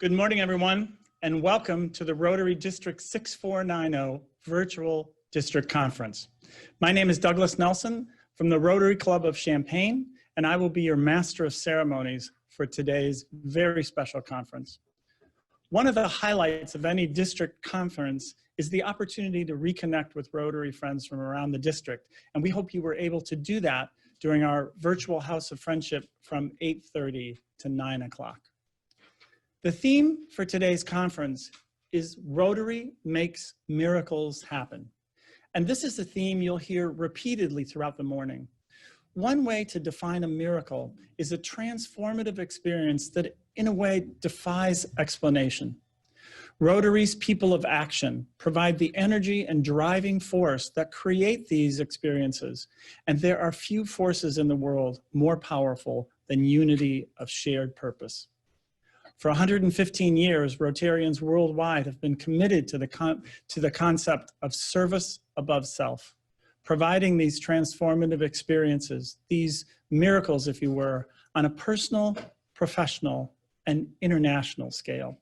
Good morning, everyone, and welcome to the Rotary District 6490 Virtual District Conference. My name is Douglas Nelson from the Rotary Club of Champaign, and I will be your Master of Ceremonies for today's very special conference. One of the highlights of any district conference is the opportunity to reconnect with Rotary friends from around the district, and we hope you were able to do that during our virtual House of Friendship from 8:30 to 9 o'clock. The theme for today's conference is Rotary Makes Miracles Happen. And this is a theme you'll hear repeatedly throughout the morning. One way to define a miracle is a transformative experience that in a way defies explanation. Rotary's people of action provide the energy and driving force that create these experiences. And there are few forces in the world more powerful than unity of shared purpose. For 115 years, Rotarians worldwide have been committed to the concept of service above self, providing these transformative experiences, these miracles, if you were, on a personal, professional, and international scale.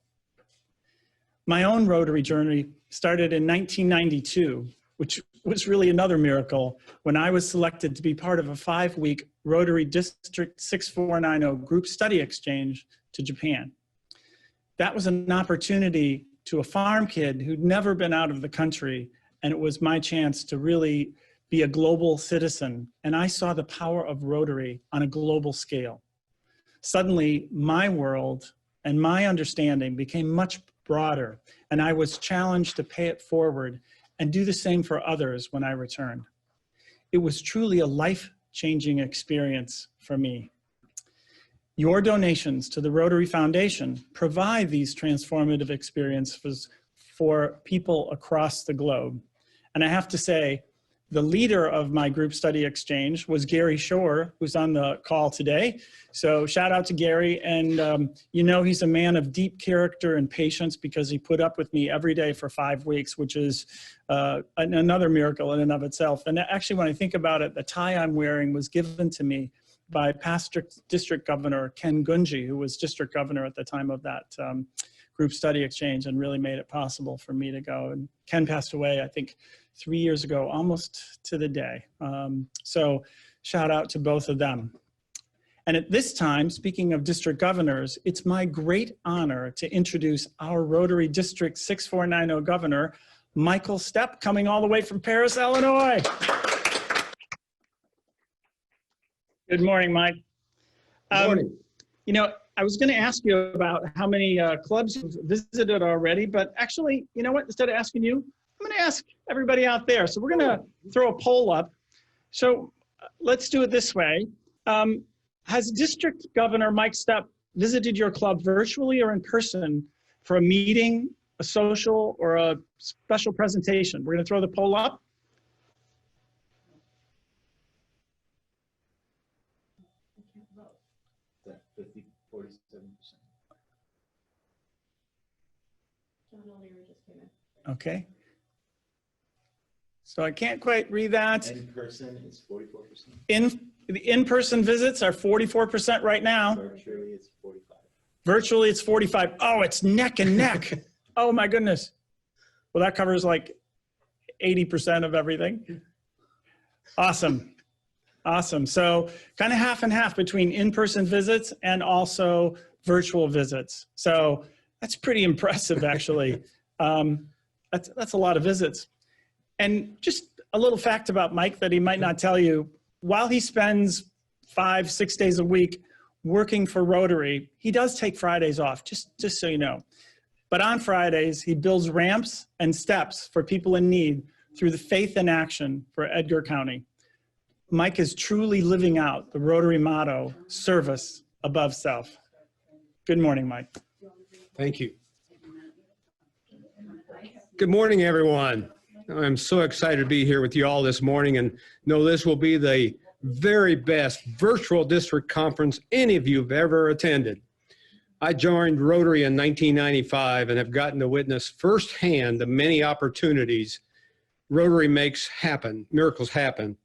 My own Rotary journey started in 1992, which was really another miracle when I was selected to be part of a 5-week Rotary District 6490 group study exchange to Japan. That was an opportunity to a farm kid who'd never been out of the country, and it was my chance to really be a global citizen, and I saw the power of Rotary on a global scale. Suddenly, my world and my understanding became much broader, and I was challenged to pay it forward and do the same for others when I returned. It was truly a life-changing experience for me. Your donations to the Rotary Foundation provide these transformative experiences for people across the globe. And I have to say, the leader of my group study exchange was Gary Shore, who's on the call today. So shout out to Gary. And you know, he's a man of deep character and patience because he put up with me every day for 5 weeks, which is another miracle in and of itself. And actually, when I think about it, the tie I'm wearing was given to me by past District Governor Ken Gunji, who was District Governor at the time of that group study exchange, and really made it possible for me to go. And Ken passed away, I think, 3 years ago, almost to the day. So shout out to both of them. And at this time, speaking of district governors, it's my great honor to introduce our Rotary District 6490 Governor, Michael Stepp, coming all the way from Paris, Illinois. Good morning, Mike. Good morning. You know, I was going to ask you about how many clubs you've visited already, but actually, you know what? Instead of asking you, I'm going to ask everybody out there. So we're going to throw a poll up. So let's do it this way. Has District Governor Mike Stepp visited your club virtually or in person for a meeting, a social, or a special presentation? We're going to throw the poll up. Okay. So I can't quite read that. In person, it's 44%. The in-person visits are 44% right now. Virtually, it's 45. Virtually, it's 45. Oh, it's neck and neck. Oh my goodness. Well, that covers like 80% of everything. Awesome. Awesome. So kind of half and half between in-person visits and also virtual visits. So that's pretty impressive, actually. That's a lot of visits. And just a little fact about Mike that he might not tell you, while he spends 5-6 days a week working for Rotary, he does take Fridays off, just so you know. But on Fridays, he builds ramps and steps for people in need through the Faith in Action for Edgar County. Mike is truly living out the Rotary motto, service above self. Good morning, Mike. Thank you. Good morning, everyone. I'm so excited to be here with you all this morning and know this will be the very best virtual district conference any of you have ever attended. I joined Rotary in 1995 and have gotten to witness firsthand the many opportunities Rotary makes happen, miracles happen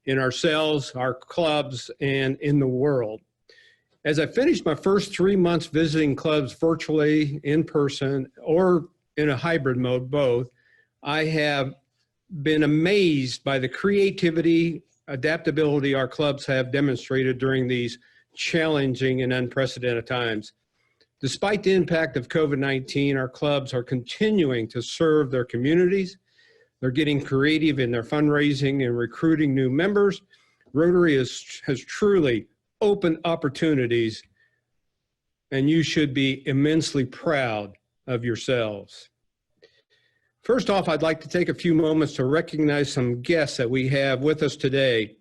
in ourselves, our clubs, and in the world. As I finished my first 3 months visiting clubs virtually, in person, or in a hybrid mode, both, I have been amazed by the creativity, adaptability our clubs have demonstrated during these challenging and unprecedented times. Despite the impact of COVID-19, our clubs are continuing to serve their communities. They're getting creative in their fundraising and recruiting new members. Rotary has truly opened opportunities, and you should be immensely proud of yourselves. First off, I'd like to take a few moments to recognize some guests that we have with us today.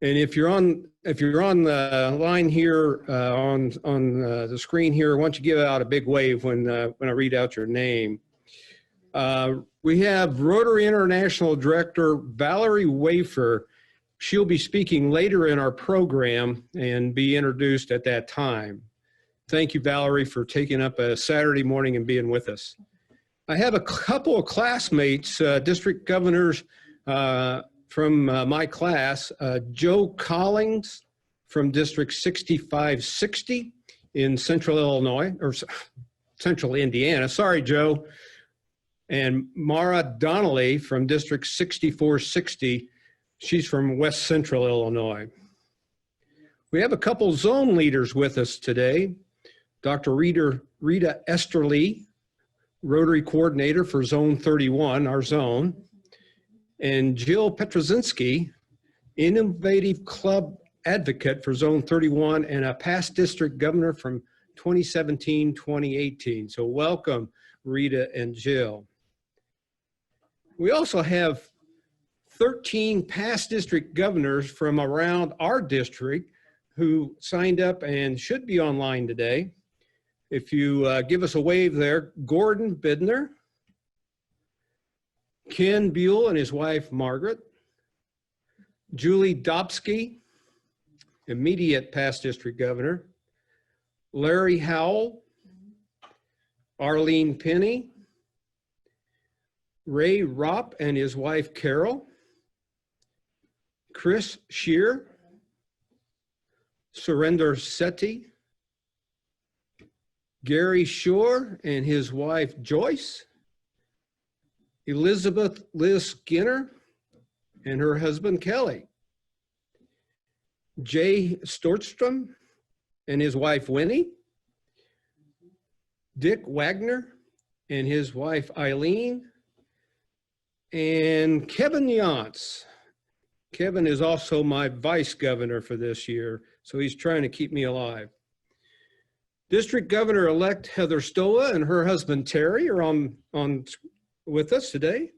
And if you're on the line here on the screen here, why don't you give out a big wave when I read out your name. We have Rotary International Director Valerie Wafer. She'll be speaking later in our program and be introduced at that time. Thank you, Valerie, for taking up a Saturday morning and being with us. I have a couple of classmates, district governors from my class, Joe Collins from District 6560 in Central Illinois, or Central Indiana. Sorry, Joe. And Mara Donnelly from District 6460. She's from West Central Illinois. We have a couple zone leaders with us today. Dr. Rita Esterly, Rotary Coordinator for Zone 31, our zone, and Jill Petrozinski, Innovative Club Advocate for Zone 31 and a past district governor from 2017-2018. So welcome, Rita and Jill. We also have 13 past district governors from around our district who signed up and should be online today. If you give us a wave there, Gordon Bidner, Ken Buell and his wife, Margaret, Julie Dobsky, immediate past district governor, Larry Howell, Arlene Penny, Ray Ropp and his wife, Carol, Chris Shear, Surinder Sethi, Gary Shore and his wife, Joyce, Elizabeth Liz Skinner and her husband, Kelly, Jay Stortstrom and his wife, Winnie, Dick Wagner and his wife, Eileen, and Kevin Yance. Kevin is also my vice governor for this year, so he's trying to keep me alive. District Governor-elect Heather Stoa and her husband Terry are on with us today.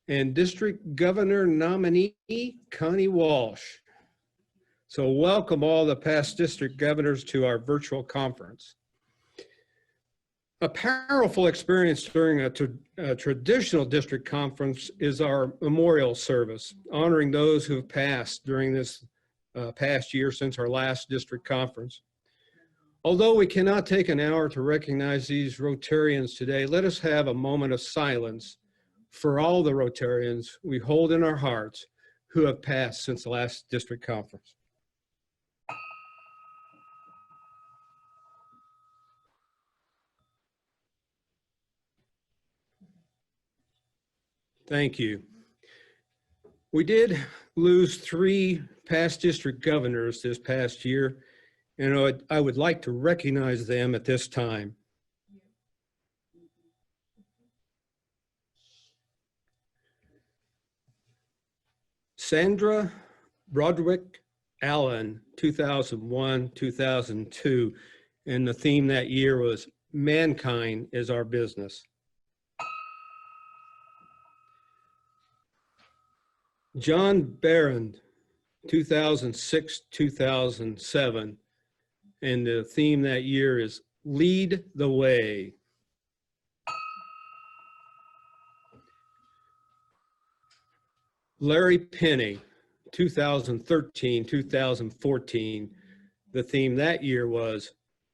And District Governor nominee Connie Walsh. So welcome all the past district governors to our virtual conference. A powerful experience during a traditional district conference is our memorial service, honoring those who have passed during this past year since our last district conference. Although we cannot take an hour to recognize these Rotarians today, let us have a moment of silence for all the Rotarians we hold in our hearts who have passed since the last district conference. Thank you. We did lose 3 past district governors this past year, and I would like to recognize them at this time. Sandra Broderick Allen, 2001-2002, and the theme that year was "Mankind is Our Business." John Barron, 2006-2007, and the theme that year is "Lead the Way." Larry Penny, 2013-2014, the theme that year was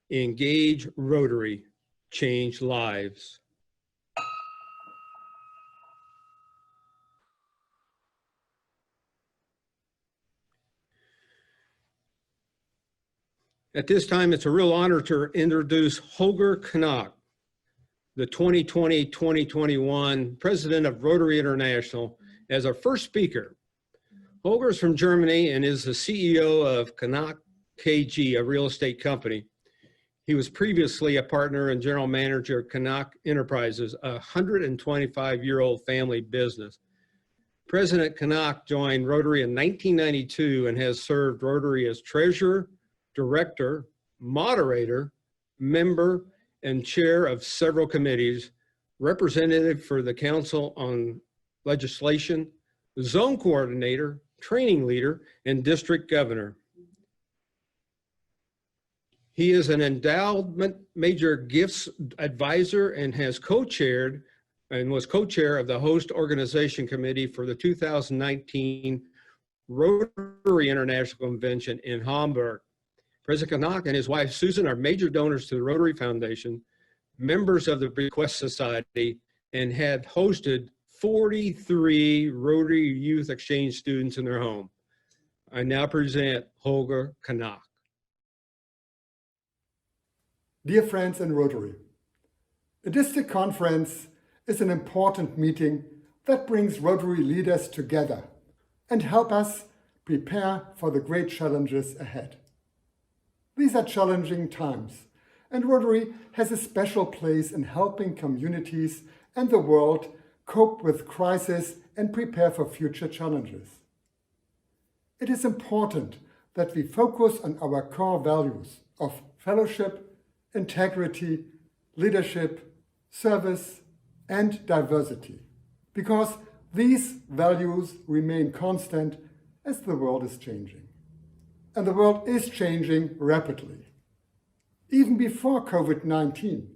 "Engage Rotary, Change Lives." At this time, it's a real honor to introduce Holger Knock, the 2020-2021 president of Rotary International, as our first speaker. Holger is from Germany and is the CEO of Knock KG, a real estate company. He was previously a partner and general manager of Knock Enterprises, a 125-year-old family business. President Knock joined Rotary in 1992 and has served Rotary as treasurer, director, moderator, member, and chair of several committees, representative for the Council on Legislation, zone coordinator, training leader, and district governor. He is an endowment major gifts advisor and has co-chaired and was co-chair of the host organization committee for the 2019 Rotary International Convention in Hamburg. President Knock and his wife Susan are major donors to the Rotary Foundation, members of the Bequest Society, and had hosted 43 Rotary Youth Exchange students in their home. I now present Holger Knock. Dear friends in Rotary, a district conference is an important meeting that brings Rotary leaders together and help us prepare for the great challenges ahead. These are challenging times, and Rotary has a special place in helping communities and the world cope with crisis and prepare for future challenges. It is important that we focus on our core values of fellowship, integrity, leadership, service, and diversity, because these values remain constant as the world is changing. And the world is changing rapidly. Even before COVID-19,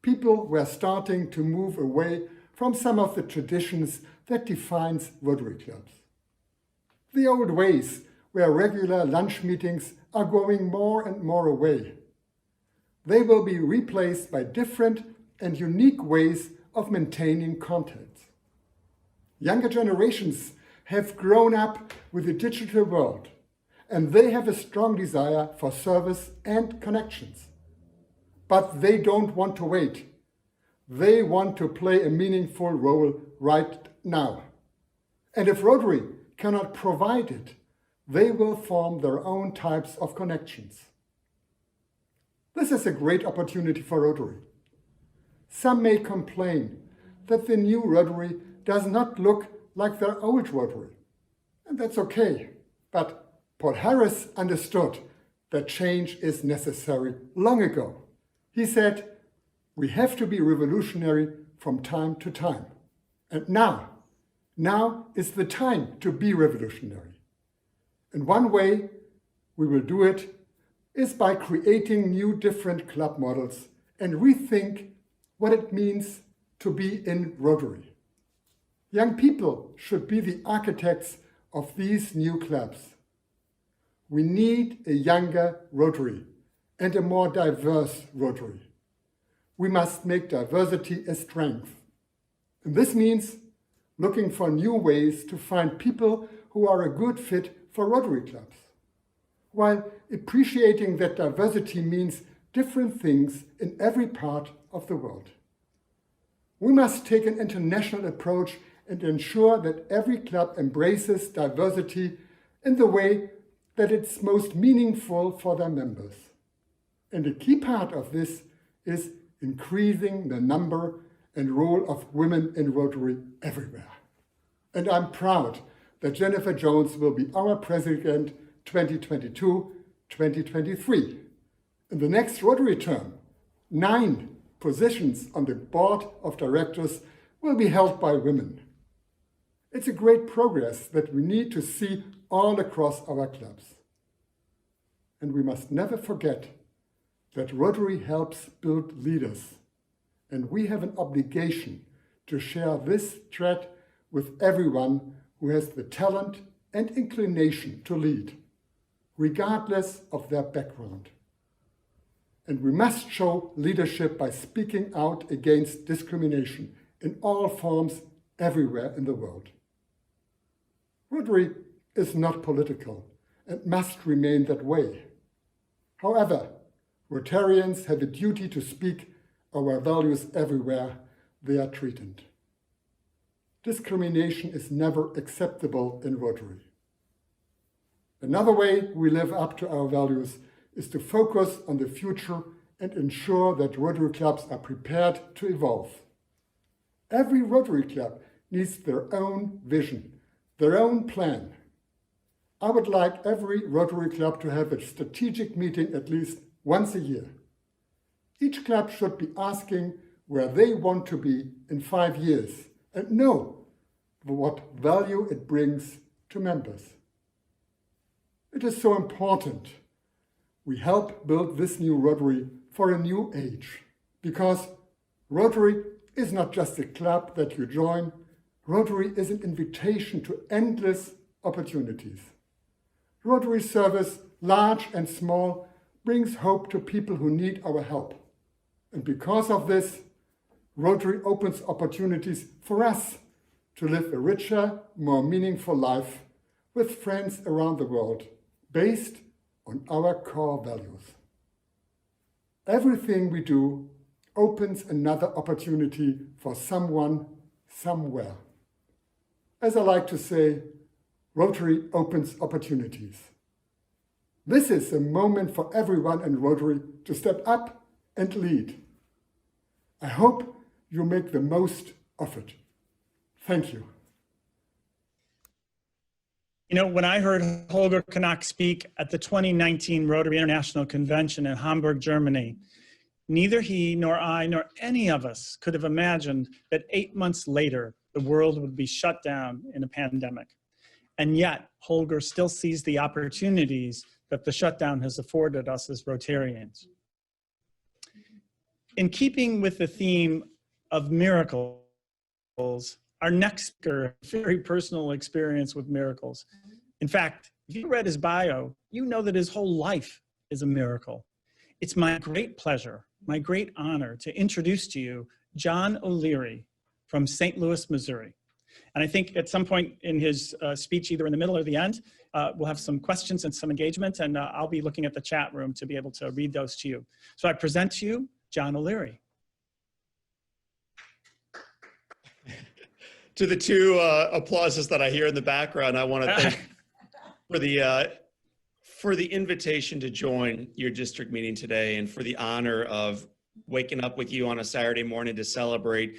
people were starting to move away from some of the traditions that defines Rotary clubs. The old ways where regular lunch meetings are going more and more away. They will be replaced by different and unique ways of maintaining contact. Younger generations have grown up with the digital world, and they have a strong desire for service and connections. But they don't want to wait. They want to play a meaningful role right now. And if Rotary cannot provide it, they will form their own types of connections. This is a great opportunity for Rotary. Some may complain that the new Rotary does not look like their old Rotary, and that's okay. But Paul Harris understood that change is necessary long ago. He said, we have to be revolutionary from time to time. And now is the time to be revolutionary. And one way we will do it is by creating new different club models and rethink what it means to be in Rotary. Young people should be the architects of these new clubs. We need a younger Rotary and a more diverse Rotary. We must make diversity a strength. And this means looking for new ways to find people who are a good fit for Rotary clubs, while appreciating that diversity means different things in every part of the world. We must take an international approach and ensure that every club embraces diversity in the way that it's most meaningful for their members. And a key part of this is increasing the number and role of women in Rotary everywhere. And I'm proud that Jennifer Jones will be our president 2022-2023. In the next Rotary term, 9 positions on the board of directors will be held by women. It's a great progress that we need to see all across our clubs. And we must never forget that Rotary helps build leaders, and we have an obligation to share this thread with everyone who has the talent and inclination to lead, regardless of their background. And we must show leadership by speaking out against discrimination in all forms everywhere in the world. Rotary is not political and must remain that way. However, Rotarians have a duty to speak our values everywhere they are treated. Discrimination is never acceptable in Rotary. Another way we live up to our values is to focus on the future and ensure that Rotary clubs are prepared to evolve. Every Rotary club needs their own vision, their own plan. I would like every Rotary club to have a strategic meeting at least once a year. Each club should be asking where they want to be in 5 years and know what value it brings to members. It is so important we help build this new Rotary for a new age, because Rotary is not just a club that you join. Rotary is an invitation to endless opportunities. Rotary service, large and small, brings hope to people who need our help. And because of this, Rotary opens opportunities for us to live a richer, more meaningful life with friends around the world, based on our core values. Everything we do opens another opportunity for someone, somewhere. As I like to say, Rotary opens opportunities. This is a moment for everyone in Rotary to step up and lead. I hope you make the most of it. Thank you. You know, when I heard Holger Knock speak at the 2019 Rotary International Convention in Hamburg, Germany, neither he nor I nor any of us could have imagined that 8 months later, the world would be shut down in a pandemic. And yet, Holger still sees the opportunities that the shutdown has afforded us as Rotarians. In keeping with the theme of miracles, our next speaker has a very personal experience with miracles. In fact, if you read his bio, you know that his whole life is a miracle. It's my great pleasure, my great honor to introduce to you John O'Leary from St. Louis, Missouri. And I think at some point in his speech, either in the middle or the end, we'll have some questions and some engagement, and I'll be looking at the chat room to be able to read those to you. So I present to you John O'Leary. To the two applauses that I hear in the background, I want to thank for the invitation to join your district meeting today, and for the honor of waking up with you on a Saturday morning to celebrate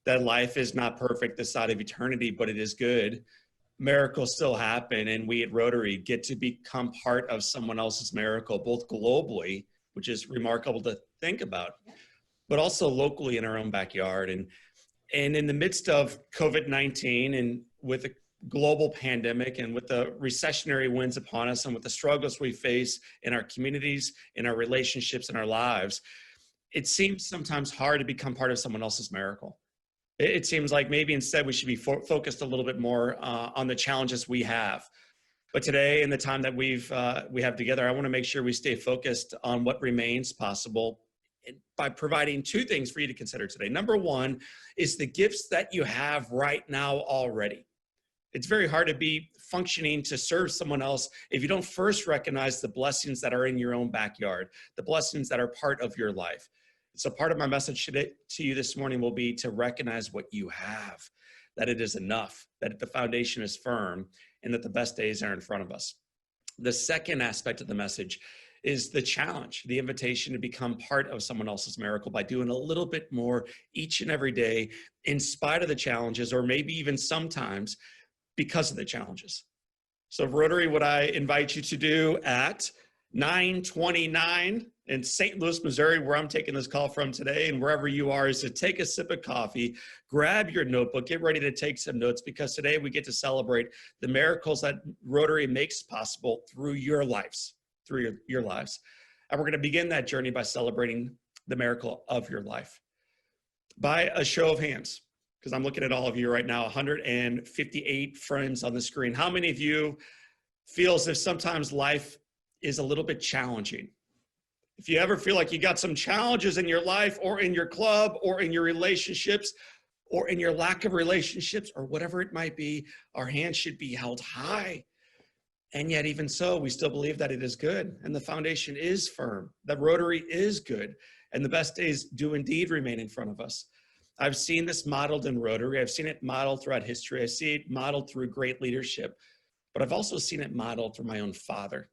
that life is not perfect this side of eternity, but it is good. Miracles still happen, and we at Rotary get to become part of someone else's miracle, both globally, which is remarkable to think about, but also locally in our own backyard. And in the midst of COVID-19 and with a global pandemic and with the recessionary winds upon us and with the struggles we face in our communities, in our relationships, in our lives, it seems sometimes hard to become part of someone else's miracle. It seems like maybe instead we should be focused a little bit more on the challenges we have. But today, in the time that we have together, I want to make sure we stay focused on what remains possible by providing two things for you to consider today. Number one is the gifts that you have right now already. It's very hard to be functioning to serve someone else if you don't first recognize the blessings that are in your own backyard, the blessings that are part of your life. So part of my message today to you this morning will be to recognize what you have, that it is enough, that the foundation is firm, and that the best days are in front of us. The second aspect of the message is the challenge, the invitation to become part of someone else's miracle by doing a little bit more each and every day in spite of the challenges, or maybe even sometimes because of the challenges. So Rotary, what I invite you to do at 9:29 in St. Louis, Missouri, where I'm taking this call from today, and wherever you are, is to take a sip of coffee, grab your notebook, get ready to take some notes, because today we get to celebrate the miracles that Rotary makes possible through your lives, through your lives. And we're going to begin that journey by celebrating the miracle of your life. By a show of hands, because I'm looking at all of you right now, 158 friends on the screen. How many of you feel as if sometimes life is a little bit challenging? If you ever feel like you got some challenges in your life or in your club or in your relationships or in your lack of relationships or whatever it might be, our hands should be held high. And yet, even so, we still believe that it is good and the foundation is firm, that Rotary is good, and the best days do indeed remain in front of us. I've seen this modeled in Rotary. I've seen it modeled throughout history. I see it modeled through great leadership, but I've also seen it modeled through my own father.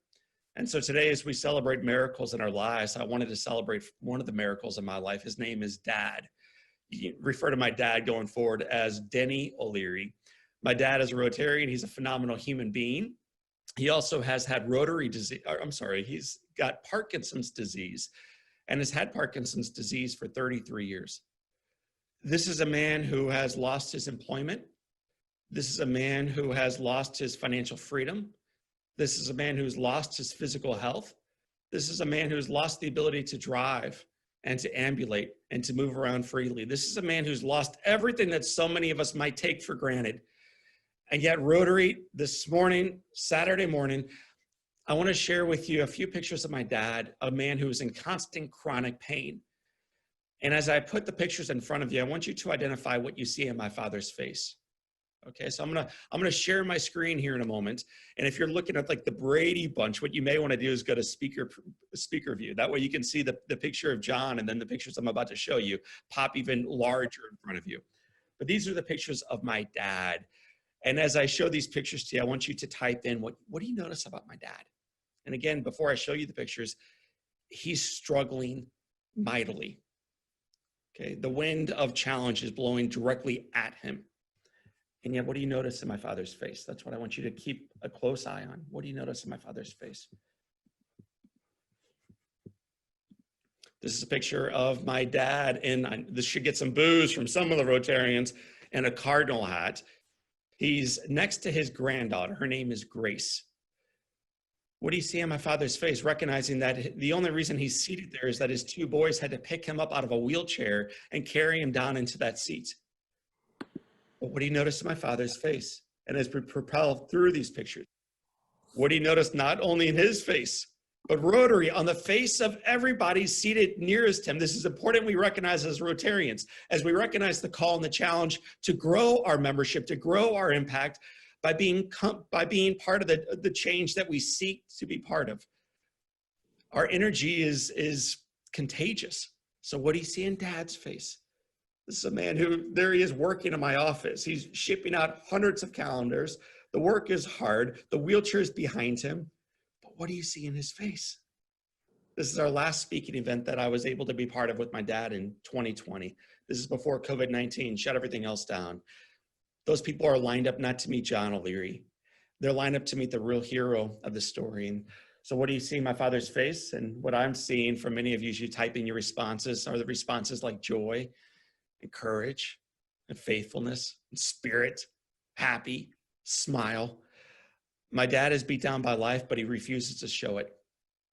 And so today, as we celebrate miracles in our lives, I wanted to celebrate one of the miracles in my life. His name is Dad. You can refer to my dad going forward as Denny O'Leary. My dad is a Rotarian. He's a phenomenal human being. He also has had he's got Parkinson's disease and has had Parkinson's disease for 33 years. This is a man who has lost his employment. This is a man who has lost his financial freedom. This is a man who's lost his physical health. This is a man who's lost the ability to drive and to ambulate and to move around freely. This is a man who's lost everything that so many of us might take for granted. And yet Rotary, this morning, Saturday morning, I want to share with you a few pictures of my dad, a man who is in constant chronic pain. And as I put the pictures in front of you, I want you to identify what you see in my father's face. Okay, so I'm gonna share my screen here in a moment. And if you're looking at like the Brady Bunch, what you may want to do is go to speaker view. That way you can see the picture of John, and then the pictures I'm about to show you pop even larger in front of you. But these are the pictures of my dad. And as I show these pictures to you, I want you to type in, what do you notice about my dad? And again, before I show you the pictures, he's struggling mightily. Okay, the wind of challenge is blowing directly at him. And yet, what do you notice in my father's face? That's what I want you to keep a close eye on. What do you notice in my father's face? This is a picture of my dad, and this should get some boos from some of the Rotarians, in a cardinal hat. He's next to his granddaughter. Her name is Grace. What do you see on my father's face? Recognizing that the only reason he's seated there is that his two boys had to pick him up out of a wheelchair and carry him down into that seat. But what do you notice in my father's face? And as we propel through these pictures, what do you notice not only in his face, but Rotary on the face of everybody seated nearest him? This is important we recognize as Rotarians, as we recognize the call and the challenge to grow our membership, to grow our impact by being part of the change that we seek to be part of. Our energy is contagious. So what do you see in Dad's face? This is a man who, there he is working in my office. He's shipping out hundreds of calendars. The work is hard. The wheelchair is behind him. But what do you see in his face? This is our last speaking event that I was able to be part of with my dad in 2020. This is before COVID-19 shut everything else down. Those people are lined up not to meet John O'Leary. They're lined up to meet the real hero of the story. And so what do you see in my father's face? And what I'm seeing from many of you as you type in your responses are the responses like joy and courage and faithfulness and spirit, happy, smile. My dad is beat down by life, but he refuses to show it.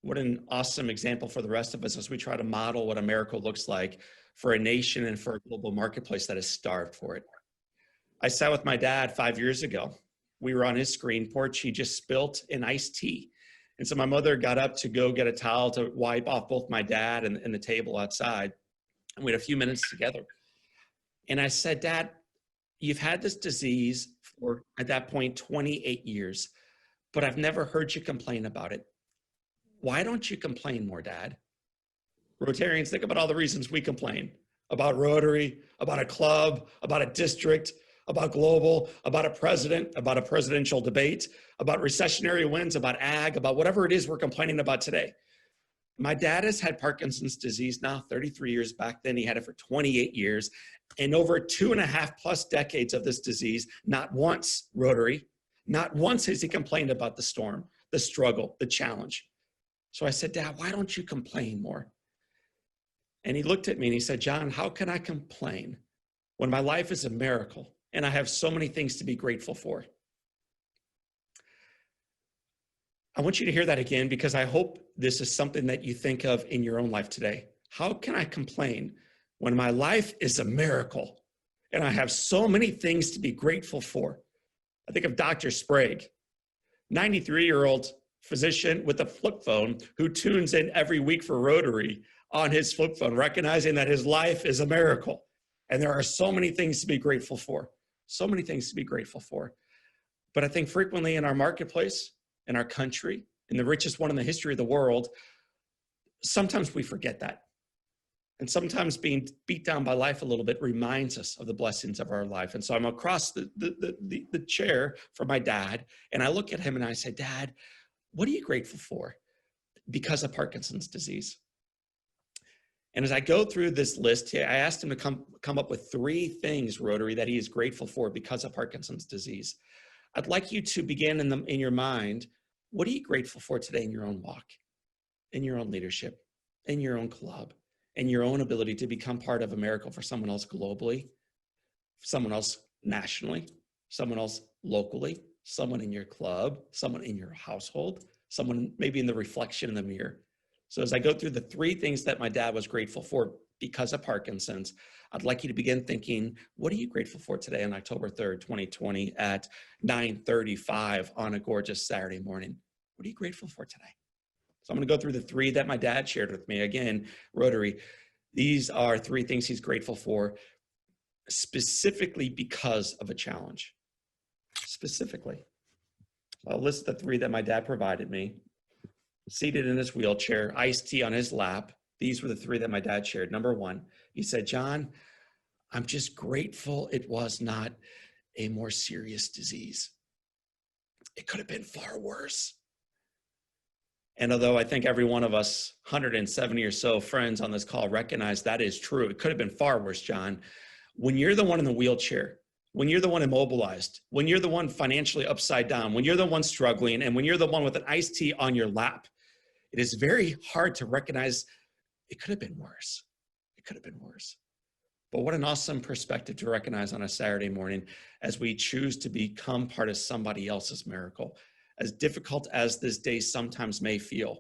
What an awesome example for the rest of us as we try to model what a miracle looks like for a nation and for a global marketplace that is starved for it. I sat with my dad 5 years ago. We were on his screen porch. He just spilt an iced tea. And so my mother got up to go get a towel to wipe off both my dad and the table outside. And we had a few minutes together. And I said, Dad, you've had this disease for, at that point, 28 years, but I've never heard you complain about it. Why don't you complain more, Dad? Rotarians, think about all the reasons we complain about Rotary, about a club, about a district, about global, about a president, about a presidential debate, about recessionary winds, about ag, about whatever it is we're complaining about today. My dad has had Parkinson's disease now 33 years. Back then he had it for 28 years. And over 2.5+ decades of this disease, not once, Rotary, not once has he complained about the storm, the struggle, the challenge. So I said, Dad, why don't you complain more? And he looked at me and he said, John, how can I complain when my life is a miracle and I have so many things to be grateful for? I want you to hear that again, because I hope this is something that you think of in your own life today. How can I complain when my life is a miracle and I have so many things to be grateful for? I think of Dr. Sprague, 93-year-old physician with a flip phone who tunes in every week for Rotary on his flip phone, recognizing that his life is a miracle. And there are so many things to be grateful for, so many things to be grateful for. But I think frequently in our marketplace, in our country, and the richest one in the history of the world, sometimes we forget that. And sometimes being beat down by life a little bit reminds us of the blessings of our life. And so I'm across the chair from my dad, and I look at him and I say, Dad, what are you grateful for? Because of Parkinson's disease. And as I go through this list, I asked him to come up with 3 things, Rotary, that he is grateful for because of Parkinson's disease. I'd like you to begin in your mind, what are you grateful for today in your own walk, in your own leadership, in your own club, in your own ability to become part of a miracle for someone else globally, someone else nationally, someone else locally, someone in your club, someone in your household, someone maybe in the reflection in the mirror. So as I go through the 3 things that my dad was grateful for because of Parkinson's, I'd like you to begin thinking, what are you grateful for today on October 3rd, 2020 at 9:35 on a gorgeous Saturday morning? What are you grateful for today? So I'm going to go through the 3 that my dad shared with me. Again, Rotary, these are 3 things he's grateful for specifically because of a challenge. Specifically. I'll list the 3 that my dad provided me. Seated in his wheelchair, iced tea on his lap. These were the 3 that my dad shared. Number 1, he said, John, I'm just grateful it was not a more serious disease. It could have been far worse. And although I think every one of us, 170 or so friends on this call, recognize that is true, it could have been far worse, John. When you're the one in the wheelchair, when you're the one immobilized, when you're the one financially upside down, when you're the one struggling, and when you're the one with an iced tea on your lap, it is very hard to recognize it could have been worse. It could have been worse. But what an awesome perspective to recognize on a Saturday morning as we choose to become part of somebody else's miracle. As difficult as this day sometimes may feel,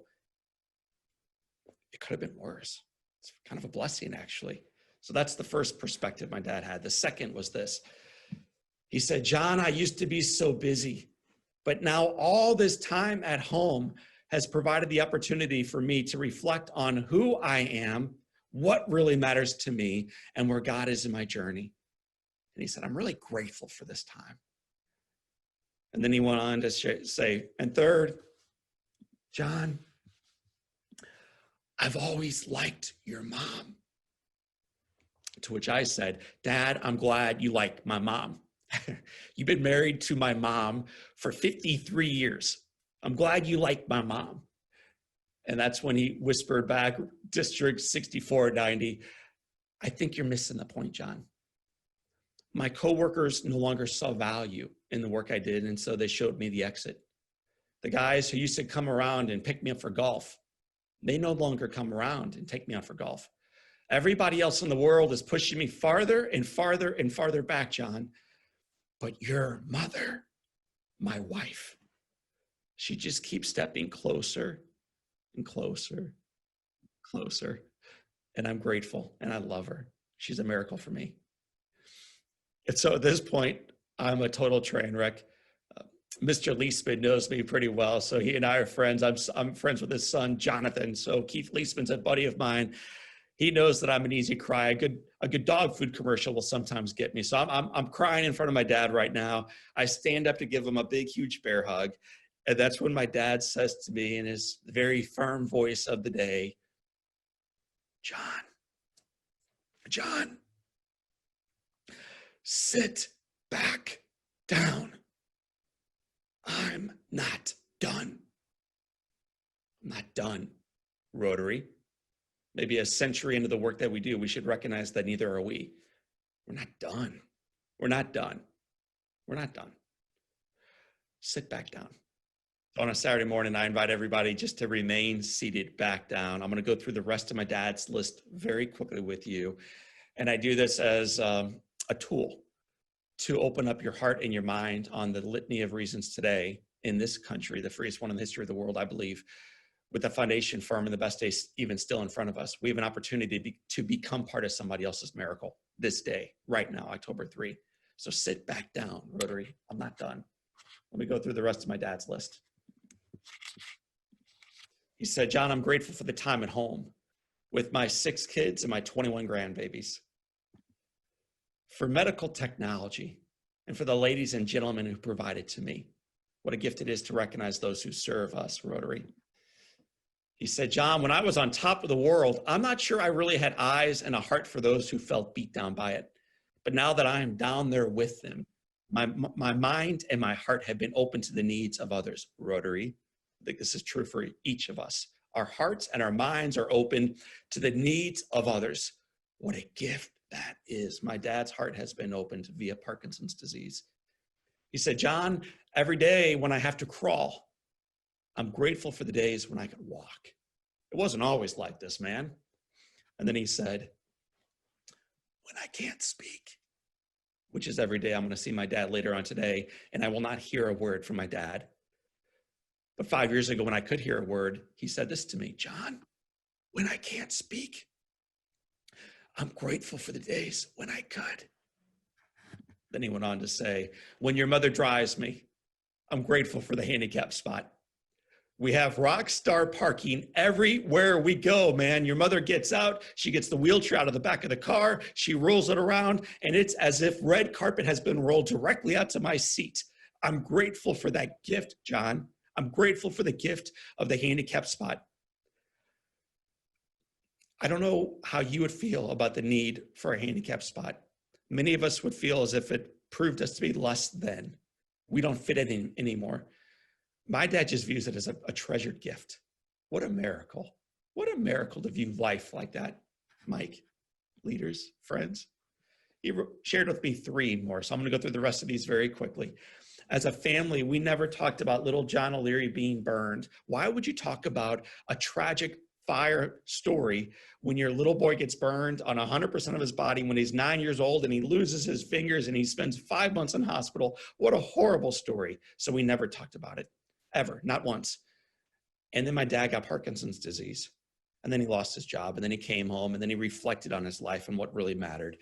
it could have been worse. It's kind of a blessing, actually. So that's the first perspective my dad had. The second was this. He said, John, I used to be so busy, but now all this time at home has provided the opportunity for me to reflect on who I am, what really matters to me, and where God is in my journey. And he said, I'm really grateful for this time. And then he went on to say, and third, John, I've always liked your mom. To which I said, Dad, I'm glad you like my mom. You've been married to my mom for 53 years. I'm glad you like my mom. And that's when he whispered back, District 6490, I think you're missing the point, John. My coworkers no longer saw value in the work I did, and so they showed me the exit. The guys who used to come around and pick me up for golf, they no longer come around and take me out for golf. Everybody else in the world is pushing me farther and farther and farther back, John. But your mother, my wife, she just keeps stepping closer and closer, closer. And I'm grateful and I love her. She's a miracle for me. And so at this point, I'm a total train wreck. Mr. Leisman knows me pretty well, so he and I are friends. I'm friends with his son, Jonathan. So Keith Leisman's a buddy of mine. He knows that I'm an easy cry. A good dog food commercial will sometimes get me. So I'm crying in front of my dad right now. I stand up to give him a big, huge bear hug. And that's when my dad says to me in his very firm voice of the day, John, sit back down. I'm not done. I'm not done, Rotary. Maybe a century into the work that we do, we should recognize that neither are we. We're not done. We're not done. We're not done. Sit back down. On a Saturday morning, I invite everybody just to remain seated back down. I'm going to go through the rest of my dad's list very quickly with you. And I do this as a tool to open up your heart and your mind on the litany of reasons today in this country, the freest one in the history of the world, I believe, with the foundation firm and the best days even still in front of us. We have an opportunity to become part of somebody else's miracle this day, right now, October 3. So sit back down, Rotary. I'm not done. Let me go through the rest of my dad's list. He said, John, I'm grateful for the time at home with my 6 kids and my 21 grandbabies, for medical technology, and for the ladies and gentlemen who provided to me, What a gift it is to recognize those who serve us, Rotary. He said, John, when I was on top of the world, I'm not sure I really had eyes and a heart for those who felt beat down by it. But now that I am down there with them, my mind and my heart have been open to the needs of others, Rotary. I think this is true for each of us. Our hearts and our minds are open to the needs of others. What a gift that is. My dad's heart has been opened via Parkinson's disease. He said, John, every day when I have to crawl, I'm grateful for the days when I could walk. It wasn't always like this, man. And then he said, when I can't speak, which is every day. I'm going to see my dad later on today, and I will not hear a word from my dad. But 5 years ago, when I could hear a word, he said this to me, John, when I can't speak, I'm grateful for the days when I could. Then he went on to say, when your mother drives me, I'm grateful for the handicap spot. We have rock star parking everywhere we go, man. Your mother gets out, she gets the wheelchair out of the back of the car, she rolls it around, and it's as if red carpet has been rolled directly out to my seat. I'm grateful for that gift, John. I'm grateful for the gift of the handicap spot. I don't know how you would feel about the need for a handicap spot. Many of us would feel as if it proved us to be less than. We don't fit in anymore. My dad just views it as a treasured gift. What a miracle. What a miracle to view life like that. Mike, leaders, friends. He shared with me 3 more, so I'm going to go through the rest of these very quickly. As a family, we never talked about little John O'Leary being burned. Why would you talk about a tragic fire story when your little boy gets burned on 100% of his body when he's 9 years old and he loses his fingers and he spends 5 months in hospital? What a horrible story. So we never talked about it, ever, not once. And then my dad got Parkinson's disease, and then he lost his job, and then he came home, and then he reflected on his life and what really mattered.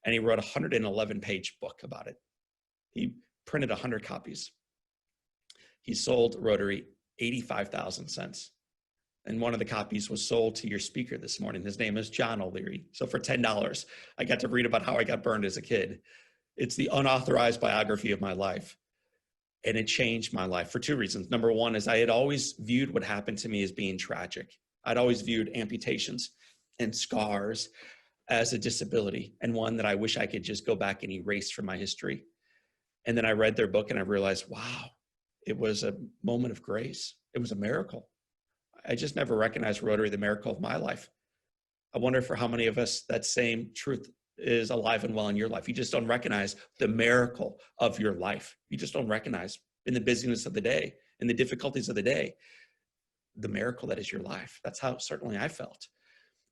And he wrote a 111-page book about it. He printed 100 copies. He sold Rotary 85,000 cents. And one of the copies was sold to your speaker this morning. His name is John O'Leary. So for $10, I got to read about how I got burned as a kid. It's the unauthorized biography of my life. And it changed my life for 2 reasons. Number one is I had always viewed what happened to me as being tragic. I'd always viewed amputations and scars as a disability, and one that I wish I could just go back and erase from my history. And then I read their book and I realized, wow, it was a moment of grace. It was a miracle. I just never recognized Rotary, the miracle of my life. I wonder for how many of us that same truth is alive and well in your life. You just don't recognize the miracle of your life. You just don't recognize in the busyness of the day, in the difficulties of the day, the miracle that is your life. That's how certainly I felt.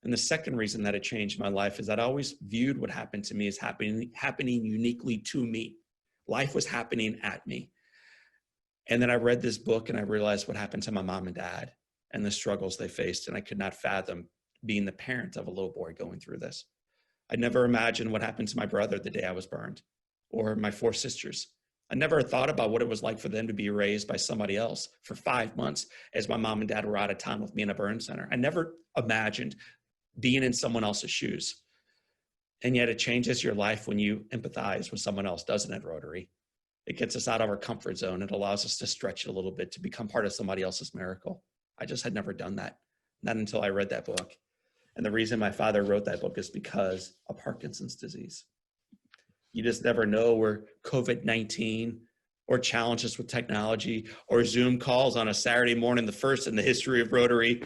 And the second reason that it changed my life is that I always viewed what happened to me as happening uniquely to me. Life was happening at me. And then I read this book and I realized what happened to my mom and dad and the struggles they faced. And I could not fathom being the parent of a little boy going through this. I never imagined what happened to my brother the day I was burned, or my 4 sisters. I never thought about what it was like for them to be raised by somebody else for 5 months as my mom and dad were out of town with me in a burn center. I never imagined being in someone else's shoes. And yet it changes your life when you empathize with someone else, doesn't it, Rotary? It gets us out of our comfort zone. It allows us to stretch it a little bit, to become part of somebody else's miracle. I just had never done that, not until I read that book. And the reason my father wrote that book is because of Parkinson's disease. You just never know where COVID-19 or challenges with technology or Zoom calls on a Saturday morning, the first in the history of Rotary,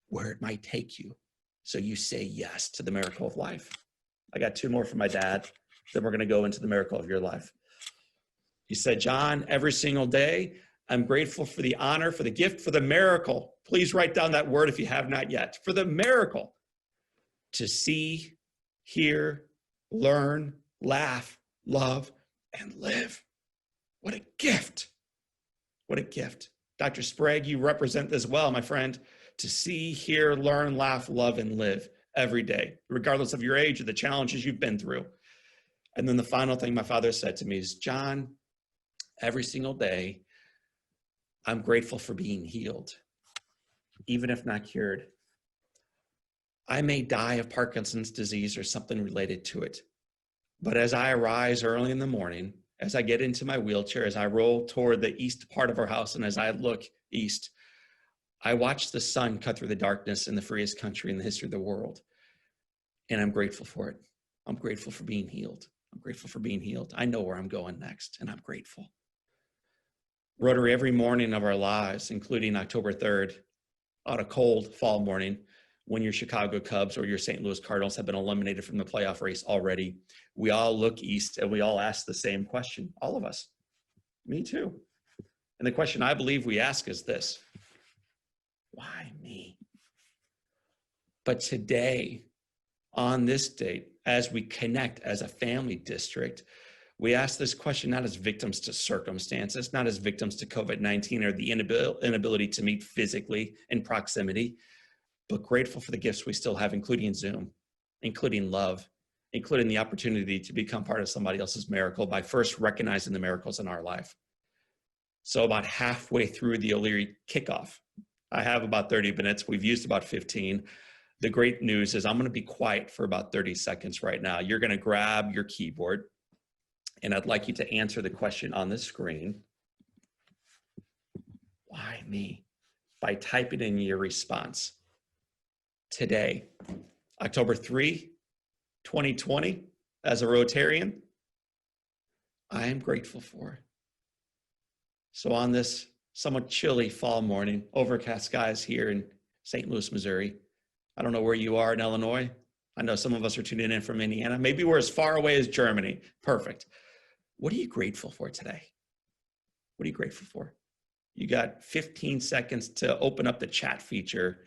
where it might take you. So you say yes to the miracle of life. I got 2 more from my dad, then we're going to go into the miracle of your life. He said, John, every single day, I'm grateful for the honor, for the gift, for the miracle. Please write down that word if you have not yet. For the miracle to see, hear, learn, laugh, love, and live. What a gift. What a gift. Dr. Sprague, you represent this well, my friend. To see, hear, learn, laugh, love, and live every day, regardless of your age or the challenges you've been through. And then the final thing my father said to me is, John, every single day, I'm grateful for being healed, even if not cured. I may die of Parkinson's disease or something related to it, but as I arise early in the morning, as I get into my wheelchair, as I roll toward the east part of our house, and as I look east, I watch the sun cut through the darkness in the freest country in the history of the world. And I'm grateful for it. I'm grateful for being healed. I'm grateful for being healed. I know where I'm going next, and I'm grateful. Rotary, every morning of our lives, including October 3rd, on a cold fall morning, when your Chicago Cubs or your St. Louis Cardinals have been eliminated from the playoff race already, we all look east and we all ask the same question, all of us. Me too. And the question I believe we ask is this: why me? But today, on this date, as we connect as a family district, we ask this question not as victims to circumstances, not as victims to COVID-19 or the inability to meet physically in proximity, but grateful for the gifts we still have, including Zoom, including love, including the opportunity to become part of somebody else's miracle by first recognizing the miracles in our life. So about halfway through the O'Leary kickoff, I have about 30 minutes. We've used about 15. The great news is I'm going to be quiet for about 30 seconds right now. You're going to grab your keyboard, and I'd like you to answer the question on the screen. Why me? By typing in your response. Today, October 3, 2020, as a Rotarian, I am grateful for. So on this somewhat chilly fall morning, overcast skies here in St. Louis, Missouri. I don't know where you are in Illinois. I know some of us are tuning in from Indiana. Maybe we're as far away as Germany. Perfect. What are you grateful for today? What are you grateful for? You got 15 seconds to open up the chat feature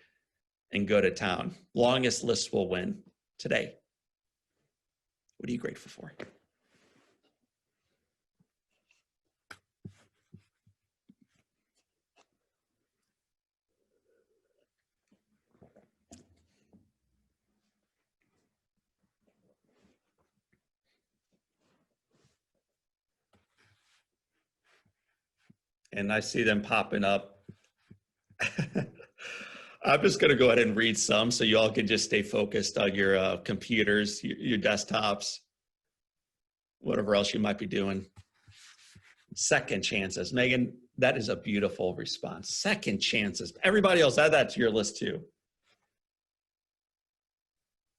and go to town. Longest list will win today. What are you grateful for? And I see them popping up. I'm just going to go ahead and read some so you all can just stay focused on your computers, your desktops, whatever else you might be doing. Second chances. Megan, that is a beautiful response. Second chances. Everybody else, add that to your list too.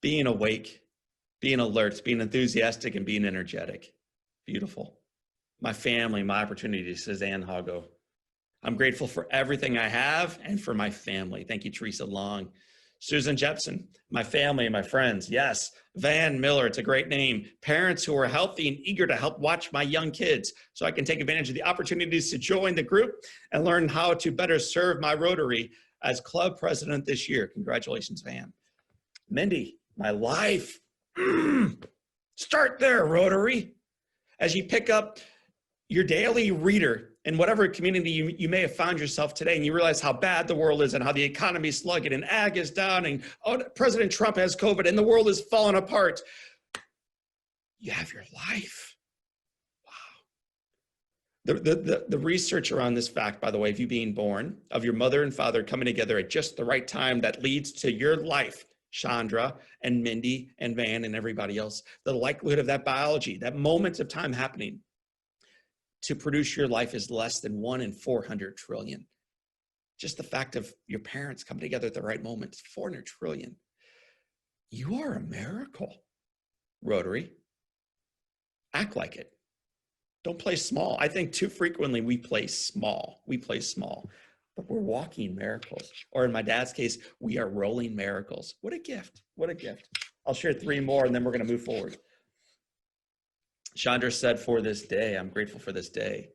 Being awake, being alert, being enthusiastic, and being energetic. Beautiful. My family, my opportunity, says Ann Hago. I'm grateful for everything I have and for my family. Thank you, Teresa Long. Susan Jepson, my family and my friends. Yes. Van Miller, it's a great name. Parents who are healthy and eager to help watch my young kids so I can take advantage of the opportunities to join the group and learn how to better serve my Rotary as club president this year. Congratulations, Van. Mindy, my life. Start there, Rotary. As you pick up your daily reader in whatever community you may have found yourself today, and you realize how bad the world is and how the economy is slugging and ag is down and President Trump has COVID and the world is falling apart. You have your life. Wow. The research around this fact, by the way, of you being born, of your mother and father coming together at just the right time that leads to your life, Chandra and Mindy and Van and everybody else, the likelihood of that biology, that moment of time happening to produce your life is less than 1 in 400 trillion. Just the fact of your parents coming together at the right moment, 400 trillion. You are a miracle, Rotary. Act like it. Don't play small. I think too frequently we play small. We play small, but we're walking miracles. Or in my dad's case, we are rolling miracles. What a gift. What a gift. I'll share 3 more and then we're going to move forward. Chandra said, for this day, I'm grateful for this day.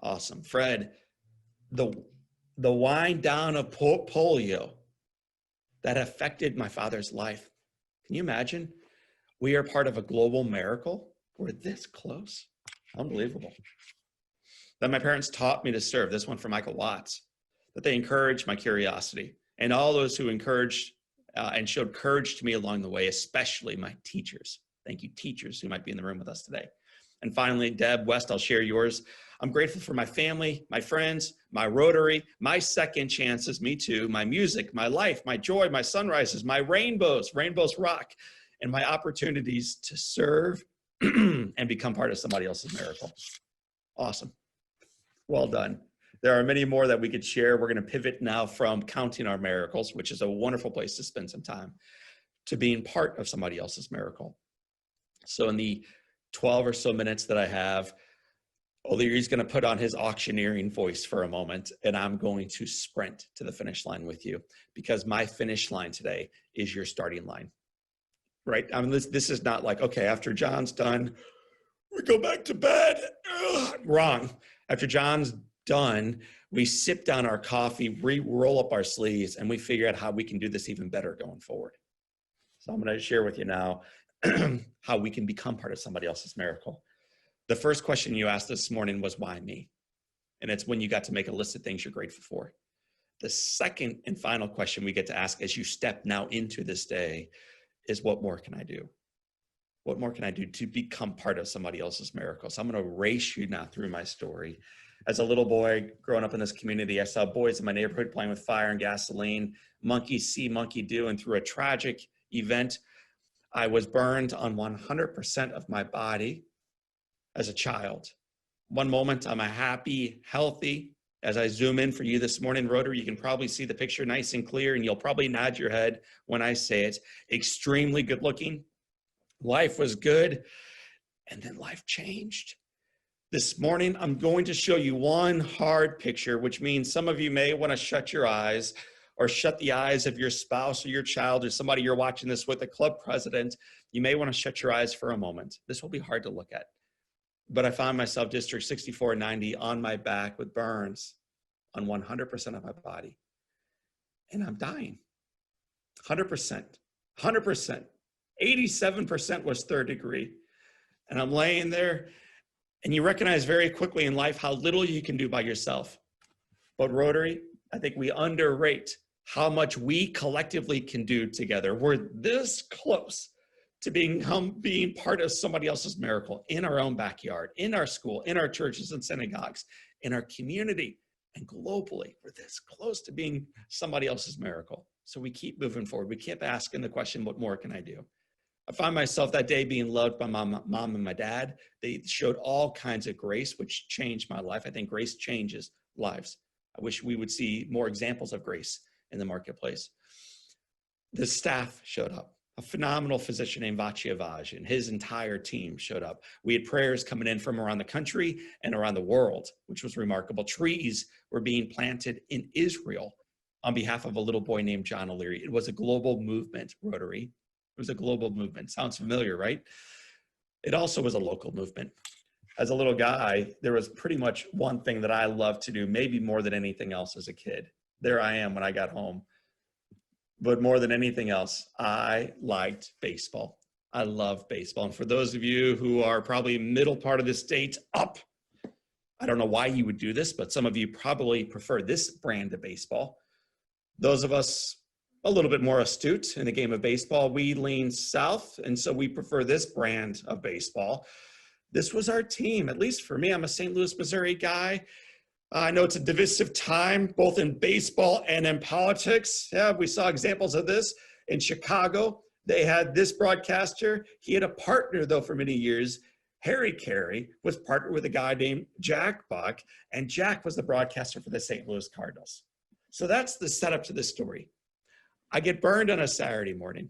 Awesome. Fred, the wind down of polio that affected my father's life. Can you imagine? We are part of a global miracle. We're this close. Unbelievable. That my parents taught me to serve. This one from Michael Watts. That they encouraged my curiosity. And all those who encouraged and showed courage to me along the way, especially my teachers. Thank you, teachers who might be in the room with us today. And finally, Deb West, I'll share yours. I'm grateful for my family, my friends, my Rotary, my second chances, me too, my music, my life, my joy, my sunrises, my rainbows, rainbows rock, and my opportunities to serve and become part of somebody else's miracle. Awesome. Well done. There are many more that we could share. We're going to pivot now from counting our miracles, which is a wonderful place to spend some time, to being part of somebody else's miracle. So in the 12 or so minutes that I have, O'Leary's going to put on his auctioneering voice for a moment, and I'm going to sprint to the finish line with you, because my finish line today is your starting line, right? I mean, this is not like, okay, after John's done, we go back to bed. Ugh, wrong. After John's done, we sip down our coffee, roll up our sleeves, and we figure out how we can do this even better going forward. So I'm going to share with you now how we can become part of somebody else's miracle. The first question you asked this morning was, why me? And it's when you got to make a list of things you're grateful for. The second and final question we get to ask as you step now into this day is, what more can I do? What more can I do to become part of somebody else's miracle? So I'm going to race you now through my story. As a little boy growing up in this community, I saw boys in my neighborhood playing with fire and gasoline, monkey see, monkey do, and through a tragic event, I was burned on 100% of my body as a child. One moment I'm a happy, healthy. As I zoom in for you this morning, Rotary, you can probably see the picture nice and clear, and you'll probably nod your head when I say it. Extremely good looking. Life was good, and then life changed. This morning, I'm going to show you one hard picture, which means some of you may want to shut your eyes or shut the eyes of your spouse or your child or somebody you're watching this with, a club president. You may want to shut your eyes for a moment. This will be hard to look at. But I found myself District 6490 on my back with burns on 100% of my body. And I'm dying. 100%. 100%. 87% was third degree. And I'm laying there, and you recognize very quickly in life how little you can do by yourself. But Rotary, I think we underrate how much we collectively can do together. We're this close to being part of somebody else's miracle in our own backyard, in our school, in our churches and synagogues, in our community, and globally. We're this close to being somebody else's miracle. So we keep moving forward. We keep asking the question, what more can I do? I found myself that day being loved by my mom and my dad. They showed all kinds of grace, which changed my life. I think grace changes lives. I wish we would see more examples of grace in the marketplace. The staff showed up. A phenomenal physician named Vachiavaj and his entire team showed up. We had prayers coming in from around the country and around the world, which was remarkable. Trees were being planted in Israel on behalf of a little boy named John O'Leary. It was a global movement, Rotary. It was a global movement. Sounds familiar, right? It also was a local movement. As a little guy, there was pretty much one thing that I loved to do, maybe more than anything else as a kid. There I am when I got home. But more than anything else, I liked baseball. I love baseball. And for those of you who are probably middle part of the state up, I don't know why you would do this, but some of you probably prefer this brand of baseball. Those of us a little bit more astute in the game of baseball, we lean south, and so we prefer this brand of baseball. This was our team, at least for me. I'm a St. Louis, Missouri guy. I know it's a divisive time, both in baseball and in politics. Yeah, we saw examples of this in Chicago. They had this broadcaster. He had a partner, though, for many years. Harry Carey was partnered with a guy named Jack Buck, and Jack was the broadcaster for the St. Louis Cardinals. So that's the setup to this story. I get burned on a Saturday morning.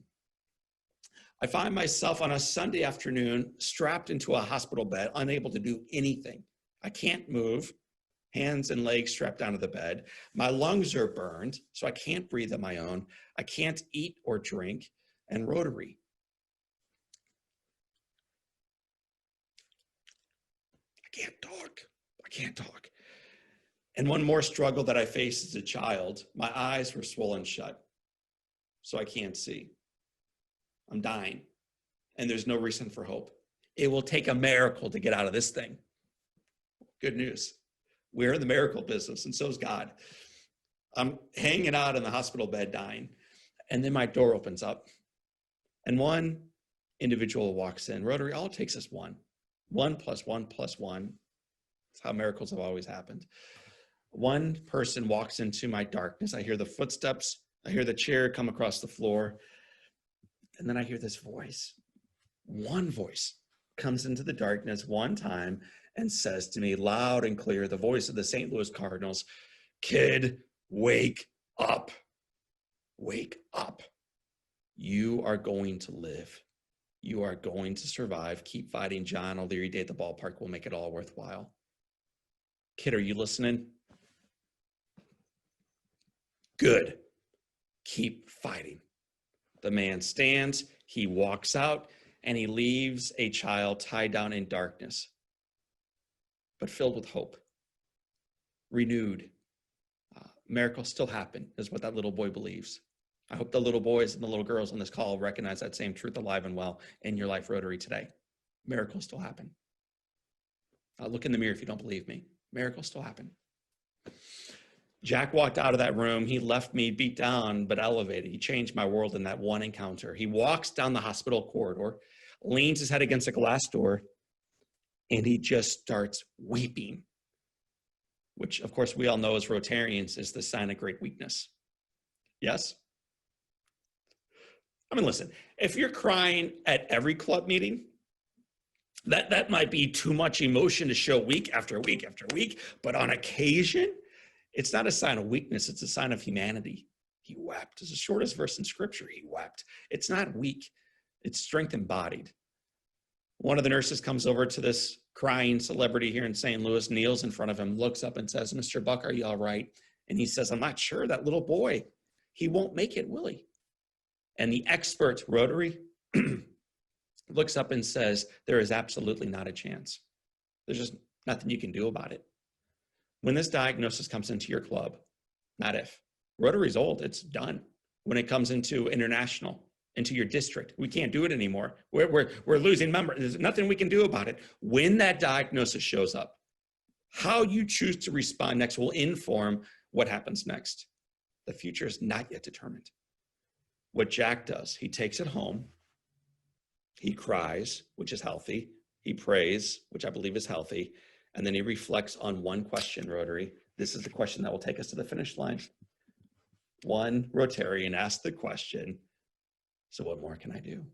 I find myself on a Sunday afternoon strapped into a hospital bed, unable to do anything. I can't move. Hands and legs strapped down to the bed. My lungs are burned, so I can't breathe on my own. I can't eat or drink. And Rotary. I can't talk. I can't talk. And one more struggle that I faced as a child, my eyes were swollen shut, so I can't see. I'm dying, and there's no reason for hope. It will take a miracle to get out of this thing. Good news. We're in the miracle business, and so is God. I'm hanging out in the hospital bed dying, and then my door opens up, and one individual walks in. Rotary, all it takes is one. 1 + 1 + 1. That's how miracles have always happened. One person walks into my darkness. I hear the footsteps. I hear the chair come across the floor, and then I hear this voice. One voice. comes into the darkness one time and says to me loud and clear, the voice of the St. Louis Cardinals, "Kid, wake up. Wake up. You are going to live. You are going to survive. Keep fighting. John O'Leary Day at the ballpark will make it all worthwhile." Kid, are you listening? Good. Keep fighting. The man stands, he walks out, and he leaves a child tied down in darkness, but filled with hope, renewed. Miracles still happen, is what that little boy believes. I hope the little boys and the little girls on this call recognize that same truth alive and well in your life, Rotary, today. Miracles still happen. Look in the mirror if you don't believe me. Miracles still happen. Jack walked out of that room. He left me beat down, but elevated. He changed my world in that one encounter. He walks down the hospital corridor, leans his head against a glass door, and he just starts weeping, which, of course, we all know as Rotarians is the sign of great weakness. Yes? I mean, listen, if you're crying at every club meeting, that might be too much emotion to show week after week after week, but on occasion, it's not a sign of weakness, it's a sign of humanity. He wept. It's the shortest verse in scripture. He wept. It's not weak, it's strength embodied. One of the nurses comes over to this crying celebrity here in St. Louis, kneels in front of him, looks up and says, "Mr. Buck, are you all right?" And he says, "I'm not sure. That little boy, he won't make it, will he?" And the expert, Rotary, looks up and says, "There is absolutely not a chance. There's just nothing you can do about it." When this diagnosis comes into your club, not if. Rotary's old, it's done. When it comes into international, into your district, we can't do it anymore. We're losing members. There's nothing we can do about it. When that diagnosis shows up, how you choose to respond next will inform what happens next. The future is not yet determined. What Jack does, he takes it home. He cries, which is healthy. He prays, which I believe is healthy. And then he reflects on one question, Rotary. This is the question that will take us to the finish line. One Rotarian asked the question, "So what more can I do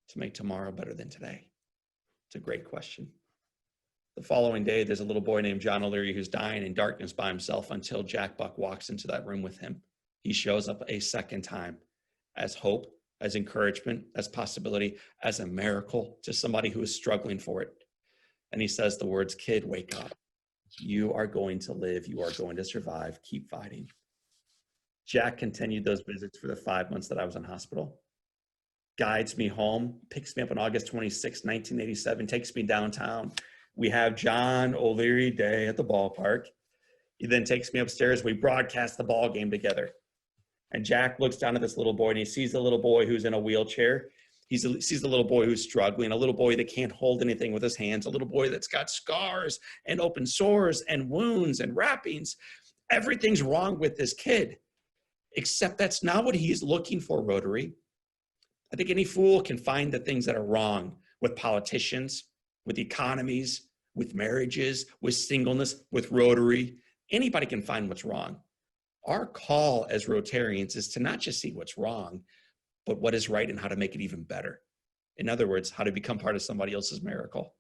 to make tomorrow better than today?" It's a great question. The following day, there's a little boy named John O'Leary who's dying in darkness by himself until Jack Buck walks into that room with him. He shows up a second time as hope, as encouragement, as possibility, as a miracle to somebody who is struggling for it. And he says the words, "Kid, wake up. You are going to live. You are going to survive. Keep fighting." Jack continued those visits for the 5 months that I was in hospital, guides me home, picks me up on August 26, 1987, takes me downtown. We have John O'Leary Day at the ballpark. He then takes me upstairs. We broadcast the ball game together. And Jack looks down at this little boy and he sees the little boy who's in a wheelchair. He sees the little boy who's struggling, a little boy that can't hold anything with his hands, a little boy that's got scars and open sores and wounds and wrappings. Everything's wrong with this kid, except that's not what he is looking for, Rotary. I think any fool can find the things that are wrong with politicians, with economies, with marriages, with singleness, with Rotary. Anybody can find what's wrong. Our call as Rotarians is to not just see what's wrong, but what is right and how to make it even better. In other words, how to become part of somebody else's miracle.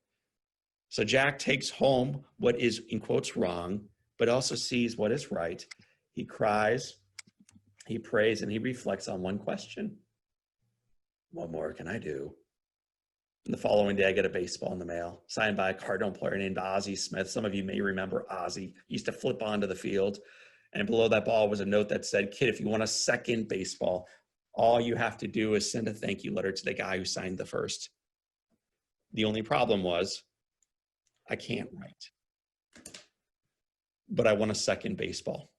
So Jack takes home what is, in quotes, wrong, but also sees what is right. He cries, he prays, and he reflects on one question. What more can I do? And the following day, I get a baseball in the mail, signed by a Cardinal player named Ozzie Smith. Some of you may remember Ozzie. He used to flip onto the field. And below that ball was a note that said, "Kid, if you want a second baseball, all you have to do is send a thank you letter to the guy who signed the first." The only problem was I can't write, but I want a second baseball,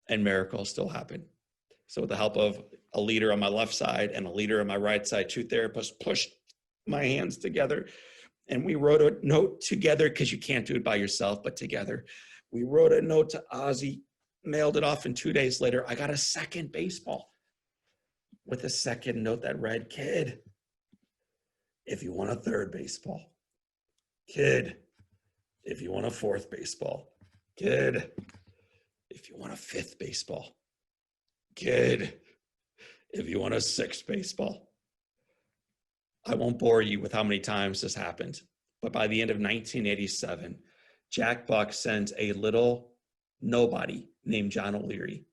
and miracles still happen. So with the help of a leader on my left side and a leader on my right side, two therapists pushed my hands together and we wrote a note together, because you can't do it by yourself, but together. We wrote a note to Ozzie, mailed it off, and 2 days later, I got a second baseball with a second note that read, "Kid, if you want a third baseball. Kid, if you want a fourth baseball. Kid, if you want a fifth baseball. Kid, if you want a sixth baseball. I won't bore you with how many times this happened, but by the end of 1987, Jack Buck sends a little nobody named John O'Leary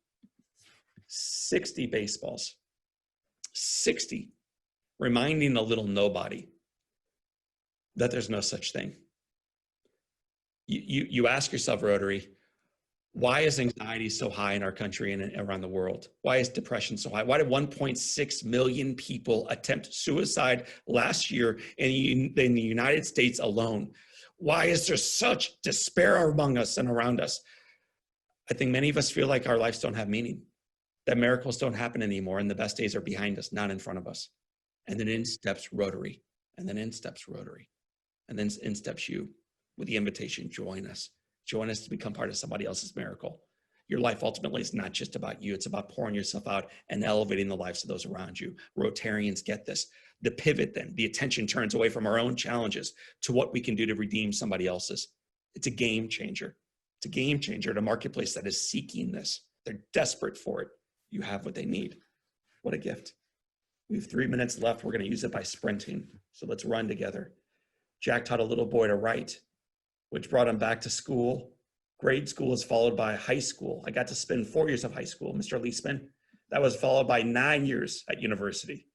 60 baseballs, 60, reminding a little nobody that there's no such thing. You ask yourself, Rotary, why is anxiety so high in our country and around the world? Why is depression so high? Why did 1.6 million people attempt suicide last year in the United States alone? Why is there such despair among us and around us? I think many of us feel like our lives don't have meaning, that miracles don't happen anymore, and the best days are behind us, not in front of us. And then in steps Rotary, and then in steps Rotary, and then in steps you with the invitation, join us. Join us to become part of somebody else's miracle. Your life ultimately is not just about you. It's about pouring yourself out and elevating the lives of those around you. Rotarians get this. The pivot then, the attention turns away from our own challenges to what we can do to redeem somebody else's. It's a game changer. It's a game changer at a marketplace that is seeking this. They're desperate for it. You have what they need. What a gift. We have 3 minutes left. We're going to use it by sprinting. So let's run together. Jack taught a little boy to write, which brought him back to school. Grade school is followed by high school. I got to spend 4 years of high school, Mr. Leisman. That was followed by 9 years at university,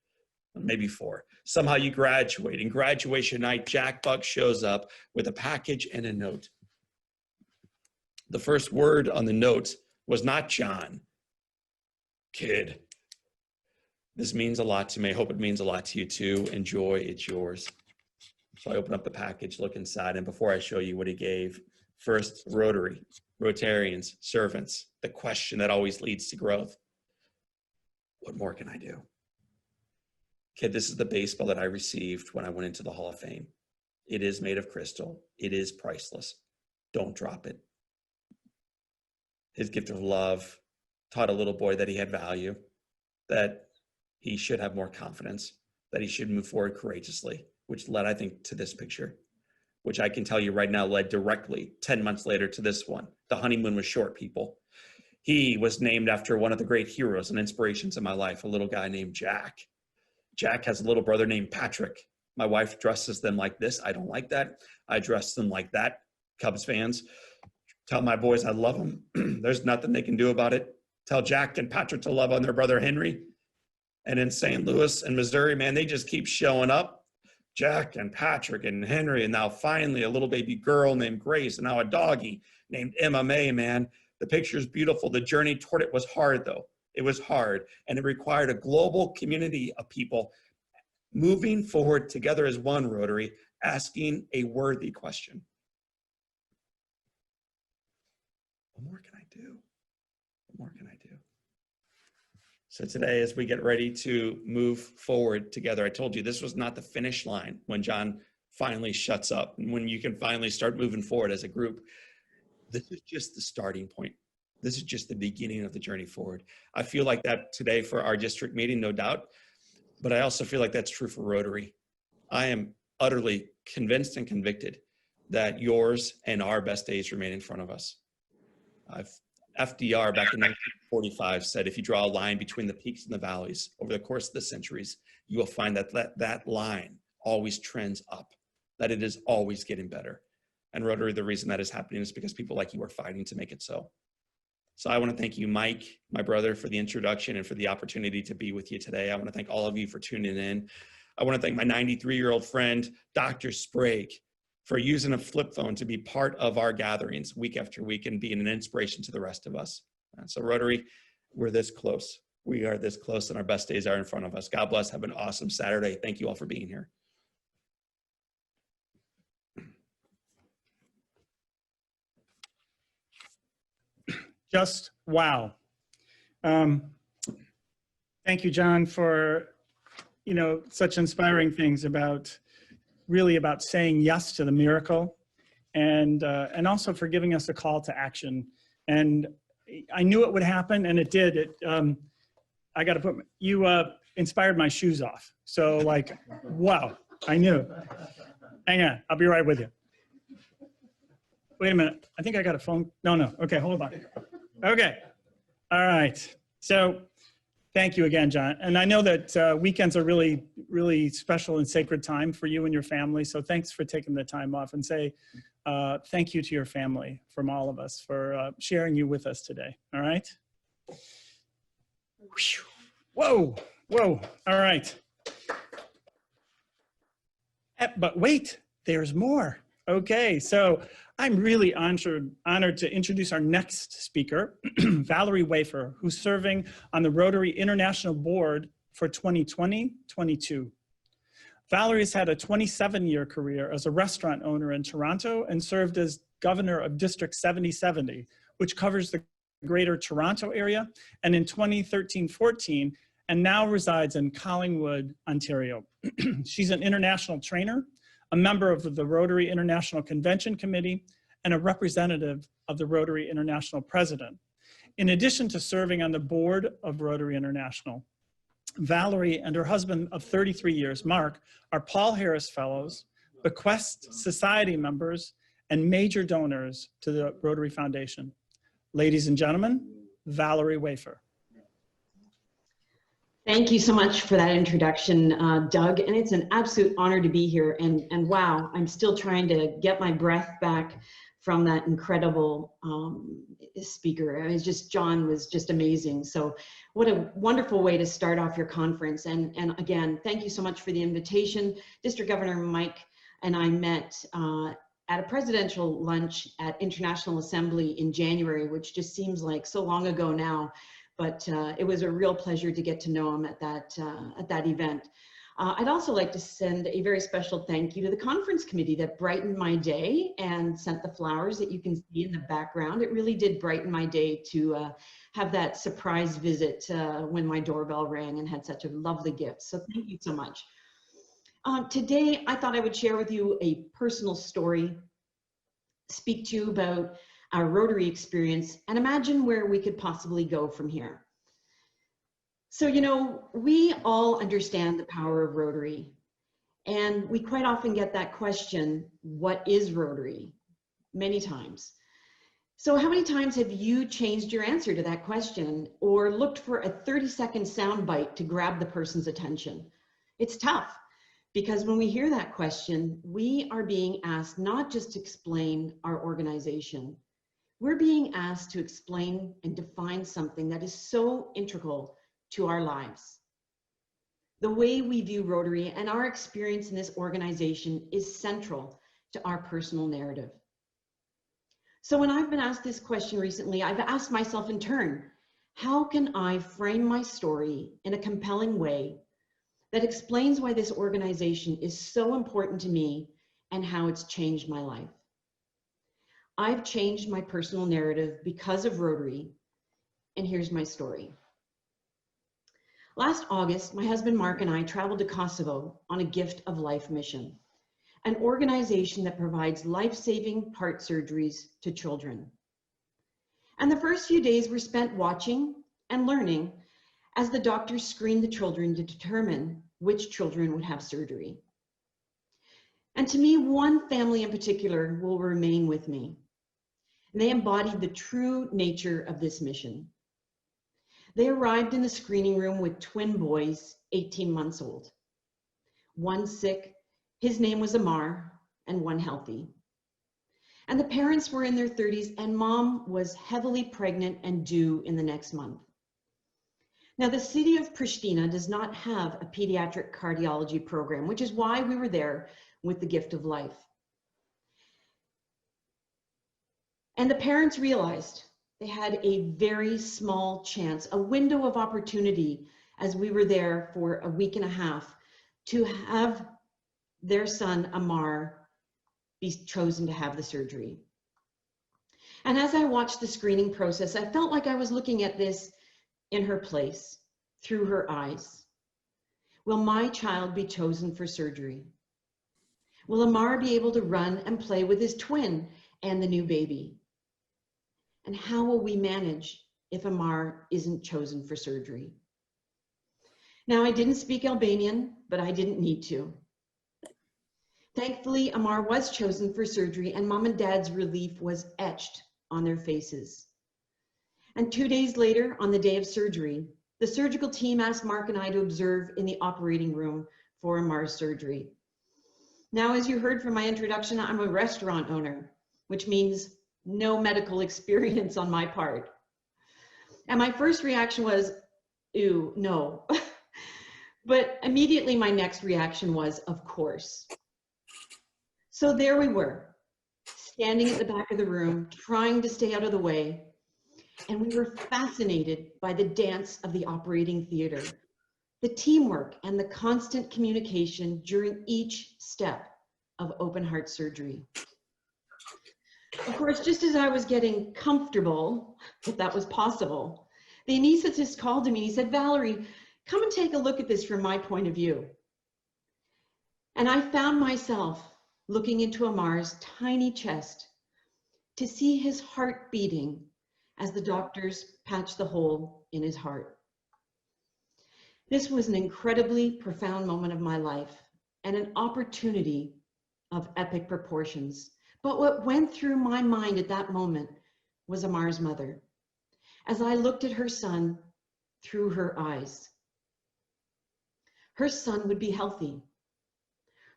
maybe 4. Somehow you graduate. And graduation night, Jack Buck shows up with a package and a note. The first word on the note was not John. Kid. This means a lot to me. I hope it means a lot to you too. Enjoy, it's yours. So I open up the package, look inside, and before I show you what he gave, first, Rotary, Rotarians, servants, the question that always leads to growth. What more can I do? Kid, this is the baseball that I received when I went into the Hall of Fame. It is made of crystal. It is priceless. Don't drop it. His gift of love taught a little boy that he had value, that he should have more confidence, that he should move forward courageously, which led, I think, to this picture, which I can tell you right now led directly 10 months later to this one. The honeymoon was short, people. He was named after one of the great heroes and inspirations in my life, a little guy named Jack. Jack has a little brother named Patrick. My wife dresses them like this. I don't like that. I dress them like that. Cubs fans, tell my boys I love them. There's nothing they can do about it. Tell Jack and Patrick to love on their brother Henry. And in St. Louis and Missouri, man, they just keep showing up. Jack and Patrick and Henry, and now finally a little baby girl named Grace, and now a doggy named MMA, man. The picture is beautiful. The journey toward it was hard, though. It was hard, and it required a global community of people moving forward together as one, Rotary, asking a worthy question. What more can I do? What more can I do? So today, as we get ready to move forward together, I told you this was not the finish line when John finally shuts up and when you can finally start moving forward as a group. This is just the starting point. This is just the beginning of the journey forward. I feel like that today for our district meeting, no doubt, but I also feel like that's true for Rotary. I am utterly convinced and convicted that yours and our best days remain in front of us. FDR back in 1945 said, if you draw a line between the peaks and the valleys over the course of the centuries, you will find that that line always trends up, that it is always getting better. And Rotary, the reason that is happening is because people like you are fighting to make it so. So I want to thank you, Mike, my brother, for the introduction and for the opportunity to be with you today. I want to thank all of you for tuning in. I want to thank my 93-year-old friend, Dr. Sprague, for using a flip phone to be part of our gatherings week after week and being an inspiration to the rest of us. So Rotary, we're this close. We are this close and our best days are in front of us. God bless. Have an awesome Saturday. Thank you all for being here. Just wow. Thank you, John, for, such inspiring things about saying yes to the miracle, and also for giving us a call to action. And I knew it would happen, and it did. I got to put you inspired my shoes off. So wow, I knew. Hang on, I'll be right with you. Wait a minute. I think I got a phone. No. Okay, hold on. Okay. All right. So Thank you again, John. And I know that weekends are really, really special and sacred time for you and your family. So thanks for taking the time off, and say thank you to your family from all of us for sharing you with us today. All right. Whoa, whoa. All right. But wait, there's more. Okay, so I'm really honored to introduce our next speaker, Valerie Wafer, who's serving on the Rotary International Board for 2020-22. Valerie has had a 27-year career as a restaurant owner in Toronto and served as governor of District 7070, which covers the Greater Toronto area, and in 2013-14, and now resides in Collingwood, Ontario. She's an international trainer, a member of the Rotary International Convention Committee, and a representative of the Rotary International President. In addition to serving on the board of Rotary International, Valerie and her husband of 33 years, Mark, are Paul Harris Fellows, Bequest Society members, and major donors to the Rotary Foundation. Ladies and gentlemen, Valerie Wafer. Thank you so much for that introduction, Doug, and it's an absolute honor to be here. And wow, I'm still trying to get my breath back from that incredible speaker. I mean, John was just amazing. So what a wonderful way to start off your conference. And again, thank you so much for the invitation. District Governor Mike and I met at a presidential lunch at International Assembly in January, which just seems like so long ago now. But it was a real pleasure to get to know him at that event. I'd also like to send a very special thank you to the conference committee that brightened my day and sent the flowers that you can see in the background. It really did brighten my day to have that surprise visit when my doorbell rang and had such a lovely gift. So thank you so much. Today, I thought I would share with you a personal story, speak to you about our Rotary experience, and imagine where we could possibly go from here. So, you know, we all understand the power of Rotary, and we quite often get that question, what is Rotary? Many times. So how many times have you changed your answer to that question or looked for a 30-second soundbite to grab the person's attention? It's tough, because when we hear that question, we are being asked not just to explain our organization, we're being asked to explain and define something that is so integral to our lives. The way we view Rotary and our experience in this organization is central to our personal narrative. So when I've been asked this question recently, I've asked myself in turn, how can I frame my story in a compelling way that explains why this organization is so important to me and how it's changed my life? I've changed my personal narrative because of Rotary, and here's my story. Last August, my husband Mark and I traveled to Kosovo on a Gift of Life mission, an organization that provides life-saving heart surgeries to children. And the first few days were spent watching and learning as the doctors screened the children to determine which children would have surgery. And to me, one family in particular will remain with me. And they embodied the true nature of this mission. They arrived in the screening room with twin boys, 18 months old. One sick, his name was Amar, and one healthy. And the parents were in their 30s, and mom was heavily pregnant and due in the next month. Now, the city of Pristina does not have a pediatric cardiology program, which is why we were there with the Gift of Life. And the parents realized they had a very small chance, a window of opportunity as we were there for a week and a half to have their son, Amar, be chosen to have the surgery. And as I watched the screening process, I felt like I was looking at this in her place, through her eyes. Will my child be chosen for surgery? Will Amar be able to run and play with his twin and the new baby? And how will we manage if Amar isn't chosen for surgery? Now, I didn't speak Albanian, but I didn't need to. Thankfully, Amar was chosen for surgery, and mom and dad's relief was etched on their faces. And 2 days later, on the day of surgery, the surgical team asked Mark and I to observe in the operating room for Amar's surgery. Now, as you heard from my introduction, I'm a restaurant owner, which means no medical experience on my part. And my first reaction was, ew, no. But immediately my next reaction was, of course. So there we were, standing at the back of the room, trying to stay out of the way. And we were fascinated by the dance of the operating theater, the teamwork and the constant communication during each step of open heart surgery. Of course, just as I was getting comfortable, if that was possible, the anesthetist called to me and he said, Valerie, come and take a look at this from my point of view. And I found myself looking into Amar's tiny chest to see his heart beating as the doctors patched the hole in his heart. This was an incredibly profound moment of my life and an opportunity of epic proportions. But what went through my mind at that moment was Amar's mother, as I looked at her son through her eyes. Her son would be healthy.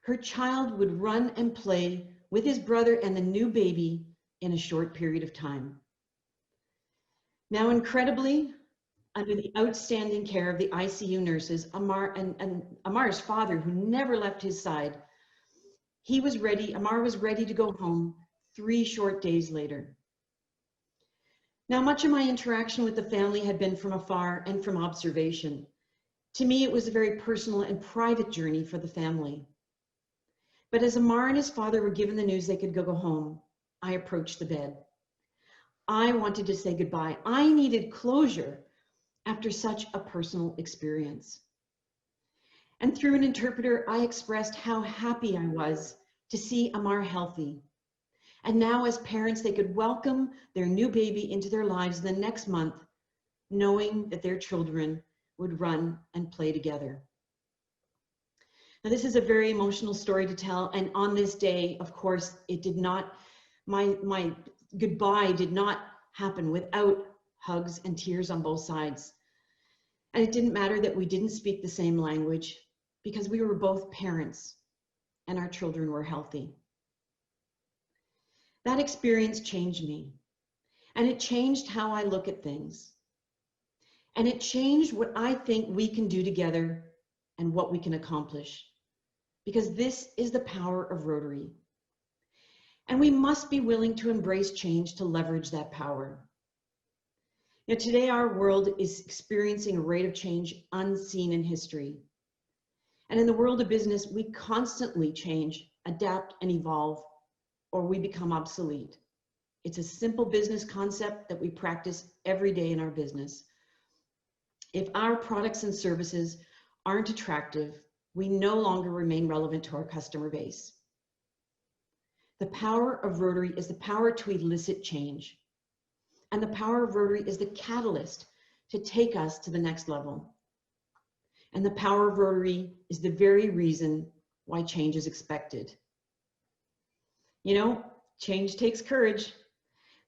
Her child would run and play with his brother and the new baby in a short period of time. Now, incredibly, under the outstanding care of the ICU nurses, Amar's father, who never left his side, Amar was ready to go home 3 short days later. Now, much of my interaction with the family had been from afar and from observation. To me, it was a very personal and private journey for the family. But as Amar and his father were given the news they could go home, I approached the bed. I wanted to say goodbye. I needed closure after such a personal experience. And through an interpreter, I expressed how happy I was to see Amar healthy. And now as parents, they could welcome their new baby into their lives the next month, knowing that their children would run and play together. Now, this is a very emotional story to tell. And on this day, of course, it did not, my goodbye did not happen without hugs and tears on both sides. And it didn't matter that we didn't speak the same language because we were both parents and our children were healthy. That experience changed me, and it changed how I look at things. And it changed what I think we can do together and what we can accomplish, because this is the power of Rotary. And we must be willing to embrace change to leverage that power. Now, today our world is experiencing a rate of change unseen in history. And in the world of business, we constantly change, adapt, and evolve, or we become obsolete. It's a simple business concept that we practice every day in our business. If our products and services aren't attractive, we no longer remain relevant to our customer base. The power of Rotary is the power to elicit change. And the power of Rotary is the catalyst to take us to the next level. And the power of Rotary is the very reason why change is expected. You know, change takes courage.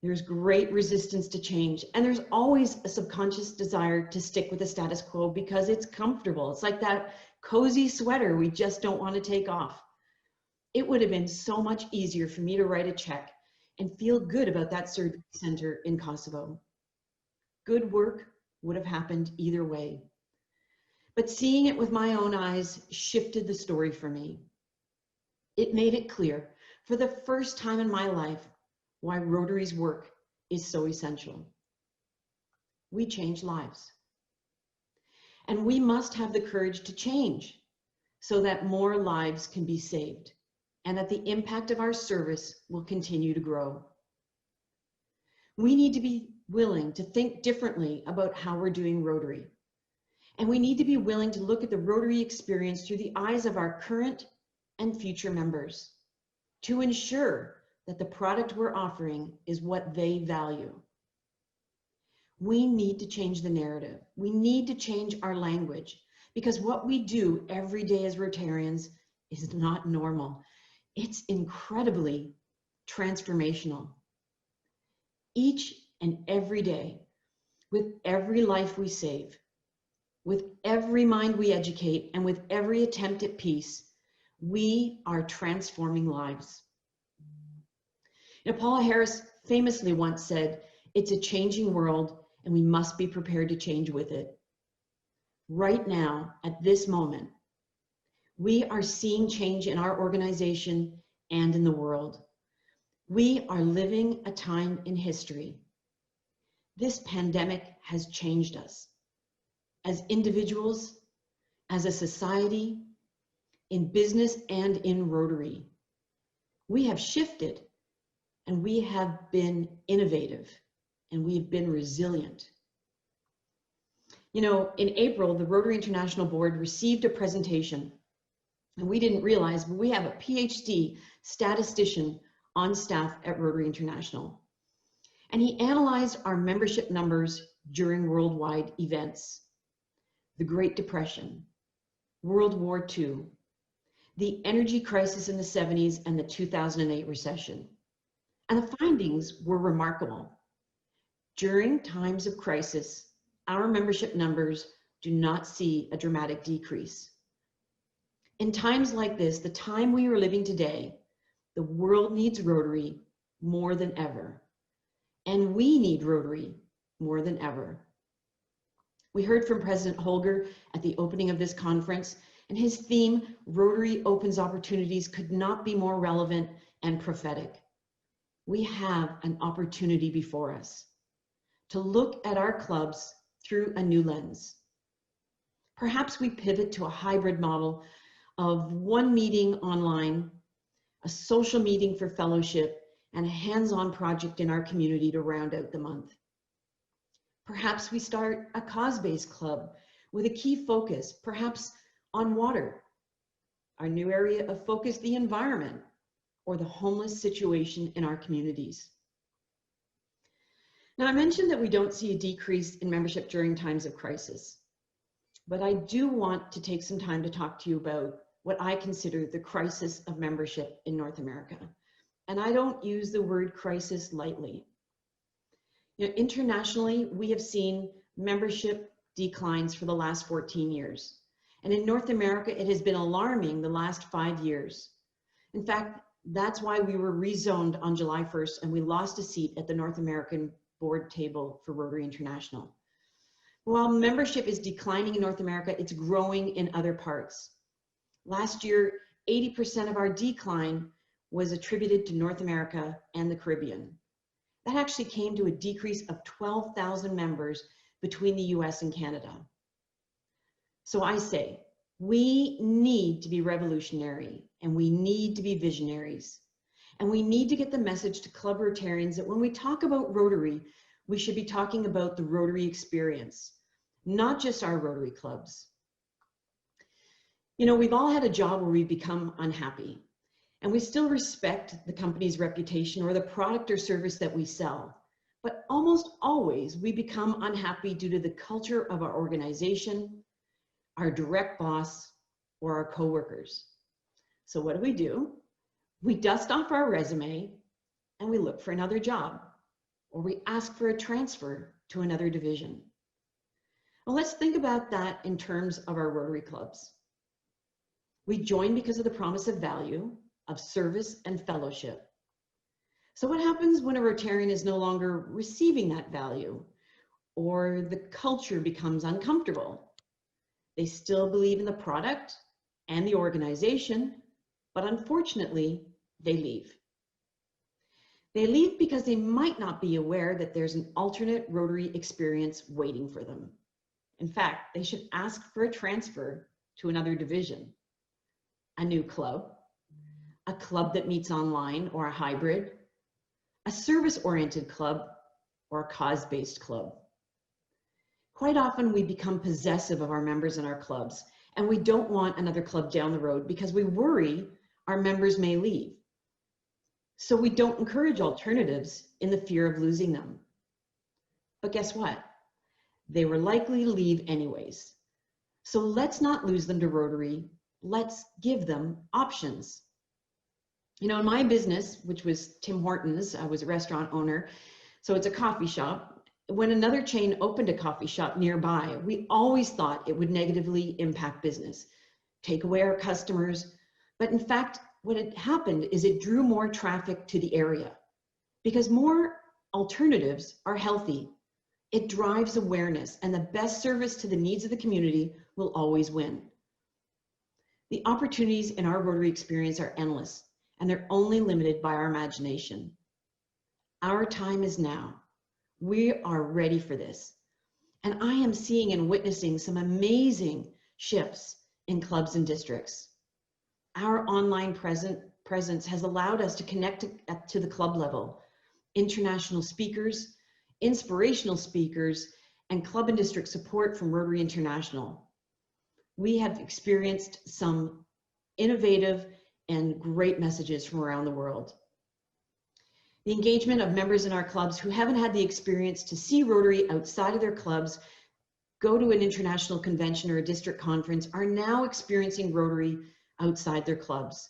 There's great resistance to change. And there's always a subconscious desire to stick with the status quo because it's comfortable. It's like that cozy sweater we just don't want to take off. It would have been so much easier for me to write a check and feel good about that surgery center in Kosovo. Good work would have happened either way. But seeing it with my own eyes shifted the story for me. It made it clear, for the first time in my life, why Rotary's work is so essential. We change lives. And we must have the courage to change so that more lives can be saved and that the impact of our service will continue to grow. We need to be willing to think differently about how we're doing Rotary. And we need to be willing to look at the Rotary experience through the eyes of our current and future members to ensure that the product we're offering is what they value. We need to change the narrative. We need to change our language because what we do every day as Rotarians is not normal. It's incredibly transformational. Each and every day, with every life we save, With every mind we educate and with every attempt at peace, we are transforming lives. Paula Harris famously once said, "It's a changing world and we must be prepared to change with it." Right now, at this moment, we are seeing change in our organization and in the world. We are living a time in history. This pandemic has changed us as individuals, as a society, in business and in Rotary. We have shifted and we have been innovative and we've been resilient. In April, the Rotary International Board received a presentation, and we didn't realize, but we have a PhD statistician on staff at Rotary International. And he analyzed our membership numbers during worldwide events: the Great Depression, World War II, the energy crisis in the 70s, and the 2008 recession. And the findings were remarkable. During times of crisis, our membership numbers do not see a dramatic decrease. In times like this, the time we are living today, the world needs Rotary more than ever. And we need Rotary more than ever. We heard from President Holger at the opening of this conference, and his theme, "Rotary Opens Opportunities," could not be more relevant and prophetic. We have an opportunity before us to look at our clubs through a new lens. Perhaps we pivot to a hybrid model of one meeting online, a social meeting for fellowship, and a hands-on project in our community to round out the month. Perhaps we start a cause-based club with a key focus, perhaps on water, our new area of focus, the environment, or the homeless situation in our communities. Now, I mentioned that we don't see a decrease in membership during times of crisis, but I do want to take some time to talk to you about what I consider the crisis of membership in North America. And I don't use the word crisis lightly. Internationally, we have seen membership declines for the last 14 years. And in North America, it has been alarming the last 5 years. In fact, that's why we were rezoned on July 1st and we lost a seat at the North American board table for Rotary International. While membership is declining in North America, it's growing in other parts. Last year, 80% of our decline was attributed to North America and the Caribbean. That actually came to a decrease of 12,000 members between the US and Canada. So I say, we need to be revolutionary and we need to be visionaries. And we need to get the message to Club Rotarians that when we talk about Rotary, we should be talking about the Rotary experience, not just our Rotary clubs. We've all had a job where we become unhappy, and we still respect the company's reputation or the product or service that we sell. But almost always we become unhappy due to the culture of our organization, our direct boss, or our coworkers. So what do? We dust off our resume and we look for another job, or we ask for a transfer to another division. Well, let's think about that in terms of our Rotary clubs. We join because of the promise of value, of service and fellowship. So what happens when a Rotarian is no longer receiving that value, or the culture becomes uncomfortable? They still believe in the product and the organization, but unfortunately, they leave. They leave because they might not be aware that there's an alternate Rotary experience waiting for them. In fact, they should ask for a transfer to another division, a new club, a club that meets online or a hybrid, a service-oriented club, or a cause-based club. Quite often we become possessive of our members in our clubs, and we don't want another club down the road because we worry our members may leave. So we don't encourage alternatives in the fear of losing them. But guess what? They were likely to leave anyways. So let's not lose them to Rotary. Let's give them options. In my business, which was Tim Hortons, I was a restaurant owner, so it's a coffee shop, when another chain opened a coffee shop nearby, we always thought it would negatively impact business, take away our customers. But in fact, what had happened is it drew more traffic to the area because more alternatives are healthy. It drives awareness, and the best service to the needs of the community will always win. The opportunities in our Rotary experience are endless, and they're only limited by our imagination. Our time is now. We are ready for this. And I am seeing and witnessing some amazing shifts in clubs and districts. Our online presence has allowed us to connect to the club level. International speakers, inspirational speakers, and club and district support from Rotary International. We have experienced some innovative and great messages from around the world. The engagement of members in our clubs who haven't had the experience to see Rotary outside of their clubs, go to an international convention or a district conference, are now experiencing Rotary outside their clubs.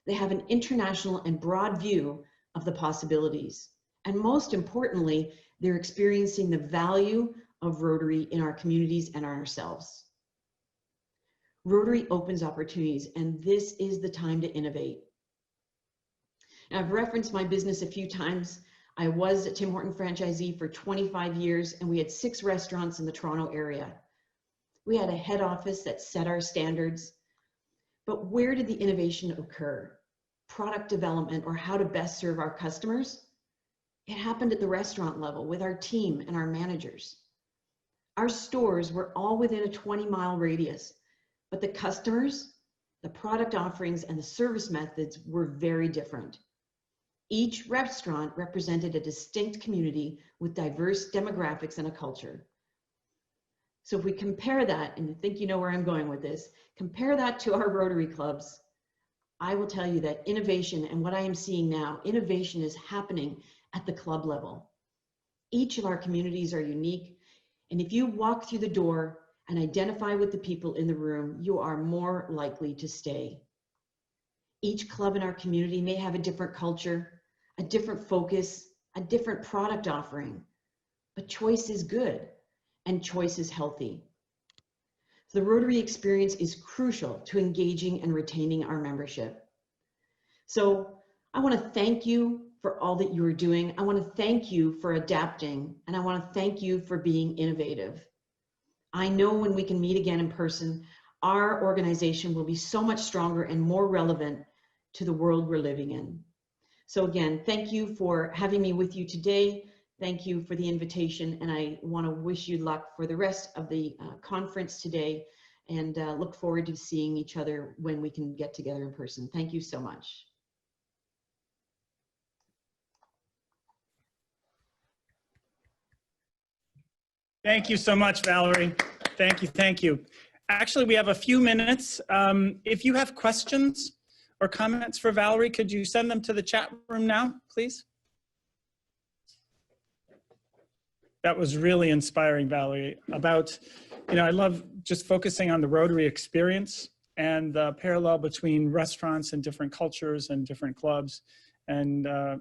They have an international and broad view of the possibilities. And most importantly, they're experiencing the value of Rotary in our communities and ourselves. Rotary opens opportunities, and this is the time to innovate. Now, I've referenced my business a few times. I was a Tim Horton franchisee for 25 years, and we had 6 restaurants in the Toronto area. We had a head office that set our standards. But where did the innovation occur? Product development, or how to best serve our customers? It happened at the restaurant level with our team and our managers. Our stores were all within a 20-mile radius, but the customers, the product offerings, and the service methods were very different. Each restaurant represented a distinct community with diverse demographics and a culture. So if we compare that, and I think you know where I'm going with this, compare that to our Rotary clubs, I will tell you that innovation, and what I am seeing now, innovation is happening at the club level. Each of our communities are unique, and if you walk through the door and identify with the people in the room, you are more likely to stay. Each club in our community may have a different culture, a different focus, a different product offering, but choice is good and choice is healthy. The Rotary experience is crucial to engaging and retaining our membership. So I want to thank you for all that you are doing. I want to thank you for adapting, and I want to thank you for being innovative. I know when we can meet again in person, our organization will be so much stronger and more relevant to the world we're living in. So again, thank you for having me with you today. Thank you for the invitation, and I want to wish you luck for the rest of the conference today, and look forward to seeing each other when we can get together in person. Thank you so much. Thank you so much, Valerie. Thank you, thank you. Actually, we have a few minutes. If you have questions or comments for Valerie, could you send them to the chat room now, please? That was really inspiring, Valerie, about, I love just focusing on the Rotary experience and the parallel between restaurants and different cultures and different clubs, and a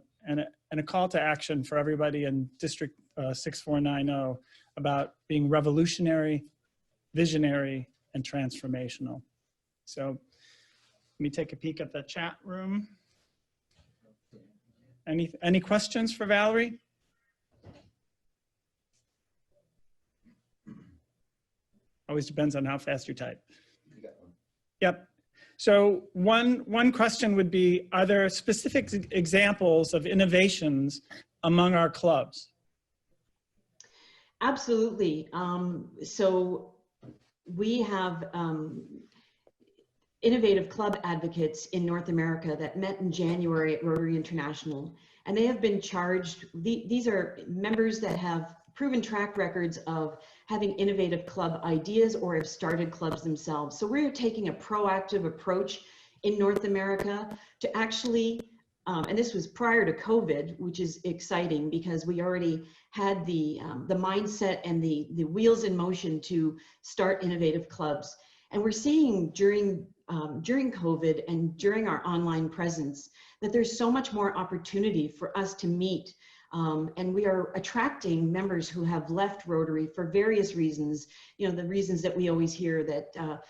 call to action for everybody in District 6490 about being revolutionary, visionary, and transformational. So let me take a peek at the chat room. Any questions for Valerie? Always depends on how fast you type. Yep. So one question would be, are there specific examples of innovations among our clubs? Absolutely. So we have innovative club advocates in North America that met in January at Rotary International, and they have been charged. These are members that have proven track records of having innovative club ideas or have started clubs themselves. So we're taking a proactive approach in North America to actually, and this was prior to COVID, which is exciting because we already had the mindset and the wheels in motion to start innovative clubs. And we're seeing during COVID and during our online presence that there's so much more opportunity for us to meet And we are attracting members who have left Rotary for various reasons. You know, the reasons that we always hear, that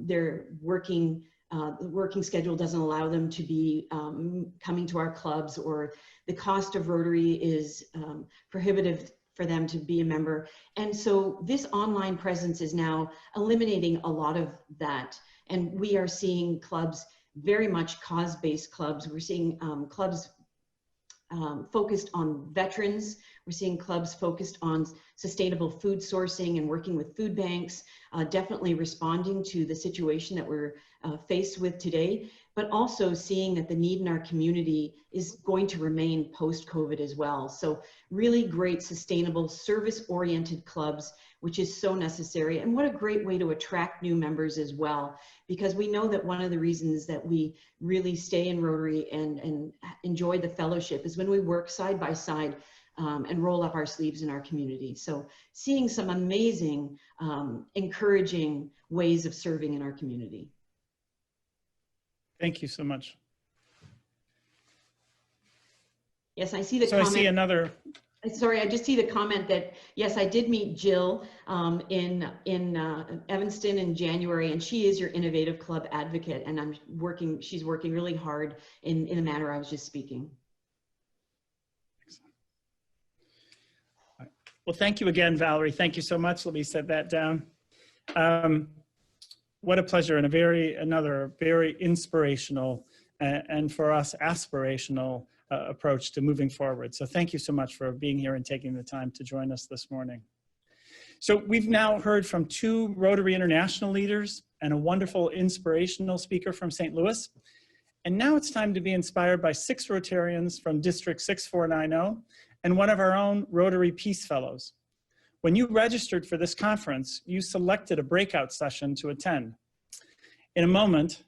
their working the working schedule doesn't allow them to be coming to our clubs, or the cost of Rotary is prohibitive for them to be a member. And so this online presence is now eliminating a lot of that. And we are seeing clubs, very much cause-based clubs. We're seeing clubs focused on veterans. We're seeing clubs focused on sustainable food sourcing and working with food banks, definitely responding to the situation that we're faced with today, but also seeing that the need in our community is going to remain post-COVID as well. So really great, sustainable, service-oriented clubs, which is so necessary. And what a great way to attract new members as well, because we know that one of the reasons that we really stay in Rotary and enjoy the fellowship is when we work side by side and roll up our sleeves in our community. So seeing some amazing, encouraging ways of serving in our community. Thank you so much. Yes, I see the So comment. I see another. Sorry, I just see the comment that, yes, I did meet Jill in Evanston in January, and she is your innovative club advocate, and she's working really hard in the manner I was just speaking. Well, thank you again, Valerie. Thank you so much. Let me set that down. What a pleasure, and another very inspirational and for us aspirational approach to moving forward. So thank you so much for being here and taking the time to join us this morning. So we've now heard from 2 Rotary International leaders and a wonderful inspirational speaker from St. Louis. And now it's time to be inspired by 6 Rotarians from District 6490 and one of our own Rotary Peace Fellows. When you registered for this conference, you selected a breakout session to attend. In a moment,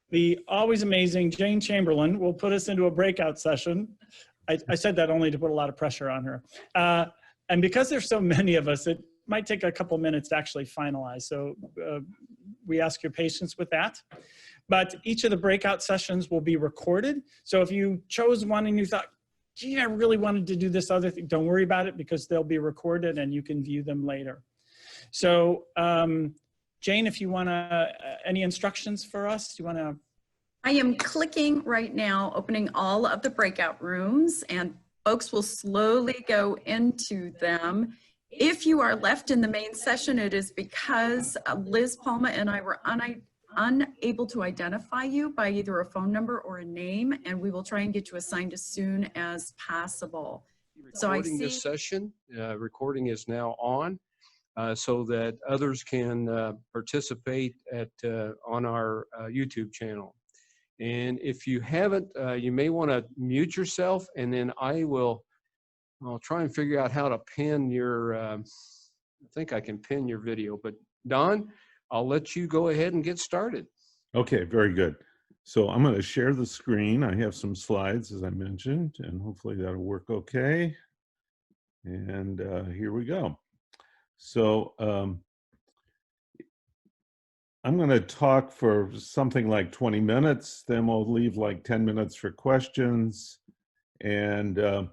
the always amazing Jane Chamberlain will put us into a breakout session. I said that only to put a lot of pressure on her. And because there's so many of us, it might take a couple minutes to actually finalize. So we ask your patience with that. But each of the breakout sessions will be recorded. So if you chose one and you thought, gee, I really wanted to do this other thing, don't worry about it, because they'll be recorded and you can view them later. So Jane, if you want to, any instructions for us? Do you want to? I am clicking right now, opening all of the breakout rooms, and folks will slowly go into them. If you are left in the main session, it is because Liz Palma and I were unable to identify you by either a phone number or a name, and we will try and get you assigned as soon as possible. So I see this session, recording is now on, so that others can participate on our YouTube channel. And if you haven't, you may want to mute yourself, and then I'll try and figure out how to pin your, I think I can pin your video, but Don, I'll let you go ahead and get started. Okay, very good. So I'm going to share the screen. I have some slides, as I mentioned, and hopefully that'll work okay. And here we go. So I'm going to talk for something like 20 minutes, then we'll leave like 10 minutes for questions, and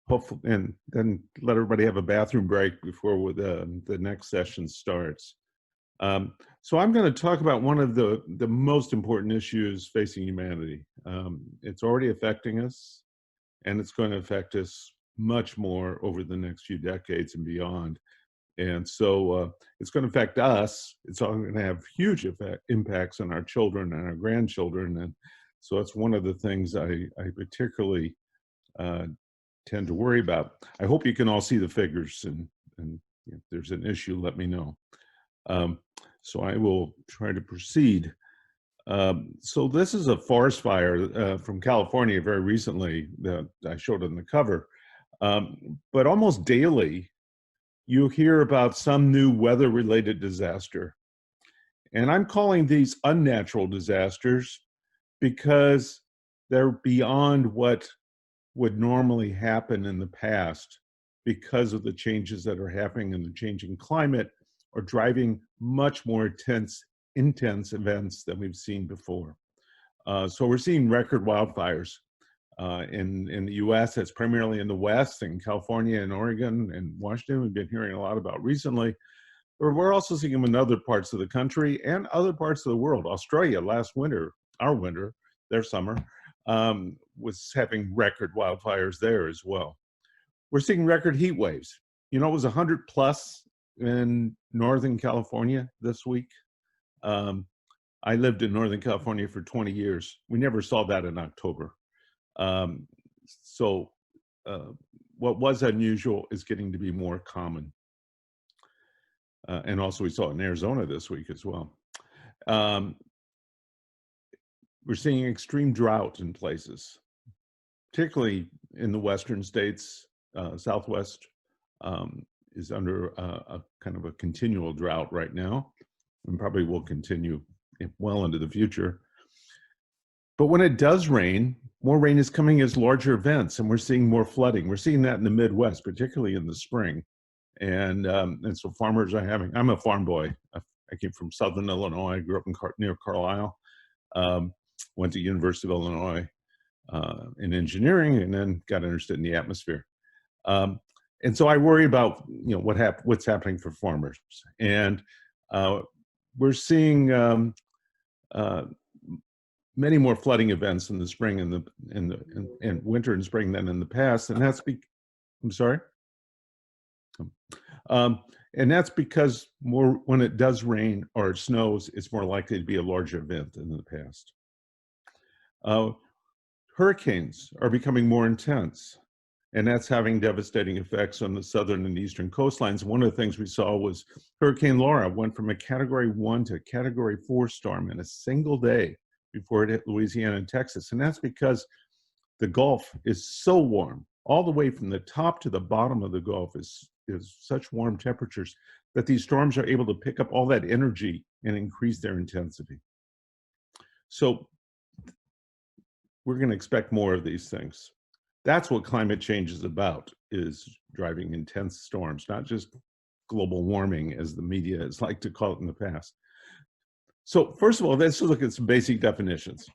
hopefully, and then let everybody have a bathroom break before the next session starts. So I'm going to talk about one of the most important issues facing humanity. It's already affecting us, and it's going to affect us much more over the next few decades and beyond. And so it's going to affect us. It's all going to have huge impacts on our children and our grandchildren. And so it's one of the things I particularly tend to worry about. I hope you can all see the figures, and if there's an issue, let me know. So I will try to proceed. So this is a forest fire from California very recently that I showed on the cover. But almost daily, you hear about some new weather-related disaster. And I'm calling these unnatural disasters because they're beyond what would normally happen in the past because of the changes that are happening in the changing climate, are driving much more intense events than we've seen before. So we're seeing record wildfires. In the US, it's primarily in the West, in California and Oregon and Washington, we've been hearing a lot about recently. But we're also seeing them in other parts of the country and other parts of the world. Australia last winter, our winter, their summer, was having record wildfires there as well. We're seeing record heat waves. You know, it was 100 plus in Northern California this week. I lived in Northern California for 20 years. We never saw that in October. So what was unusual is getting to be more common. And also we saw it in Arizona this week as well. We're seeing extreme drought in places, particularly in the western states. Southwest is under a kind of a continual drought right now, and probably will continue well into the future. But when it does rain, more rain is coming as larger events, and we're seeing more flooding. We're seeing that in the Midwest, particularly in the spring. And so farmers are having, I'm a farm boy. I came from Southern Illinois. I grew up near Carlisle. Went to University of Illinois in engineering, and then got interested in the atmosphere. And so I worry about, you know, what's happening for farmers. And we're seeing many more flooding events in the spring and winter and spring than in the past. And that's I'm sorry. And that's because when it does rain or it snows, it's more likely to be a larger event than in the past. Hurricanes are becoming more intense, and that's having devastating effects on the southern and eastern coastlines. One of the things we saw was Hurricane Laura went from a Category 1 to a Category 4 storm in a single day before it hit Louisiana and Texas. And that's because the Gulf is so warm. All the way from the top to the bottom of the Gulf is such warm temperatures that these storms are able to pick up all that energy and increase their intensity. So we're going to expect more of these things. That's what climate change is about, is driving intense storms, not just global warming, as the media has liked to call it in the past. So first of all, let's look at some basic definitions.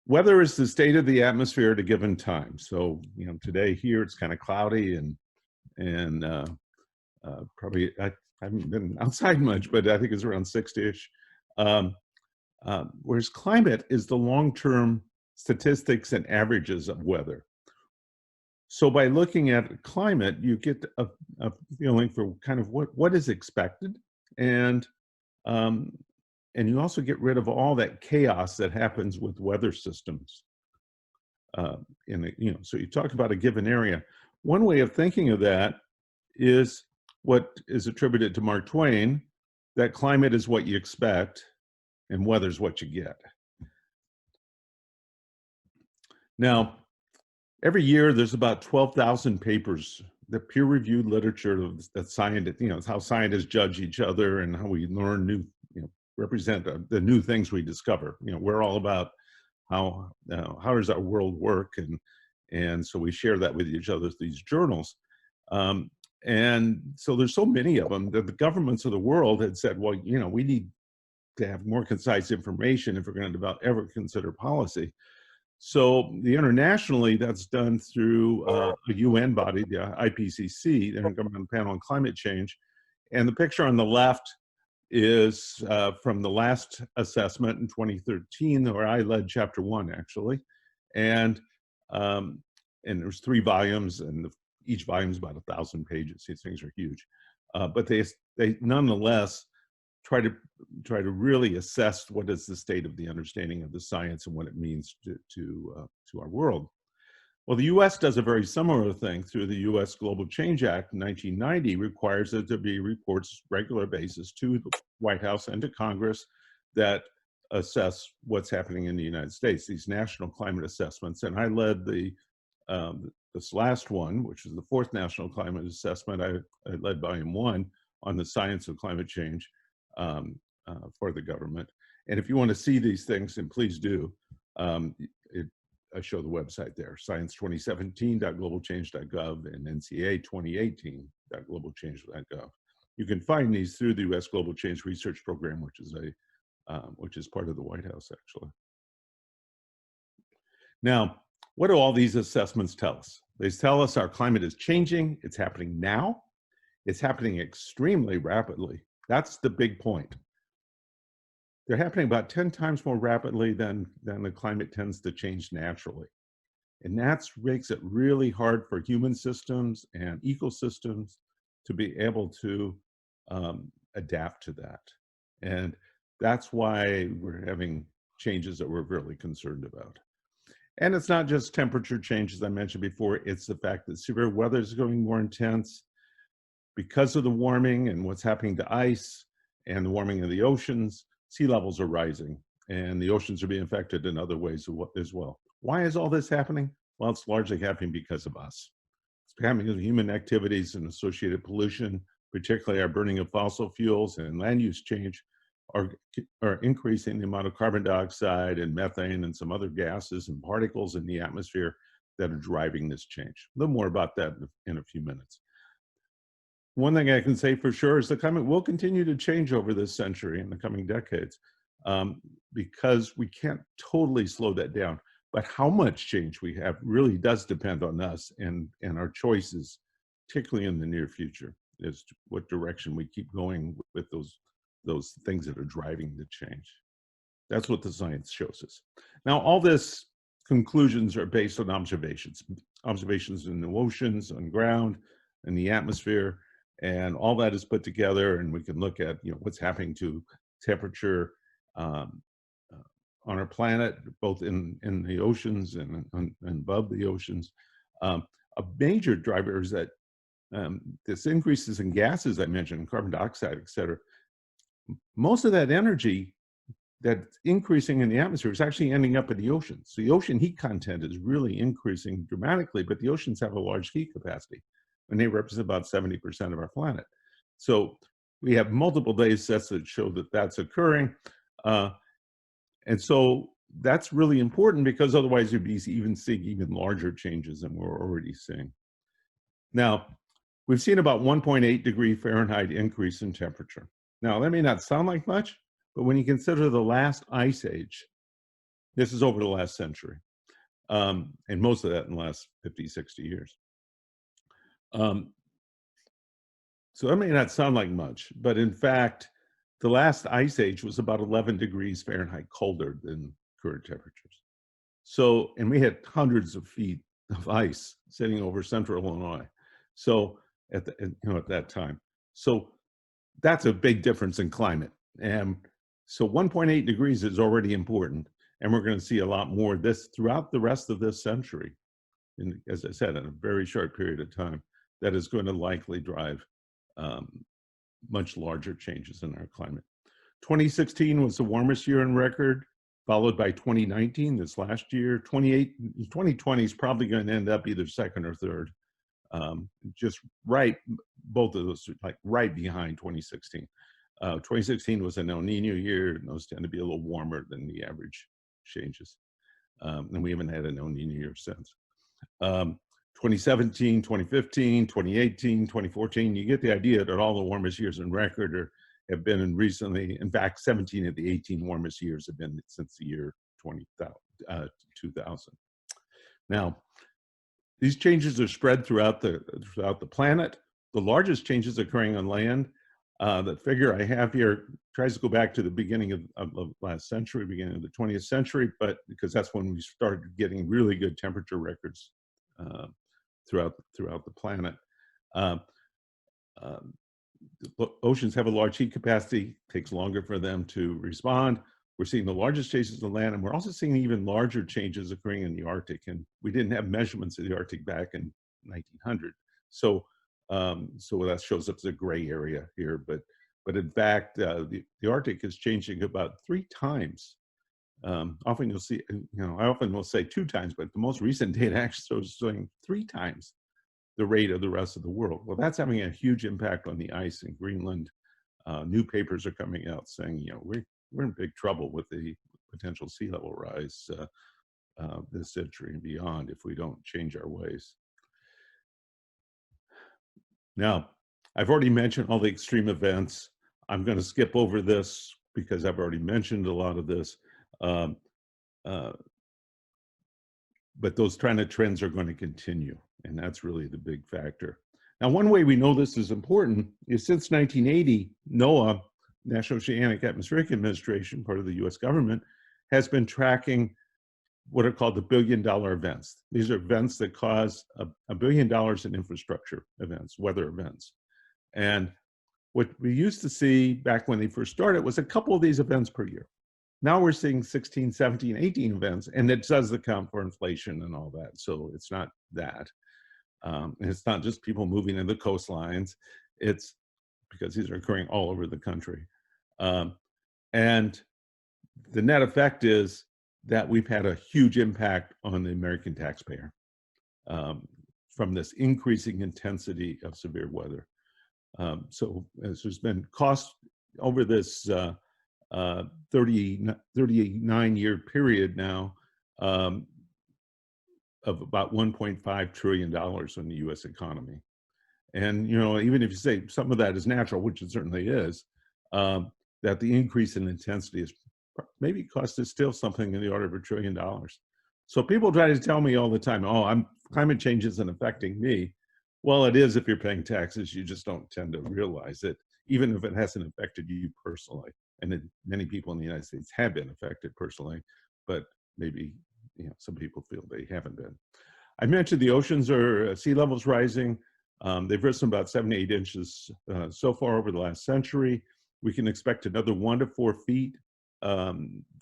Weather is the state of the atmosphere at a given time. So, you know, today here it's kind of cloudy and probably, I haven't been outside much, but I think it's around 60-ish. Whereas climate is the long-term statistics and averages of weather. So by looking at climate, you get a feeling for kind of what is expected, and you also get rid of all that chaos that happens with weather systems. So you talk about a given area. One way of thinking of that is what is attributed to Mark Twain, that climate is what you expect and weather's what you get. Now, every year there's about 12,000 papers, the peer-reviewed literature that scientists, it's how scientists judge each other and how we learn new, represent the new things we discover. We're all about how does our world work, and so we share that with each other, these journals. And so there's so many of them that the governments of the world had said, well, we need to have more concise information if we're going to ever consider policy. So internationally, that's done through a UN body, the IPCC, the Intergovernmental Panel on Climate Change. And the picture on the left is from the last assessment in 2013, where I led chapter 1, actually. And there's 3 volumes, and each volume is about 1,000 pages. These things are huge. But they nonetheless try to really assess what is the state of the understanding of the science and what it means to our world. Well, the U.S. does a very similar thing through the U.S. Global Change Act in 1990, requires that there be reports regular basis to the White House and to Congress that assess what's happening in the United States, these national climate assessments. And I led this last one, which is the 4th National Climate Assessment. I led volume 1 on the science of climate change for the government. And if you want to see these things, and please do, I show the website there, science2017.globalchange.gov and NCA2018.globalchange.gov. You can find these through the U.S. Global Change Research Program, which is part of the White House, actually. Now, what do all these assessments tell us? They tell us our climate is changing. It's happening now. It's happening extremely rapidly. That's the big point. They're happening about 10 times more rapidly than the climate tends to change naturally. And that makes it really hard for human systems and ecosystems to be able to adapt to that. And that's why we're having changes that we're really concerned about. And it's not just temperature change, as I mentioned before, it's the fact that severe weather is going more intense because of the warming and what's happening to ice and the warming of the oceans. Sea levels are rising and the oceans are being affected in other ways as well. Why is all this happening? Well, it's largely happening because of us. It's happening because of human activities and associated pollution, particularly our burning of fossil fuels and land use change, are increasing the amount of carbon dioxide and methane and some other gases and particles in the atmosphere that are driving this change. A little more about that in a few minutes. One thing I can say for sure is the climate will continue to change over this century in the coming decades because we can't totally slow that down. But how much change we have really does depend on us and our choices, particularly in the near future, as to what direction we keep going with those things that are driving the change. That's what the science shows us. Now, all this conclusions are based on observations in the oceans, on ground, in the atmosphere, and all that is put together, and we can look at what's happening to temperature on our planet, both in the oceans and above the oceans. A major driver is that this increases in gases I mentioned, carbon dioxide, et cetera. Most of that energy that's increasing in the atmosphere is actually ending up in the oceans. So the ocean heat content is really increasing dramatically, but the oceans have a large heat capacity, and they represent about 70% of our planet. So we have multiple data sets that show that that's occurring. And so that's really important because otherwise you'd be seeing even larger changes than we're already seeing. Now, we've seen about 1.8 degree Fahrenheit increase in temperature. Now, that may not sound like much, but when you consider the last ice age, this is over the last century, and most of that in the last 50, 60 years. So that may not sound like much, but in fact, the last ice age was about 11 degrees Fahrenheit colder than current temperatures. So, and we had hundreds of feet of ice sitting over central Illinois. So at that time. So that's a big difference in climate. And so 1.8 degrees is already important. And we're going to see a lot more of this throughout the rest of this century. And as I said, in a very short period of time, that is going to likely drive much larger changes in our climate. 2016 was the warmest year in record, followed by 2019, this last year. 2020 is probably going to end up either second or third, just right, both of those, like right behind 2016. 2016 was an El Nino year, and those tend to be a little warmer than the average changes. And we haven't had an El Nino year since. 2017, 2015, 2018, 2014, you get the idea that all the warmest years in record have been in recently. In fact, 17 of the 18 warmest years have been since the year 2000. Now, these changes are spread throughout the planet. The largest changes occurring on land. The figure I have here tries to go back to the beginning of last century, beginning of the 20th century, but because that's when we started getting really good temperature records throughout the planet. The oceans have a large heat capacity, takes longer for them to respond. We're seeing the largest changes in land, and we're also seeing even larger changes occurring in the Arctic. And we didn't have measurements of the Arctic back in 1900. So that shows up as a gray area here. But in fact, the Arctic is changing about 3 times. Often you'll see, I often will say 2 times, but the most recent data actually shows saying 3 times the rate of the rest of the world. Well, that's having a huge impact on the ice in Greenland. New papers are coming out saying, we're in big trouble with the potential sea level rise this century and beyond if we don't change our ways. Now, I've already mentioned all the extreme events. I'm going to skip over this because I've already mentioned a lot of this. but those kind of trends are going to continue, and that's really the big factor. Now, one way we know this is important is since 1980, NOAA, National Oceanic Atmospheric Administration, part of the US government, has been tracking what are called the billion-dollar events. These are events that cause $1 billion in infrastructure events, weather events. And what we used to see back when they first started was a couple of these events per year. Now we're seeing 16, 17, 18 events, and it does account for inflation and all that. So it's not that. And it's not just people moving in the coastlines. It's because these are occurring all over the country. And the net effect is that we've had a huge impact on the American taxpayer from this increasing intensity of severe weather. So as there's been cost over this 39-year period now of about $1.5 trillion on the US economy. And, you know, even if you say some of that is natural, which it certainly is, that the increase in intensity is maybe cost us still something in the order of $1 trillion. So people try to tell me all the time, oh, climate change isn't affecting me. Well, it is if you're paying taxes. You just don't tend to realize it, even if it hasn't affected you personally. And many people in the United States have been affected personally, but maybe some people feel they haven't been. I mentioned the oceans are sea levels rising. They've risen about 7 to 8 inches so far over the last century. We can expect another 1 to 4 feet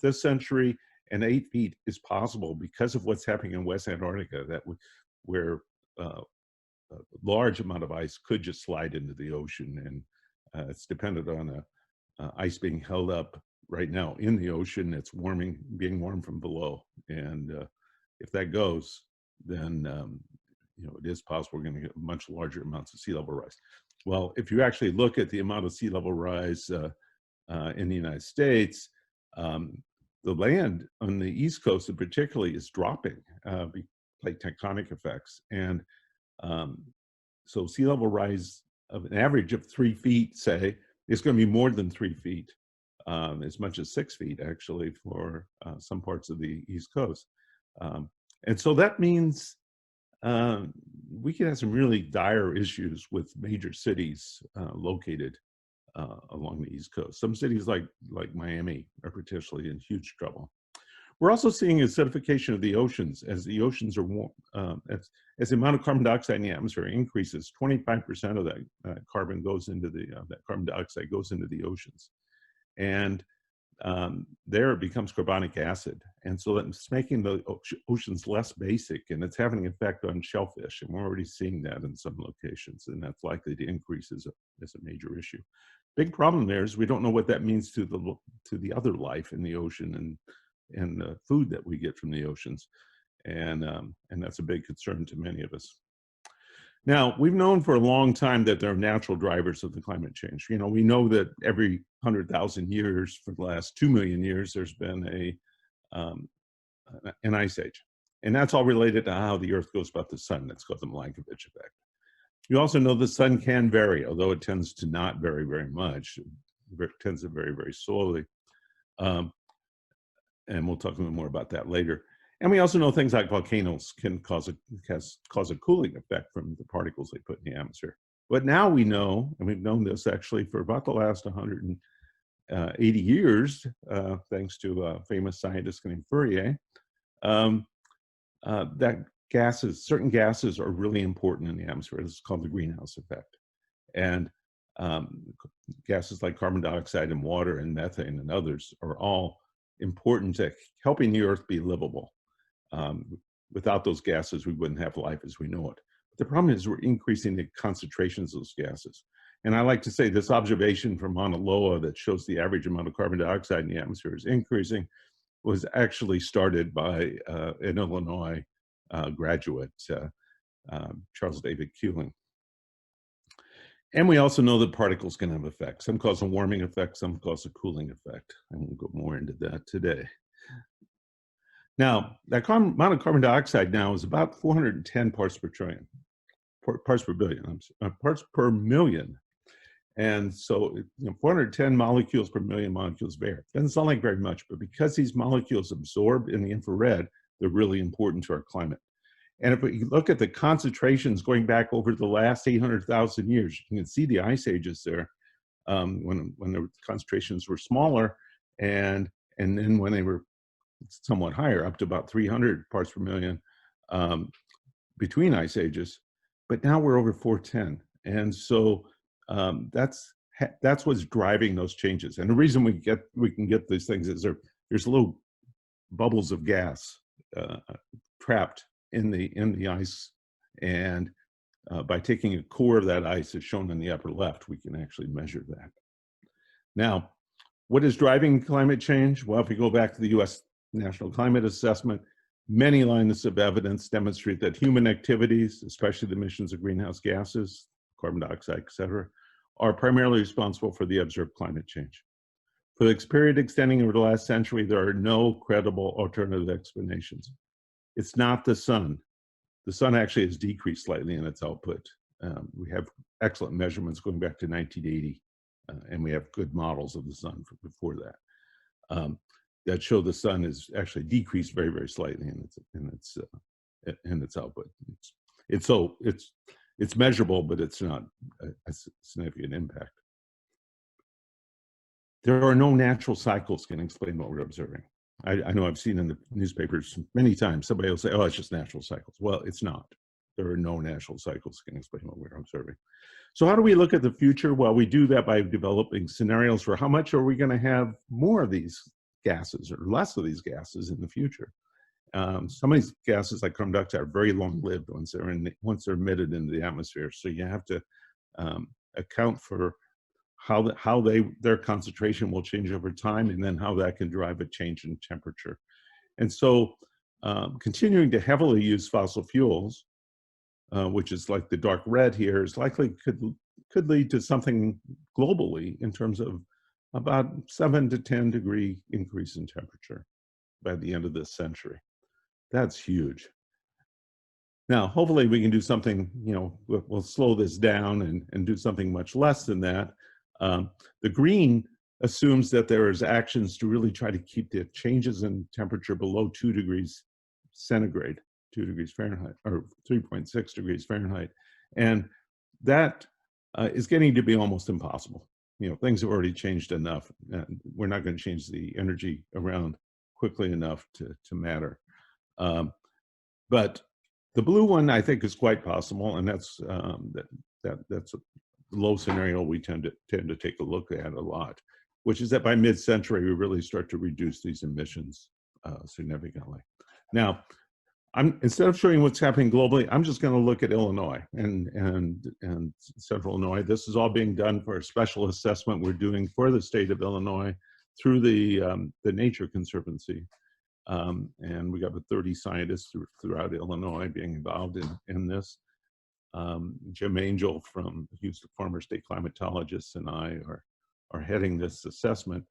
this century, and 8 feet is possible because of what's happening in West Antarctica, where a large amount of ice could just slide into the ocean, and it's dependent on ice being held up right now in the ocean. It's being warmed from below, and if that goes, then it is possible we're going to get much larger amounts of sea level rise. Well, if you actually look at the amount of sea level rise in the United States, the land on the East Coast, particularly, is dropping, like tectonic effects, and so sea level rise of an average of 3 feet, say, is going to be more than 3 feet, as much as 6 feet, actually, for some parts of the East Coast. And so that means we can have some really dire issues with major cities located along the East Coast. Some cities like Miami are potentially in huge trouble. We're also seeing acidification of the oceans as the oceans are warm. As the amount of carbon dioxide in the atmosphere increases, 25% of that carbon goes into that carbon dioxide goes into the oceans, and there it becomes carbonic acid, and so that's making the oceans less basic, and it's having an effect on shellfish, and we're already seeing that in some locations, and that's likely to increase as a major issue. Big problem there is we don't know what that means to the other life in the ocean and the food that we get from the oceans, and that's a big concern to many of us. Now, we've known for a long time that there are natural drivers of the climate change. We know that every 100,000 years for the last 2 million years, there's been an ice age. And that's all related to how the Earth goes about the sun. That's called the Milankovitch effect. You also know the sun can vary, although it tends to not vary very much. It tends to vary very slowly. And we'll talk a little more about that later. And we also know things like volcanoes can cause a cooling effect from the particles they put in the atmosphere. But now we know, and we've known this actually for about the last 180 years, thanks to a famous scientist named Fourier, that certain gases are really important in the atmosphere. This is called the greenhouse effect. And gases like carbon dioxide and water and methane and others are all important to helping the Earth be livable. Without those gases, we wouldn't have life as we know it. But the problem is we're increasing the concentrations of those gases. And I like to say this observation from Mauna Loa that shows the average amount of carbon dioxide in the atmosphere is increasing was actually started by an Illinois graduate, Charles David Keeling. And we also know that particles can have effects. Some cause a warming effect, some cause a cooling effect. And we'll go more into that today. Now, that amount of carbon dioxide now is about 410 parts per trillion, parts per billion, parts per million. And so 410 molecules per million molecules of air. Doesn't sound like very much, but because these molecules absorb in the infrared, They're really important to our climate. And if we look at the concentrations going back over the last 800,000 years, you can see the ice ages there, when the concentrations were smaller, and then when they were somewhat higher, up to about 300 parts per million between ice ages. But now we're over 410, and so that's what's driving those changes. And the reason we can get these things is there's little bubbles of gas trapped in the ice, and by taking a core of that ice, as shown in the upper left, we can actually measure that. Now, what is driving climate change? Well, if we go back to the U.S. National Climate Assessment, many lines of evidence demonstrate that human activities, especially the emissions of greenhouse gases, carbon dioxide, et cetera, are primarily responsible for the observed climate change. For the period extending over the last century, there are no credible alternative explanations. It's not the sun. The sun actually has decreased slightly in its output. We have excellent measurements going back to 1980, and we have good models of the sun from before that. That show the sun has actually decreased very, very slightly in its output. It's measurable, but it's not a significant impact. There are no natural cycles can explain what we're observing. I know I've seen in the newspapers many times, somebody will say, oh, it's just natural cycles. Well, it's not. There are no natural cycles can explain what we're observing. So how do we look at the future? Well, we do that by developing scenarios for how much are we going to have more of these gases or less of these gases in the future. Some of these gases like carbon dioxide are very long-lived once they're emitted into the atmosphere. So you have to account for how their concentration will change over time, and then how that can drive a change in temperature. And so continuing to heavily use fossil fuels, which is like the dark red here, is likely could lead to something globally in terms of about 7 to 10 degree increase in temperature by the end of this century. That's huge. Now, hopefully we can do something, we'll slow this down and do something much less than that. The green assumes that there is actions to really try to keep the changes in temperature below 2 degrees centigrade, 2 degrees Fahrenheit, or 3.6 degrees Fahrenheit. And that is getting to be almost impossible. Things have already changed enough. We're not going to change the energy around quickly enough to matter. But the blue one, I think, is quite possible, and that's that's a low scenario we tend to take a look at a lot, which is that by mid-century we really start to reduce these emissions significantly. Now, instead of showing what's happening globally, I'm just going to look at Illinois and Central Illinois. This is all being done for a special assessment we're doing for the state of Illinois through the Nature Conservancy. And we got 30 scientists throughout Illinois being involved in this. Jim Angel from Houston Farmer State Climatologists and I are heading this assessment.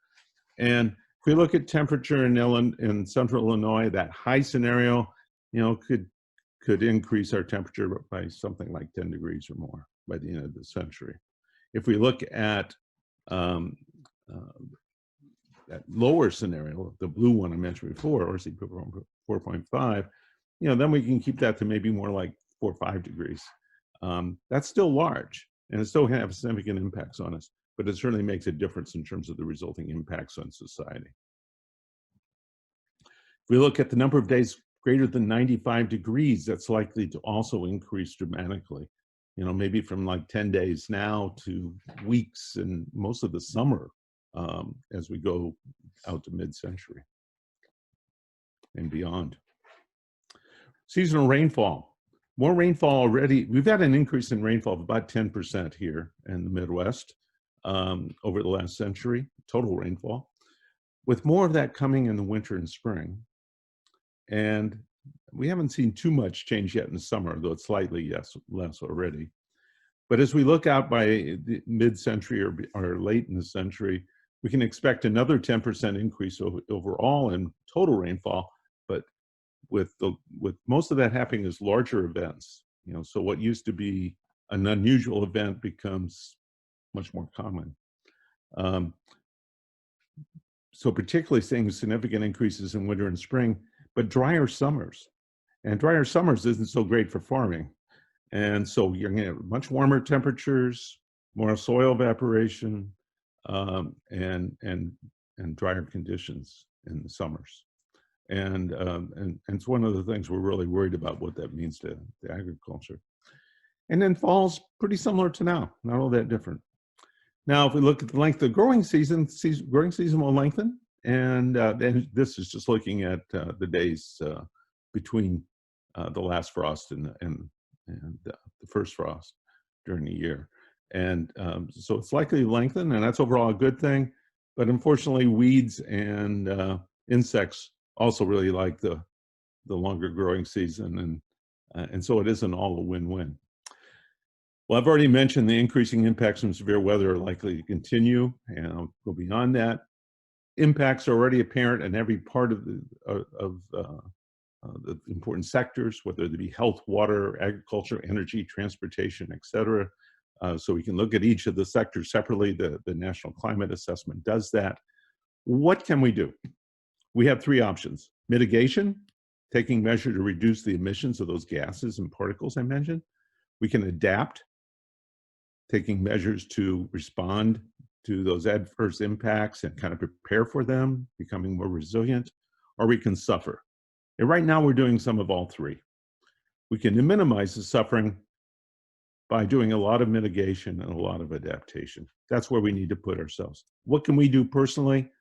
And if we look at temperature in Central Illinois, that high scenario, could increase our temperature by something like 10 degrees or more by the end of the century. If we look at that lower scenario, the blue one I mentioned before, or 4.5, then we can keep that to maybe more like 4 or 5 degrees. That's still large, and it still can have significant impacts on us, but it certainly makes a difference in terms of the resulting impacts on society. If we look at the number of days greater than 95 degrees, that's likely to also increase dramatically. Maybe from like 10 days now to weeks and most of the summer as we go out to mid-century and beyond. Seasonal rainfall. More rainfall already. We've had an increase in rainfall of about 10% here in the Midwest over the last century, total rainfall, with more of that coming in the winter and spring. And we haven't seen too much change yet in the summer, though it's slightly less already. But as we look out by the mid-century or late in the century, we can expect another 10% increase overall in total rainfall, but with most of that happening as larger events. So what used to be an unusual event becomes much more common. So particularly seeing significant increases in winter and spring, but drier summers. And drier summers isn't so great for farming. And so you're going to have much warmer temperatures, more soil evaporation, and drier conditions in the summers. And it's one of the things we're really worried about, what that means to agriculture. And then fall's pretty similar to now, not all that different. Now, if we look at the length of growing season will lengthen. And this is just looking at the days between the last frost and the first frost during the year. And so it's likely to lengthen, and that's overall a good thing. But unfortunately, weeds and insects also really like the longer growing season, and so it isn't all a win-win. Well, I've already mentioned the increasing impacts from severe weather are likely to continue, and I'll go beyond that. Impacts are already apparent in every part of the important sectors, whether they be health, water, agriculture, energy, transportation, et cetera. So we can look at each of the sectors separately. The National Climate Assessment does that. What can we do? We have three options. Mitigation, taking measure to reduce the emissions of those gases and particles I mentioned. We can adapt, taking measures to respond to those adverse impacts and kind of prepare for them, becoming more resilient, or we can suffer. And right now we're doing some of all three. We can minimize the suffering by doing a lot of mitigation and a lot of adaptation. That's where we need to put ourselves. What can we do personally?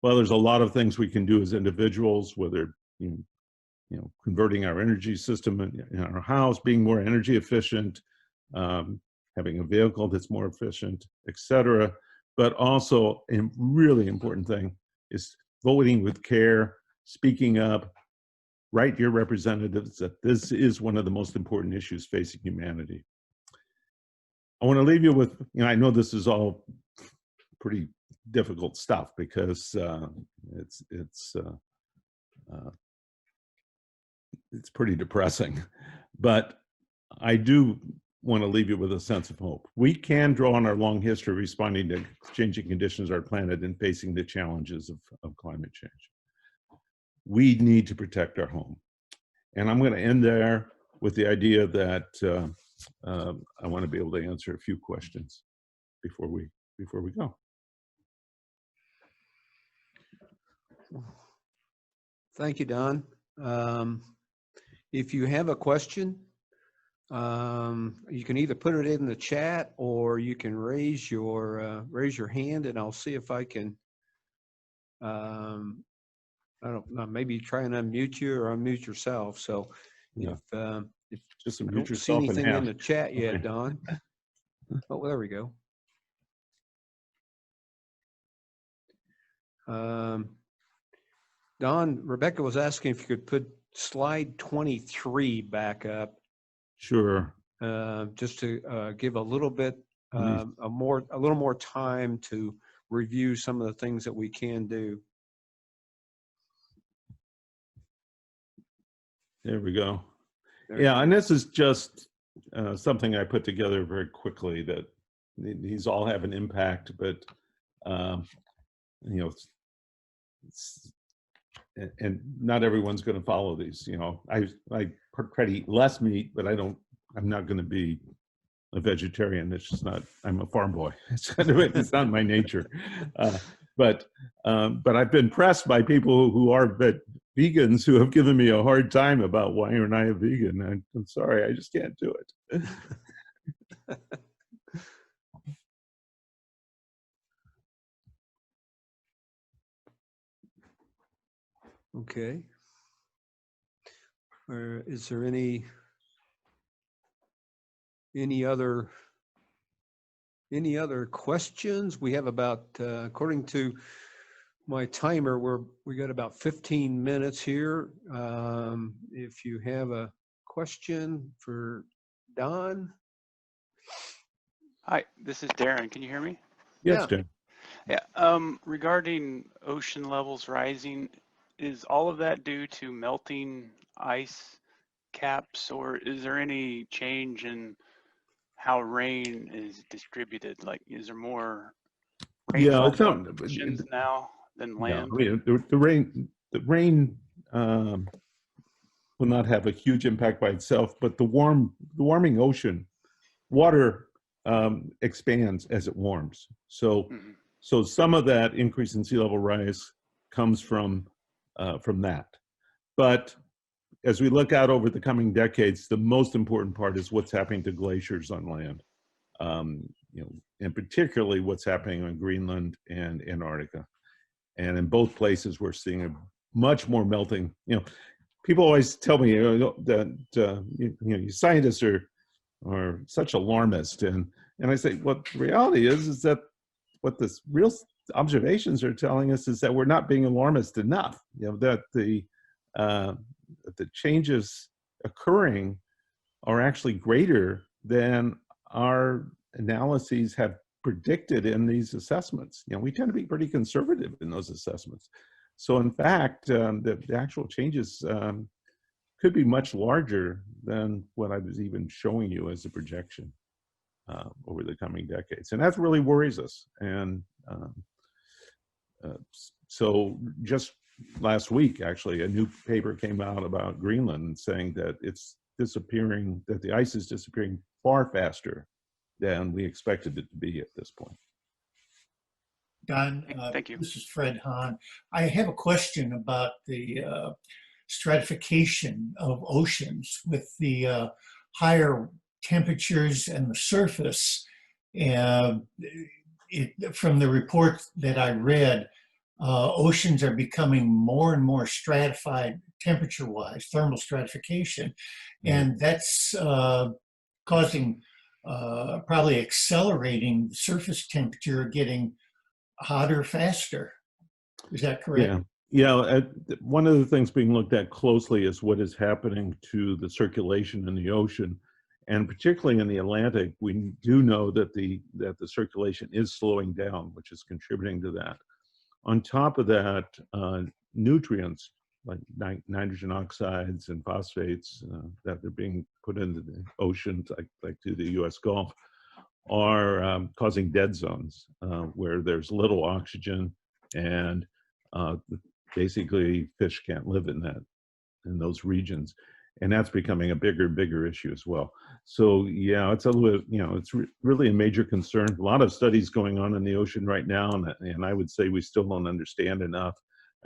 Well, there's a lot of things we can do as individuals, whether converting our energy system in our house, being more energy efficient, having a vehicle that's more efficient, et cetera. But also a really important thing is voting with care, speaking up, write your representatives that this is one of the most important issues facing humanity. I want to leave you with, I know this is all pretty difficult stuff because it's pretty depressing, but I do want to leave you with a sense of hope. We can draw on our long history responding to changing conditions on our planet and facing the challenges of climate change. We need to protect our home. And I'm going to end there with the idea that I want to be able to answer a few questions before we go. Thank you, Don. If you have a question, you can either put it in the chat or you can raise your hand, and I'll see if I can. I don't know. Maybe try and unmute you or unmute yourself. So, Yeah. if Just I unmute don't see yourself and anything in ask. the chat yet, Okay. Don. Oh, well, there we go. Don, Rebecca was asking if you could put slide 23 back up, Sure. just to give a little bit, Let a little more time to review some of the things that we can do. There we go. There Yeah, and this is just something I put together very quickly that these all have an impact, but and not everyone's going to follow these. I try to eat less meat, but I'm not going to be a vegetarian. It's just not. I'm a farm boy. It's not my nature. But I've been pressed by people who are vegans who have given me a hard time about why aren't I a vegan. I'm sorry, I just can't do it. Okay. Is there any other questions? We have about, according to my timer, we got about 15 minutes here. If you have a question for Don. Hi, this is Darren. Can you hear me? Yes, Yeah. Jim. Yeah. Regarding ocean levels rising, is all of that due to melting ice caps, or is there any change in how rain is distributed? Like, is there more Yeah, rainfall it's not. oceans now than Yeah, land? I mean, the rain will not have a huge impact by itself, but the warming ocean, water expands as it warms. So, Mhm. so some of that increase in sea level rise comes from that. But as we look out over the coming decades, the most important part is what's happening to glaciers on land, and particularly what's happening on Greenland and Antarctica. And in both places, we're seeing a much more melting. People always tell me that you scientists are such alarmists, and I say, what the reality is that what the real observations are telling us is that we're not being alarmist enough. That the changes occurring are actually greater than our analyses have predicted in these assessments. We tend to be pretty conservative in those assessments. So in fact, the actual changes could be much larger than what I was even showing you as a projection over the coming decades. And that really worries us. And so just last week, actually, a new paper came out about Greenland saying that it's disappearing, that the ice is disappearing far faster than we expected it to be at this point. Don, Thank you. this is Fred Hahn. I have a question about the stratification of oceans with the higher temperatures and the surface. From the report that I read, oceans are becoming more and more stratified temperature-wise, thermal stratification, and that's causing, probably accelerating the surface temperature, getting hotter faster. Is that correct? Yeah. One of the things being looked at closely is what is happening to the circulation in the ocean, and particularly in the Atlantic. We do know that the circulation is slowing down, which is contributing to that. On top of that, nutrients like nitrogen oxides and phosphates that are being put into the oceans, like to the U.S. Gulf, are causing dead zones where there's little oxygen, and basically fish can't live in those regions, and that's becoming a bigger and bigger issue as well. So yeah, it's a little, it's really a major concern. A lot of studies going on in the ocean right now, and I would say we still don't understand enough.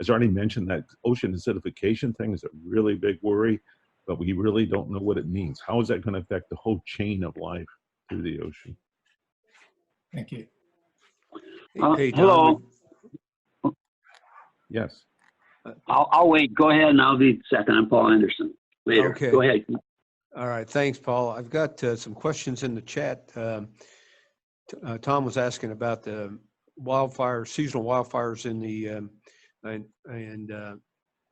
As I already mentioned, that ocean acidification thing is a really big worry, but we really don't know what it means. How is that going to affect the whole chain of life through the ocean? Thank you. Hey, Hello. Don. Yes. I'll wait. Go ahead, and I'll be second. I'm Paul Anderson. Later. Okay. Go ahead. All right, thanks, Paul. I've got some questions in the chat. Tom was asking about the seasonal wildfires in the,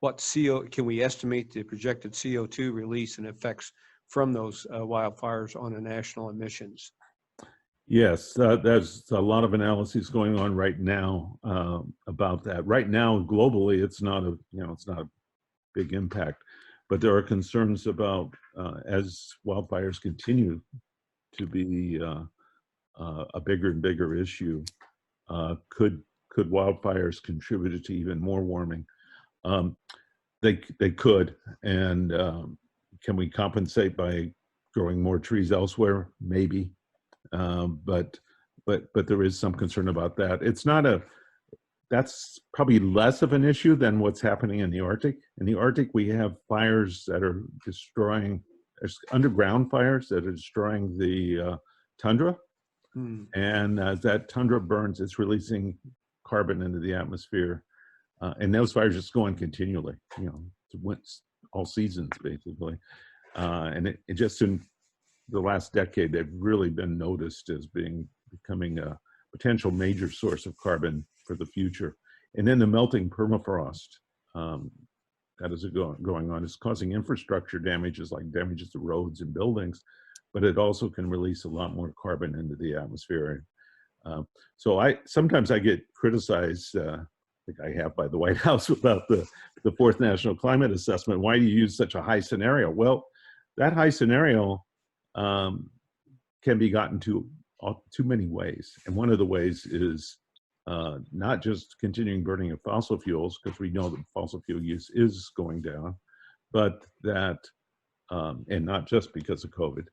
what can we estimate the projected CO2 release and effects from those wildfires on the national emissions? Yes, there's a lot of analyses going on right now about that. Right now, globally, it's not a big impact, but there are concerns about as wildfires continue to be a bigger and bigger issue. Could wildfires contribute to even more warming? They could, and can we compensate by growing more trees elsewhere? Maybe. But there is some concern about that. That's probably less of an issue than what's happening in the Arctic. In the Arctic, we have fires that are destroying, there's underground fires that are destroying the tundra. And as that tundra burns, it's releasing carbon into the atmosphere. And those fires just go on continually, all seasons basically. And it just in the last decade, they've really been noticed as becoming a potential major source of carbon for the future. And then the melting permafrost that is going on is causing infrastructure damages, like damages to roads and buildings, but it also can release a lot more carbon into the atmosphere. So sometimes I get criticized, I think I have by the White House, about the fourth national climate assessment. Why do you use such a high scenario? Well, that high scenario can be gotten to too many ways. And one of the ways is not just continuing burning of fossil fuels, because we know that fossil fuel use is going down, but that, and not just because of COVID,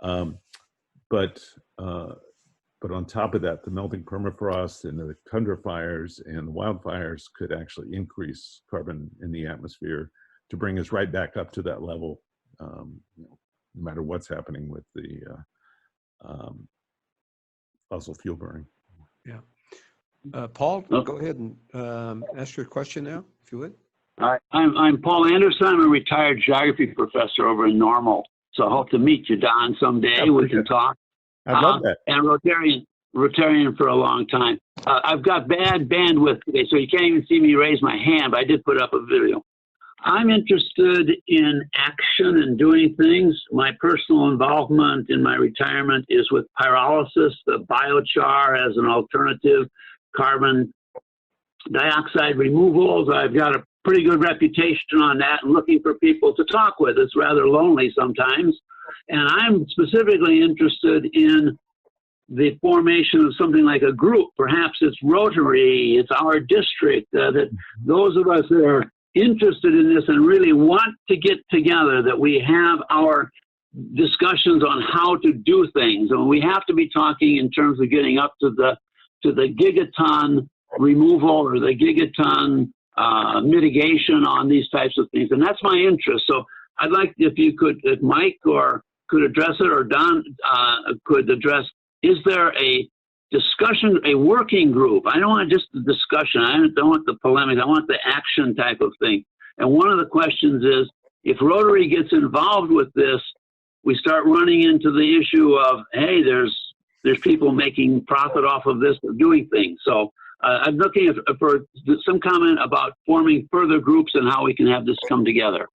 um, but on top of that, the melting permafrost and the tundra fires and the wildfires could actually increase carbon in the atmosphere to bring us right back up to that level, you know, no matter what's happening with the fossil fuel burning. Yeah. Paul, go ahead and ask your question now, if you would. All right. I'm Paul Anderson. I'm a retired geography professor over in Normal. So I hope to meet you, Don, someday. Yeah, we can talk. I'd love that. And Rotarian for a long time. I've got bad bandwidth today, so you can't even see me raise my hand, but I did put up a video. I'm interested in action and doing things. My personal involvement in my retirement is with pyrolysis, the biochar as an alternative, carbon dioxide removals. I've got a pretty good reputation on that and looking for people to talk with. It's rather lonely sometimes. And I'm specifically interested in the formation of something like a group. Perhaps it's Rotary, it's our district, that those of us that are interested in this and really want to get together, that we have our discussions on how to do things. And we have to be talking in terms of getting up to the gigaton removal or the gigaton mitigation on these types of things. And that's my interest. So I'd like if Mike could address it, or Don could address, is there a discussion, a working group? I don't want just the discussion. I don't want the polemic. I want the action type of thing. And one of the questions is, if Rotary gets involved with this, we start running into the issue of, hey, there's people making profit off of this or doing things. So I'm looking for some comment about forming further groups and how we can have this come together.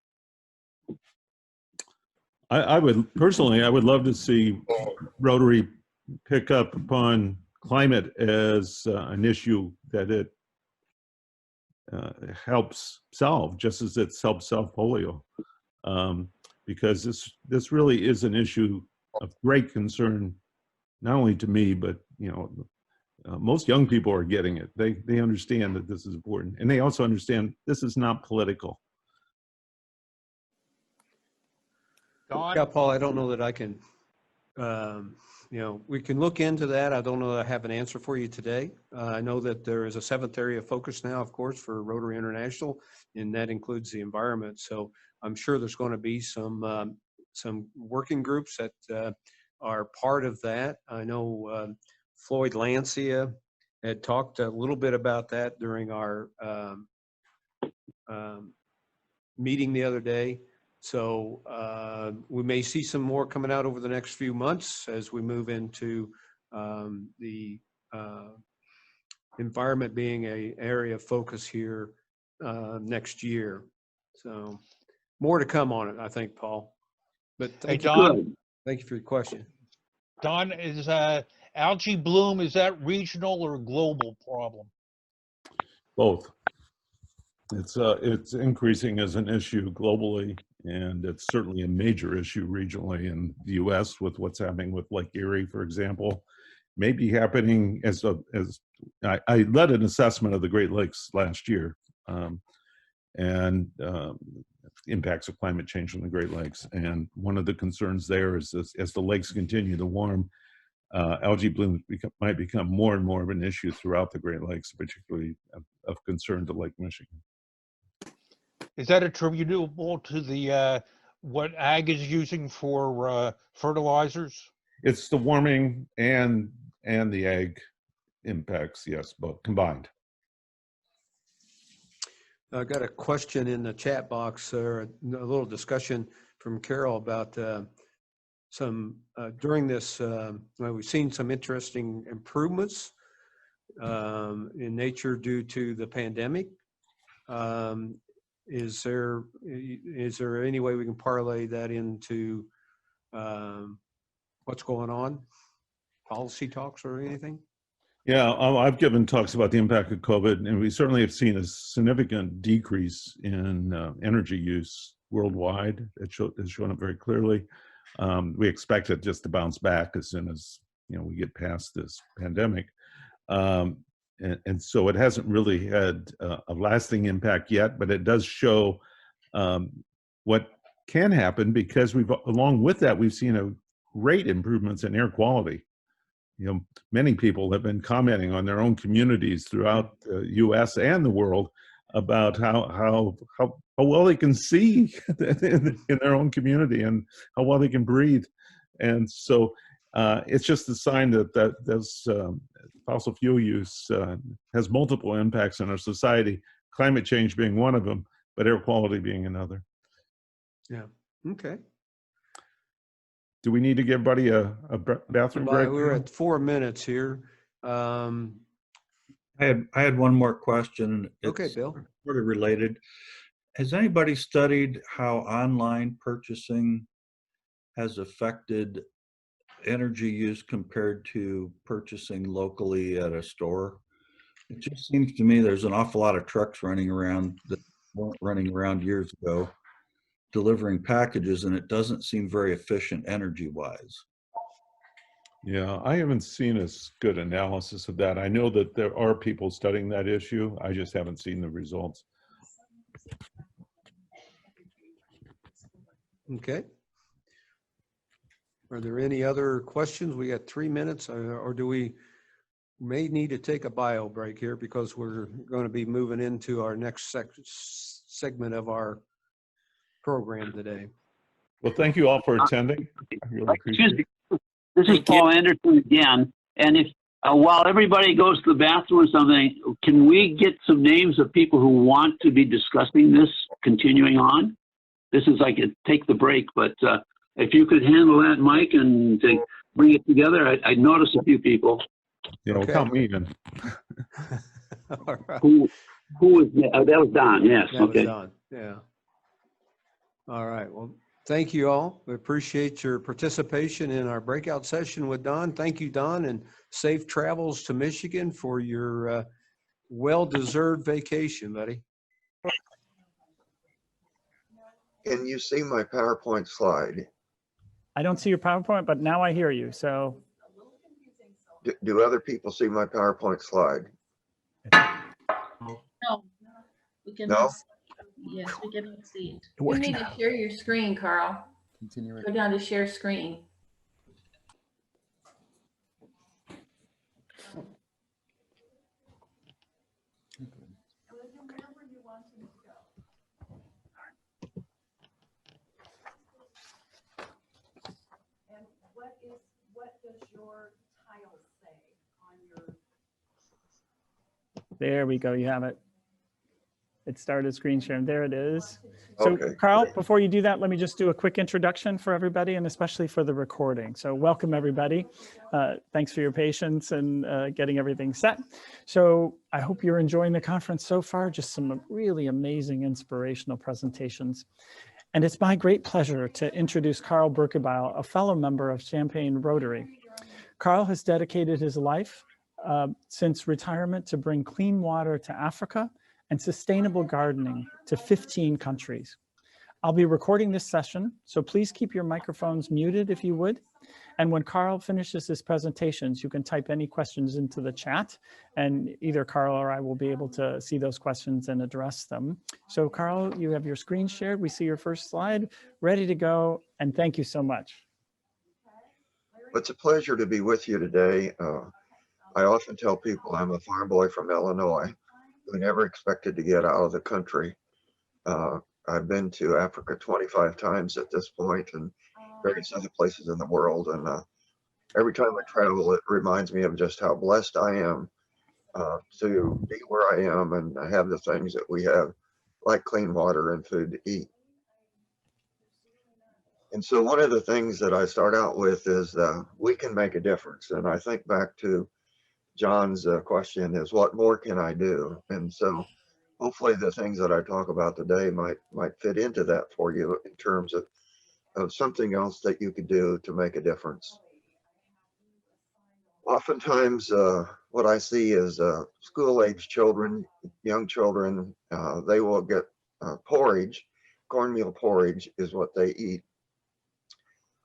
I would personally, I would love to see Rotary pick up upon climate as an issue that it helps solve, just as it's helped solve polio, because this really is an issue of great concern, not only to me, but most young people are getting it. They understand that this is important, and they also understand this is not political. Don? Yeah, Paul, I don't know that I can, we can look into that. I don't know that I have an answer for you today. I know that there is a 7th area of focus now, of course, for Rotary International, and that includes the environment. So I'm sure there's going to be some working groups that are part of that. I know Floyd Lancia had talked a little bit about that during our meeting the other day. So we may see some more coming out over the next few months as we move into the environment being an area of focus here next year. So more to come on it, I think, Paul. But thank you. Don. Thank you for your question. Don, is algae bloom, is that regional or global problem? Both. It's increasing as an issue globally, and it's certainly a major issue regionally in the U.S. with what's happening with Lake Erie, for example. Maybe happening as I led an assessment of the Great Lakes last year, and impacts of climate change on the Great Lakes. And one of the concerns there is as the lakes continue to warm, algae blooms might become more and more of an issue throughout the Great Lakes, particularly of concern to Lake Michigan. Is that attributable to the what ag is using for fertilizers? It's the warming and the ag impacts, yes, both combined. I got a question in the chat box, or a little discussion from Carol about during this, we've seen some interesting improvements in nature due to the pandemic. Is there any way we can parlay that into what's going on? Policy talks or anything? Yeah, I've given talks about the impact of COVID, and we certainly have seen a significant decrease in energy use worldwide. It's shown up very clearly. We expect it just to bounce back as soon as we get past this pandemic. And so it hasn't really had a lasting impact yet, but it does show what can happen, because along with that, we've seen a great improvements in air quality. You know, many people have been commenting on their own communities throughout the U.S. and the world about how well they can see in their own community and how well they can breathe. And so it's just a sign that this fossil fuel use has multiple impacts on our society, climate change being one of them, but air quality being another. Yeah. Okay. Do we need to give everybody a bathroom break? We're at 4 minutes here. I had one more question. Okay, It's Bill. sort of related. Has anybody studied how online purchasing has affected energy use compared to purchasing locally at a store? It just seems to me there's an awful lot of trucks running around that weren't running around years ago delivering packages, and it doesn't seem very efficient energy-wise. Yeah, I haven't seen a good analysis of that. I know that there are people studying that issue. I just haven't seen the results. Okay. Are there any other questions? We got 3 minutes, or do we may need to take a bio break here because we're going to be moving into our next segment of our program today. Well, thank you all for attending. I really appreciate it. This is Paul Anderson again. And if while everybody goes to the bathroom or something, can we get some names of people who want to be discussing this continuing on? This is like a take the break, but if you could handle that, Mike, and to bring it together, I noticed a few people. Yeah, well, count me in. All right. Who was that? That was Don. Yes. That Okay. was Don. Yeah. All right. Well, thank you all. We appreciate your participation in our breakout session with Don. Thank you, Don, and safe travels to Michigan for your well-deserved vacation, buddy. Can you see my PowerPoint slide? I don't see your PowerPoint, but now I hear you. So Do other people see my PowerPoint slide? No, we can. No? Yes, we can see it. It You works need now. to share your screen, Carl. Continue. Go down to share screen. There we go. You have it. It started screen sharing. There it is. So Okay. Carl, before you do that, let me just do a quick introduction for everybody and especially for the recording. So welcome everybody. Thanks for your patience and getting everything set. So I hope you're enjoying the conference so far. Just some really amazing inspirational presentations. And it's my great pleasure to introduce Carl Birkebeil, a fellow member of Champaign Rotary. Carl has dedicated his life since retirement to bring clean water to Africa and sustainable gardening to 15 countries. I'll be recording this session, so please keep your microphones muted if you would. And when Carl finishes his presentations, you can type any questions into the chat and either Carl or I will be able to see those questions and address them. So Carl, you have your screen shared. We see your first slide, ready to go. And thank you so much. It's a pleasure to be with you today. I often tell people I'm a farm boy from Illinois who never expected to get out of the country. I've been to Africa 25 times at this point and various other places in the world. And every time I travel, it reminds me of just how blessed I am to be where I am and have the things that we have, like clean water and food to eat. And so one of the things that I start out with is we can make a difference. And I think back to John's question is, what more can I do? And so hopefully the things that I talk about today might fit into that for you in terms of something else that you could do to make a difference. Oftentimes, what I see is school-age children, young children, they will get porridge. Cornmeal porridge is what they eat.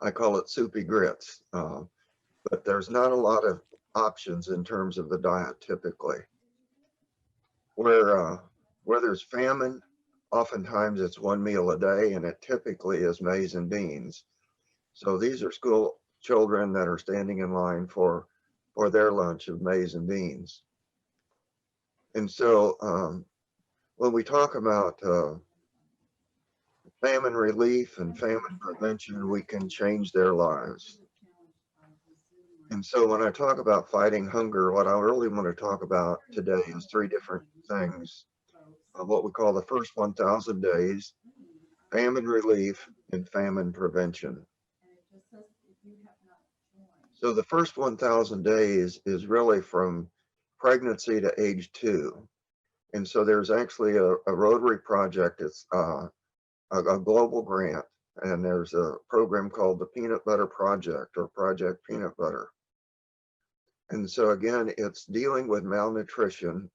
I call it soupy grits, but there's not a lot of options in terms of the diet typically. Where there's famine Oftentimes it's one meal a day, and it typically is maize and beans. So these are school children that are standing in line for their lunch of maize and beans. And so when we talk about famine relief and famine prevention, we can change their lives. And so when I talk about fighting hunger, what I really want to talk about today is three different things. What we call the first 1,000 days, famine relief, and famine prevention. So the first 1,000 days is really from pregnancy to age 2. And so there's actually a Rotary project. It's a global grant, and there's a program called the Peanut Butter Project, or Project Peanut Butter. And so again, it's dealing with malnutrition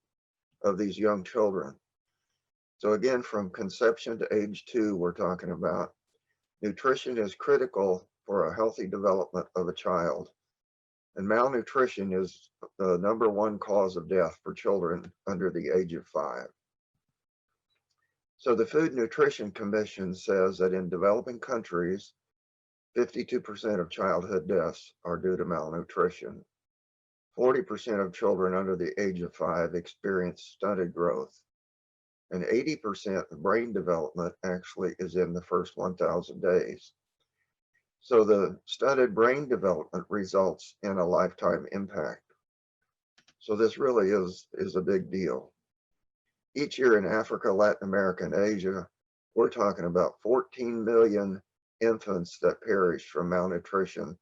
of these young children. So again, from conception to age 2, we're talking about nutrition is critical for a healthy development of a child. And malnutrition is the #1 cause of death for children under the age of 5. So the Food Nutrition Commission says that in developing countries, 52% of childhood deaths are due to malnutrition. 40% of children under the age of 5 experience stunted growth. And 80% of brain development actually is in the first 1,000 days. So the stunted brain development results in a lifetime impact. So this really is a big deal. Each year in Africa, Latin America, and Asia, we're talking about 14 million infants that perish from malnutrition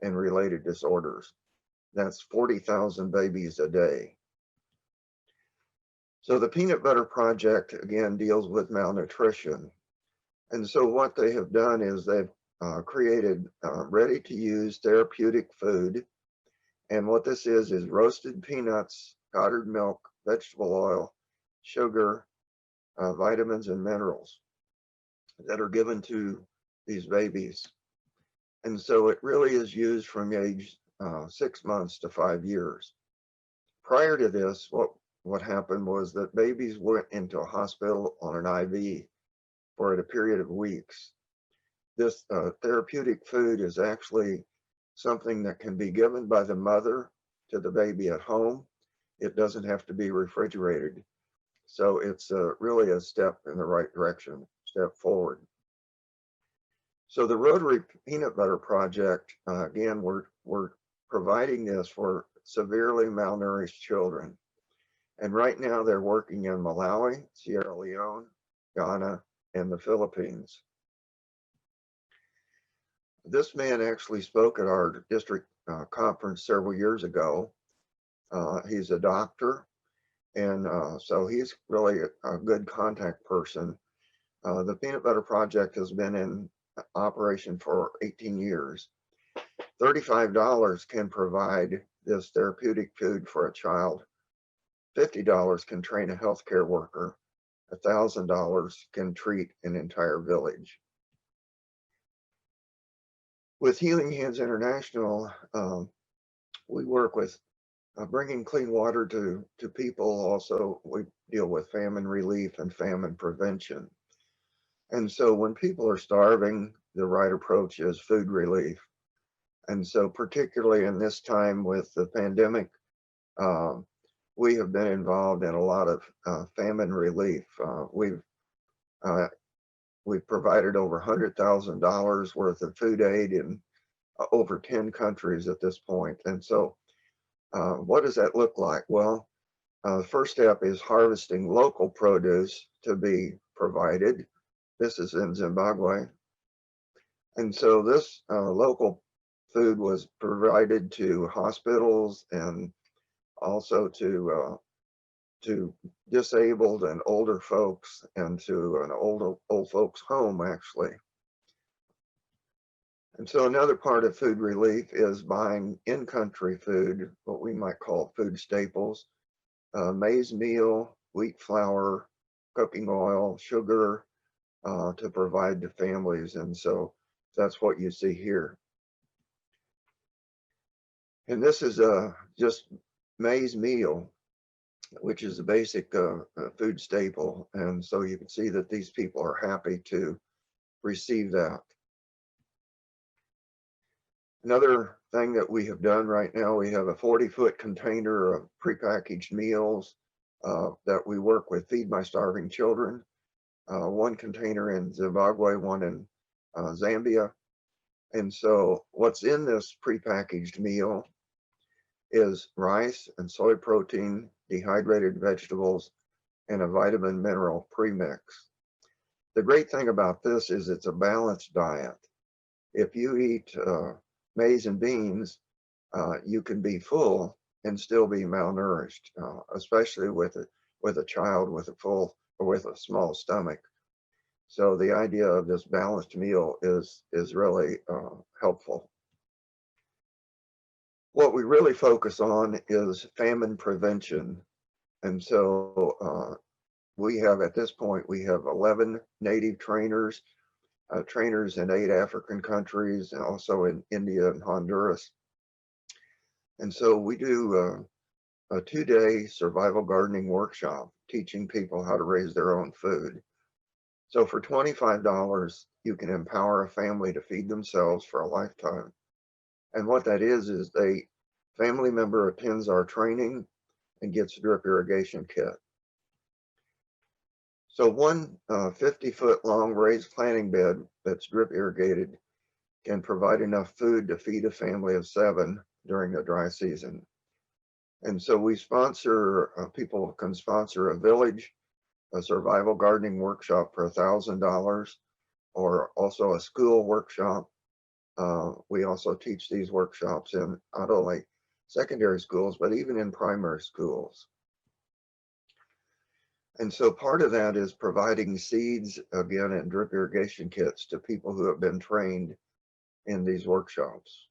and related disorders. That's 40,000 babies a day. So the Peanut Butter Project, again, deals with malnutrition. And so what they have done is they've created ready-to-use therapeutic food. And what this is roasted peanuts, powdered milk, vegetable oil, sugar, vitamins, and minerals that are given to these babies. And so it really is used from age 6 months to 5 years. Prior to this, what happened was that babies went into a hospital on an IV for a period of weeks. This therapeutic food is actually something that can be given by the mother to the baby at home. It doesn't have to be refrigerated. So it's really a step in the right direction, step forward. So the Rotary Peanut Butter Project, again, we're providing this for severely malnourished children. And right now they're working in Malawi, Sierra Leone, Ghana, and the Philippines. This man actually spoke at our district conference several years ago. He's a doctor, and so he's really a good contact person. The Peanut Butter Project has been in operation for 18 years. $35 can provide this therapeutic food for a child. $50 can train a healthcare worker. $1,000 can treat an entire village. With Healing Hands International, we work with bringing clean water to people. Also, we deal with famine relief and famine prevention. And so when people are starving, the right approach is food relief. And so particularly in this time with the pandemic, we have been involved in a lot of famine relief. We've provided over $100,000 worth of food aid in over 10 countries at this point. And so what does that look like? Well, the first step is harvesting local produce to be provided. This is in Zimbabwe. And so this local food was provided to hospitals and also to disabled and older folks, and to an old folks home, actually. And so another part of food relief is buying in-country food, what we might call food staples, maize meal, wheat flour, cooking oil, sugar, to provide to families. And so that's what you see here. And this is just maize meal. which is a basic food staple. And so you can see that these people are happy to receive that. Another thing that we have done right now, we have a 40-foot container of prepackaged meals that we work with Feed My Starving Children. One container in Zimbabwe, one in Zambia. And so what's in this prepackaged meal is rice and soy protein, dehydrated vegetables, and a vitamin mineral premix. The great thing about this is it's a balanced diet. If you eat maize and beans, you can be full and still be malnourished, especially with a child with a full or with a small stomach. So the idea of this balanced meal is really helpful. What we really focus on is famine prevention. And so we have, at this point, we have 11 native trainers, trainers in 8 African countries, and also in India and Honduras. And so we do a 2-day survival gardening workshop, teaching people how to raise their own food. So for $25, you can empower a family to feed themselves for a lifetime. And what that is family member attends our training and gets a drip irrigation kit. So one 50-foot long raised planting bed that's drip irrigated can provide enough food to feed a family of 7 during the dry season. And so we sponsor, people can sponsor a village, a survival gardening workshop for $1,000, or also a school workshop. We also teach these workshops in not only secondary schools, but even in primary schools. And so part of that is providing seeds, again, and drip irrigation kits to people who have been trained in these workshops.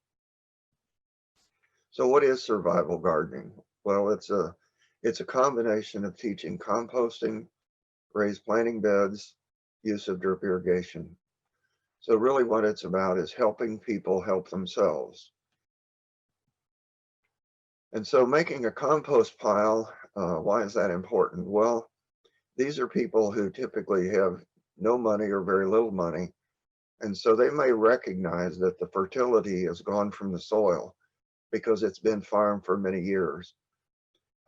So what is survival gardening? Well, it's a combination of teaching composting, raised planting beds, use of drip irrigation. So really what it's about is helping people help themselves. And so making a compost pile, why is that important? Well, these are people who typically have no money or very little money. And so they may recognize that the fertility has gone from the soil because it's been farmed for many years.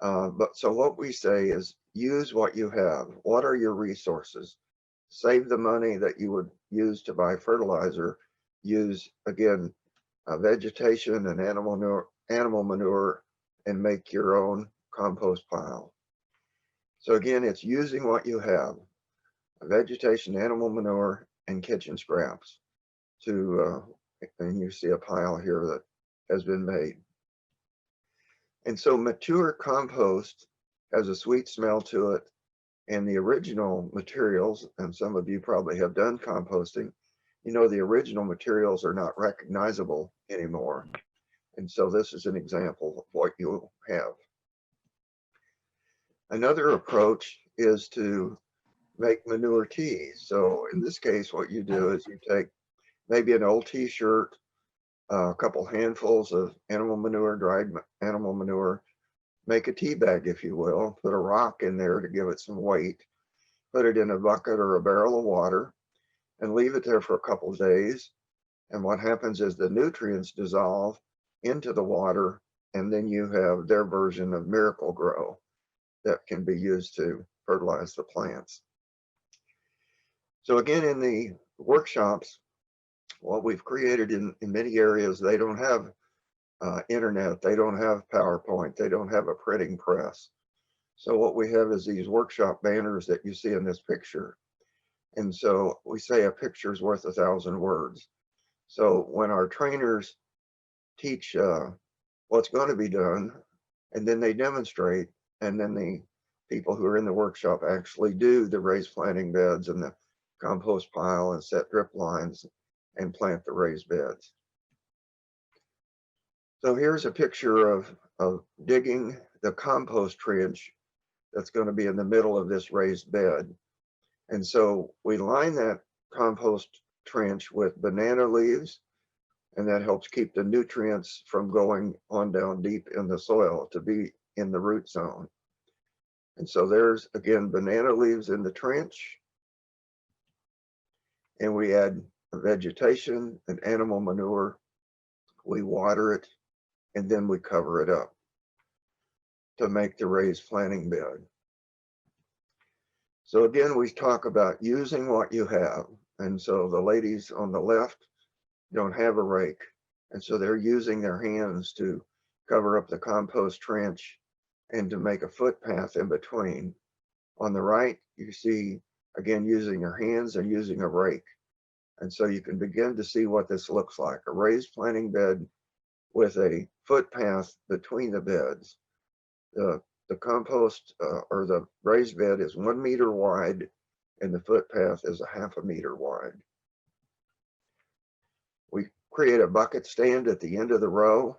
But so what we say is use what you have. What are your resources? Save the money that you would use to buy fertilizer. Use, again, vegetation and animal manure and make your own compost pile. So again, it's using what you have, vegetation, animal manure, and kitchen scraps and you see a pile here that has been made. And so mature compost has a sweet smell to it, and the original materials, and some of you probably have done composting, you know, the original materials are not recognizable anymore. And so this is an example of what you have. Another approach is to make manure tea. So in this case, what you do is you take maybe an old t-shirt, a couple handfuls of animal manure, dried animal manure, make a tea bag, if you will, put a rock in there to give it some weight, put it in a bucket or a barrel of water, and leave it there for a couple of days. And what happens is the nutrients dissolve into the water, and then you have their version of Miracle Grow that can be used to fertilize the plants. So again, in the workshops, what we've created in many areas, they don't have internet, they don't have PowerPoint, they don't have a printing press. So what we have is these workshop banners that you see in this picture. And so we say a picture's worth 1,000 words. So when our trainers teach what's going to be done, and then they demonstrate, and then the people who are in the workshop actually do the raised planting beds and the compost pile and set drip lines and plant the raised beds. So here's a picture of digging the compost trench that's going to be in the middle of this raised bed. And so we line that compost trench with banana leaves, and that helps keep the nutrients from going on down deep in the soil to be in the root zone. And so there's, again, banana leaves in the trench. And we add vegetation and animal manure. We water it, and then we cover it up to make the raised planting bed. So again, we talk about using what you have. And so the ladies on the left don't have a rake. And so they're using their hands to cover up the compost trench and to make a footpath in between. On the right, you see, again, using your hands and using a rake. And so you can begin to see what this looks like, a raised planting bed with a footpath between the beds. The compost or the raised bed is 1 meter wide and the footpath is a ½ meter wide. We create a bucket stand at the end of the row,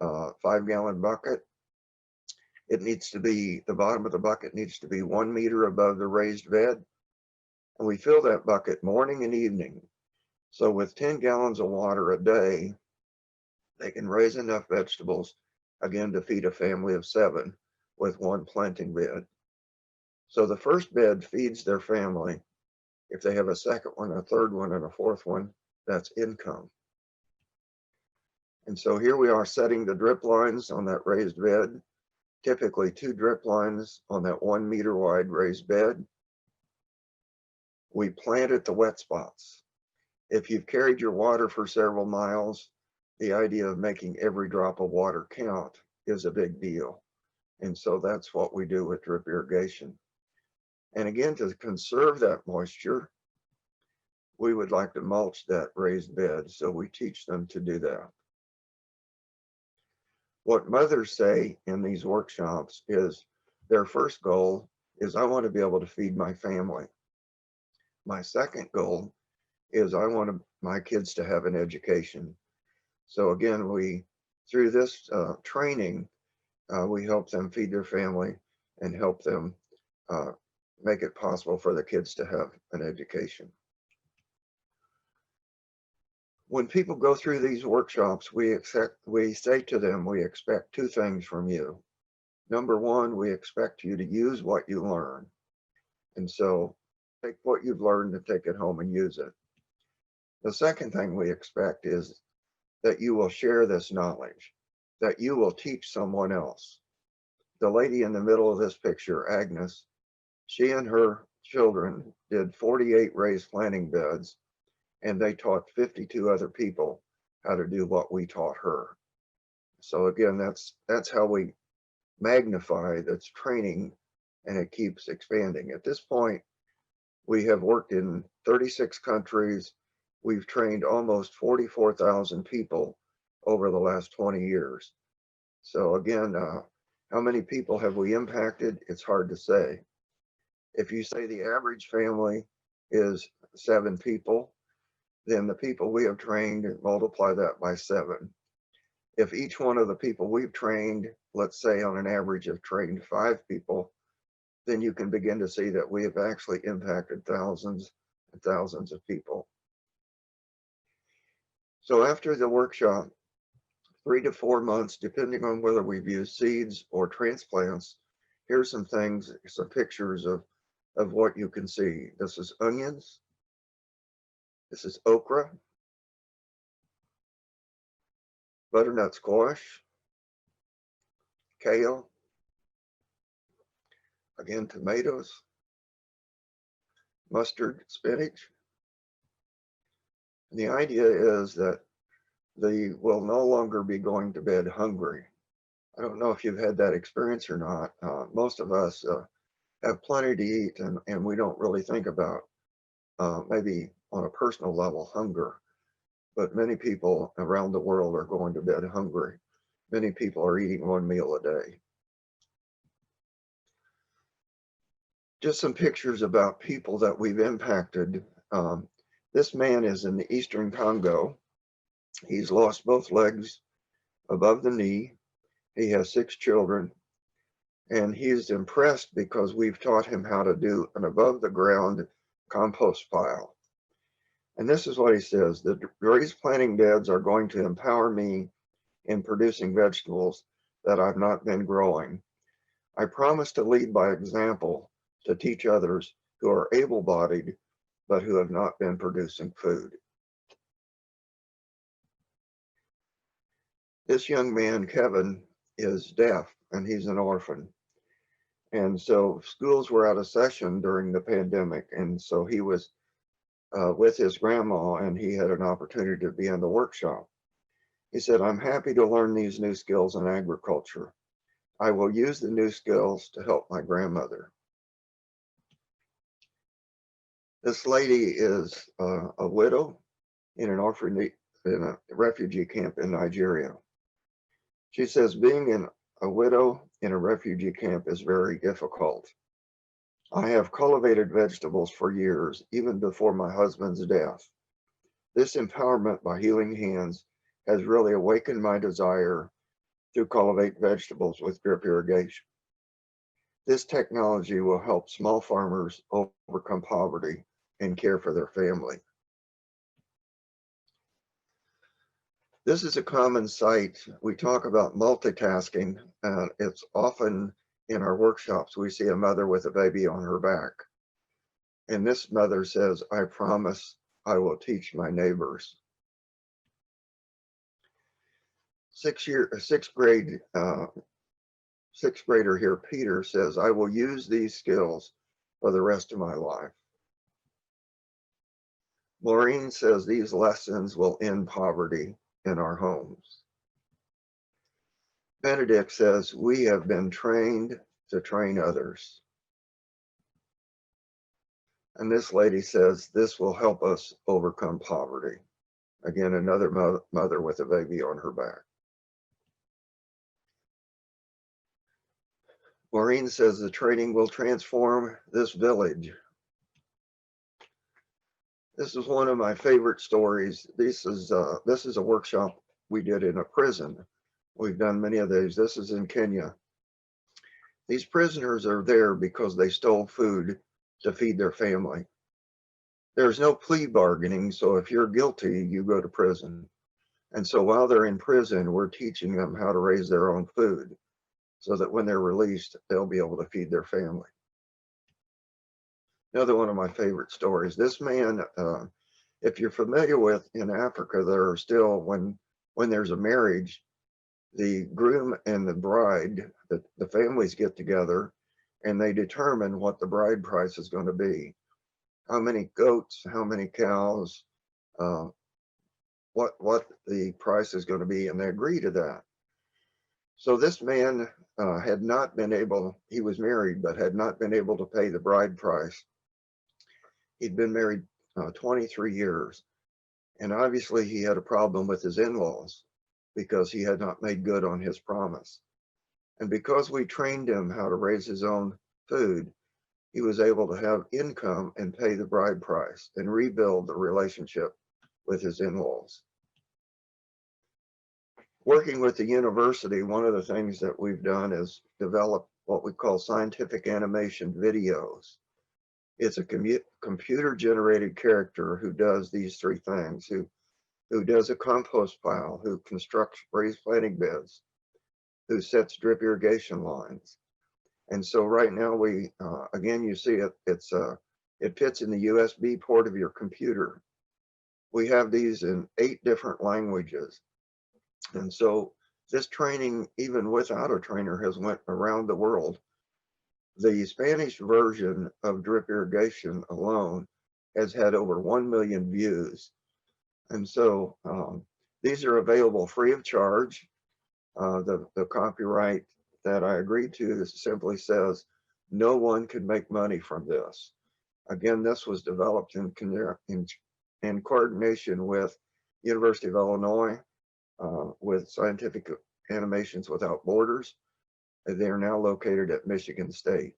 5-gallon bucket. It needs to be, the bottom of the bucket needs to be 1 meter above the raised bed. And we fill that bucket morning and evening. So with 10 gallons of water a day, they can raise enough vegetables, again, to feed a family of 7 with 1 planting bed. So the first bed feeds their family. If they have a second one, a third one, and a fourth one, that's income. And so here we are setting the drip lines on that raised bed, typically 2 drip lines on that 1 meter wide raised bed. We plant at the wet spots. If you've carried your water for several miles, the idea of making every drop of water count is a big deal. And so that's what we do with drip irrigation. And again, to conserve that moisture, we would like to mulch that raised bed. So we teach them to do that. What mothers say in these workshops is their first goal is, I want to be able to feed my family. My second goal is I want my kids to have an education. So again, through this training, we help them feed their family and help them make it possible for the kids to have an education. When people go through these workshops, we say to them, we expect 2 things from you. Number 1, we expect you to use what you learn. And so take what you've learned and take it home and use it. The second thing we expect is that you will share this knowledge, that you will teach someone else. The lady in the middle of this picture, Agnes, she and her children did 48 raised planting beds, and they taught 52 other people how to do what we taught her. So again, that's how we magnify that's training, and it keeps expanding. At this point, we have worked in 36 countries. We've trained almost 44,000 people over the last 20 years. So again, how many people have we impacted? It's hard to say. If you say the average family is 7 people, then the people we have trained, multiply that by 7. If each one of the people we've trained, let's say on an average have trained 5 people, then you can begin to see that we have actually impacted thousands and thousands of people. So after the workshop, 3 to 4 months, depending on whether we've used seeds or transplants, here's some things, some pictures of what you can see. This is onions. This is okra, butternut squash, kale, again, tomatoes, mustard, spinach. And the idea is that they will no longer be going to bed hungry. I don't know if you've had that experience or not. Most of us have plenty to eat, and we don't really think about maybe on a personal level hunger. But many people around the world are going to bed hungry. Many people are eating 1 meal a day. Just some pictures about people that we've impacted. This man is in the Eastern Congo. He's lost both legs above the knee. He has 6 children, and he's impressed because we've taught him how to do an above the ground compost pile. And this is what he says: the raised planting beds are going to empower me in producing vegetables that I've not been growing. I promise to lead by example to teach others who are able-bodied but who have not been producing food. This young man, Kevin, is deaf and he's an orphan. And so schools were out of session during the pandemic. And so he was with his grandma and he had an opportunity to be in the workshop. He said, I'm happy to learn these new skills in agriculture. I will use the new skills to help my grandmother. This lady is a widow in an orphanage, in a refugee camp in Nigeria. She says being a widow in a refugee camp is very difficult. I have cultivated vegetables for years, even before my husband's death. This empowerment by Healing Hands has really awakened my desire to cultivate vegetables with drip irrigation. This technology will help small farmers overcome poverty and care for their family. This is a common sight. We talk about multitasking. It's often in our workshops, we see a mother with a baby on her back. And this mother says, I promise I will teach my neighbors. Sixth grader here, Peter, says, I will use these skills for the rest of my life. Maureen says these lessons will end poverty in our homes. Benedict says, we have been trained to train others. And this lady says, this will help us overcome poverty. Again, another mother with a baby on her back. Maureen says the training will transform this village. This is one of my favorite stories. This is a workshop we did in a prison. We've done many of these. This is in Kenya. These prisoners are there because they stole food to feed their family. There's no plea bargaining, so if you're guilty, you go to prison. And so while they're in prison, we're teaching them how to raise their own food so that when they're released, they'll be able to feed their family. Another one of my favorite stories. This man, if you're familiar with, in Africa, there are still, when there's a marriage, the groom and the bride, the families get together and they determine what the bride price is going to be. How many goats, how many cows, what the price is going to be, and they agree to that. So this man had not been able, he was married, but had not been able to pay the bride price. He'd been married 23 years. And obviously he had a problem with his in-laws because he had not made good on his promise. And because we trained him how to raise his own food, he was able to have income and pay the bride price and rebuild the relationship with his in-laws. Working with the university, one of the things that we've done is develop what we call scientific animation videos. It's a computer-generated character who does these three things, who does a compost pile, who constructs raised planting beds, who sets drip irrigation lines. And so right now we, again, you see it, it fits in the USB port of your computer. We have these in 8 different languages. And so this training, even without a trainer, has went around the world. The Spanish version of drip irrigation alone has had over 1 million views. And so these are available free of charge. The copyright that I agreed to simply says, no one can make money from this. Again, this was developed in coordination with University of Illinois, with Scientific Animations Without Borders. They are now located at Michigan State.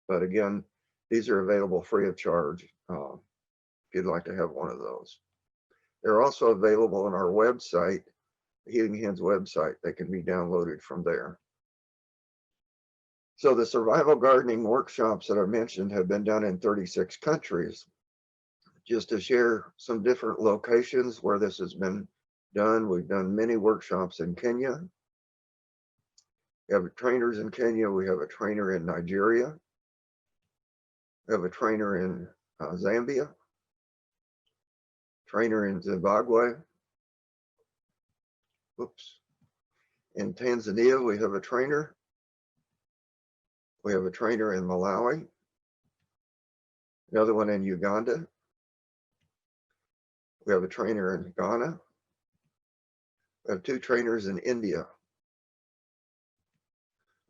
But again, these are available free of charge if you'd like to have one of those. They're also available on our website, the Healing Hands website. They can be downloaded from there. So the survival gardening workshops that I mentioned have been done in 36 countries. Just to share some different locations where this has been done, we've done many workshops in Kenya, We have trainers in Kenya. We have a trainer in Nigeria. We have a trainer in Zambia, trainer in Zimbabwe. Oops. In Tanzania, we have a trainer. We have a trainer in Malawi. Another one in Uganda. We have a trainer in Ghana. We have 2 trainers in India.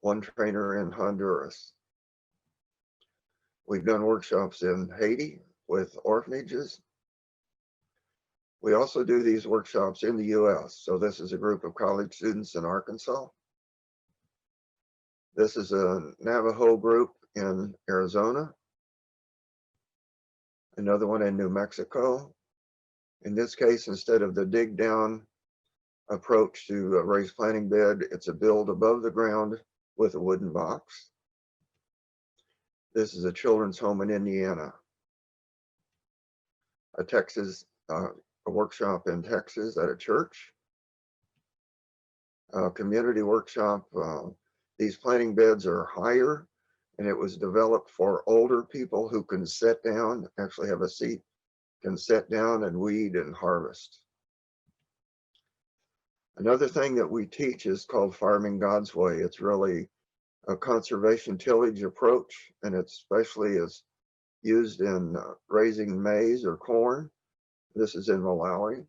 1 trainer in Honduras. We've done workshops in Haiti with orphanages. We also do these workshops in the US. So this is a group of college students in Arkansas. This is a Navajo group in Arizona. Another one in New Mexico. In this case, instead of the dig down approach to a raised planting bed, it's a build above the ground with a wooden box. This is a children's home in Indiana. A workshop in Texas at a church. A community workshop. These planting beds are higher, and it was developed for older people who can sit down, actually have a seat, can sit down and weed and harvest. Another thing that we teach is called farming God's way. It's really a conservation tillage approach, and it especially is used in raising maize or corn. This is in Malawi.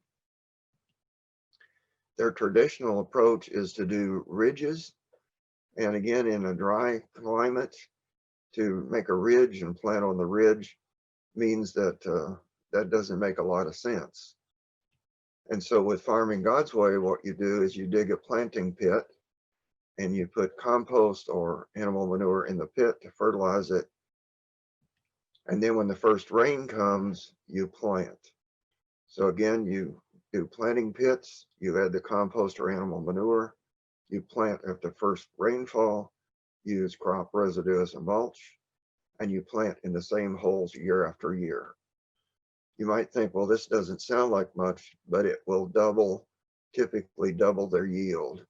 Their traditional approach is to do ridges, and again, in a dry climate, to make a ridge and plant on the ridge means that that doesn't make a lot of sense. And so with farming God's way, what you do is you dig a planting pit and you put compost or animal manure in the pit to fertilize it. And then when the first rain comes, you plant. So again, you do planting pits, you add the compost or animal manure, you plant at the first rainfall, use crop residue as a mulch, and you plant in the same holes year after year. You might think, well, this doesn't sound like much, but it will typically double their yield.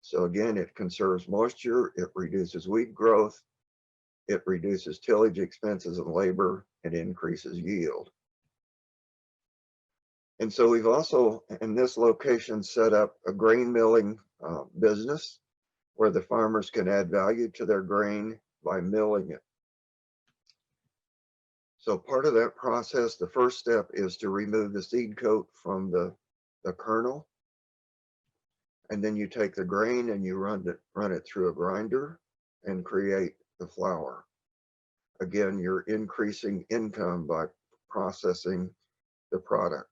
So again, it conserves moisture, it reduces weed growth, it reduces tillage expenses and labor, and increases yield. And so we've also, in this location, set up a grain milling business where the farmers can add value to their grain by milling it. So part of that process, the first step is to remove the seed coat from the kernel. And then you take the grain and you run it through a grinder and create the flour. Again, you're increasing income by processing the product.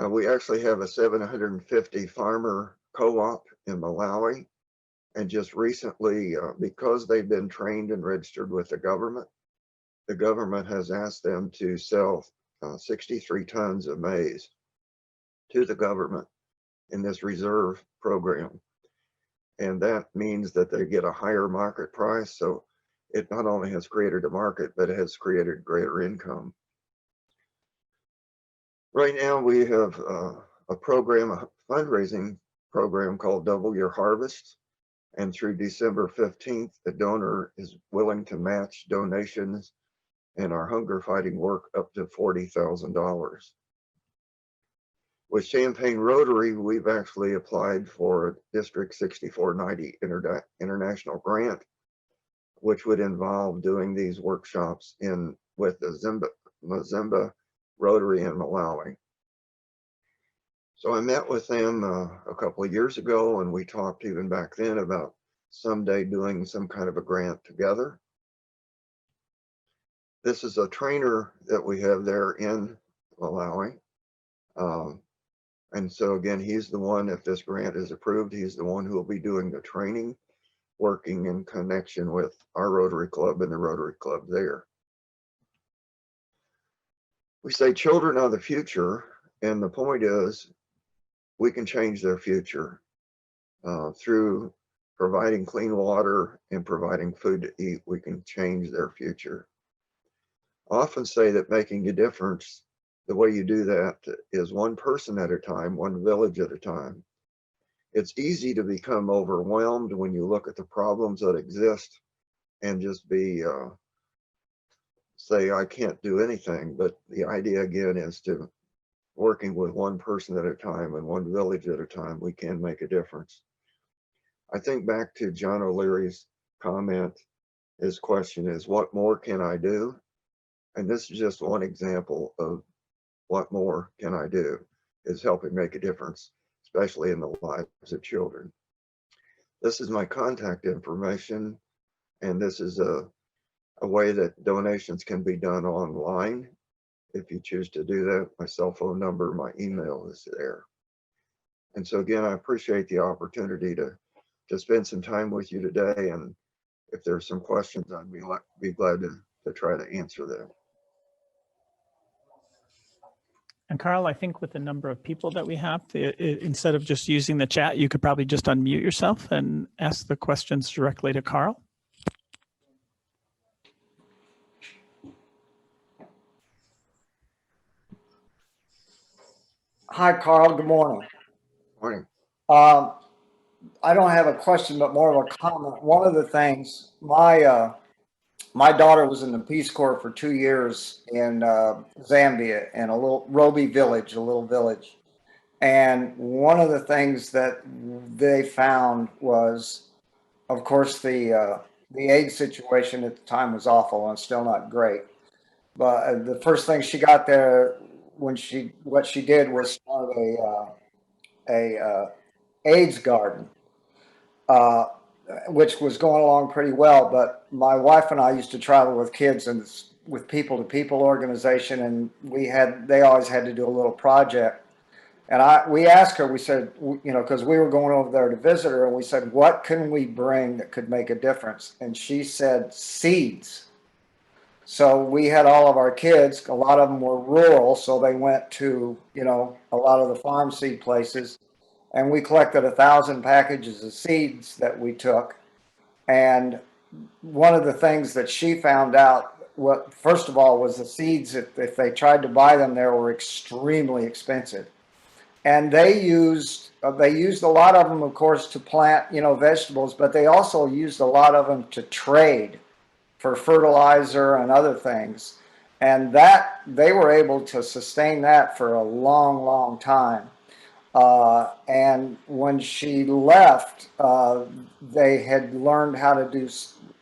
We actually have a 750 farmer co-op in Malawi. And just recently, because they've been trained and registered with the government has asked them to sell 63 tons of maize to the government in this reserve program. And that means that they get a higher market price. So it not only has created a market, but it has created greater income. Right now we have a fundraising program called Double Your Harvest. And through December 15th, the donor is willing to match donations in our hunger fighting work up to $40,000. With Champaign Rotary, we've actually applied for a District 6490 international grant, which would involve doing these workshops with the Mazembe Rotary in Malawi. So I met with them a couple of years ago, and we talked even back then about someday doing some kind of a grant together. This is a trainer that we have there in Malawi. And so again, he's the one, if this grant is approved, he's the one who will be doing the training, working in connection with our Rotary Club and the Rotary Club there. We say children are the future, and the point is, we can change their future through providing clean water and providing food to eat. We can change their future. I often say that making a difference, the way you do that is one person at a time, one village at a time. it's easy to become overwhelmed when you look at the problems that exist and just be, say, I can't do anything. But the idea again is to working with one person at a time and one village at a time, we can make a difference. I think back to John O'Leary's comment, his question is, what more can I do? And this is just one example of what more can I do, is helping make a difference, especially in the lives of children. This is my contact information, and this is a way that donations can be done online. If you choose to do that, my cell phone number, my email is there. And so again, I appreciate the opportunity to spend some time with you today. And if there's some questions, I'd be glad to try to answer them. And Carl, I think with the number of people that we have, instead of just using the chat, you could probably just unmute yourself and ask the questions directly to Carl. Hi, Carl. Good morning. Morning. I don't have a question, but more of a comment. One of the things, my daughter was in the Peace Corps for 2 years in Zambia, in a little Roby village, a little village. And one of the things that they found was, of course, the AIDS situation at the time was awful and still not great. But the first thing she got there, what she did was start a AIDS garden, which was going along pretty well. But my wife and I used to travel with kids and with people to people organization, and they always had to do a little project. And we asked her, we said, because we were going over there to visit her, and we said, what can we bring that could make a difference? And she said, seeds. So we had all of our kids, a lot of them were rural, so they went to, a lot of the farm seed places, and we collected 1,000 packages of seeds that we took. And one of the things that she found out, first of all, was the seeds, if they tried to buy them, they were extremely expensive. And they used a lot of them, of course, to plant, vegetables, but they also used a lot of them to trade for fertilizer and other things. And that they were able to sustain that for a long, long time. And when she left, they had learned how to do,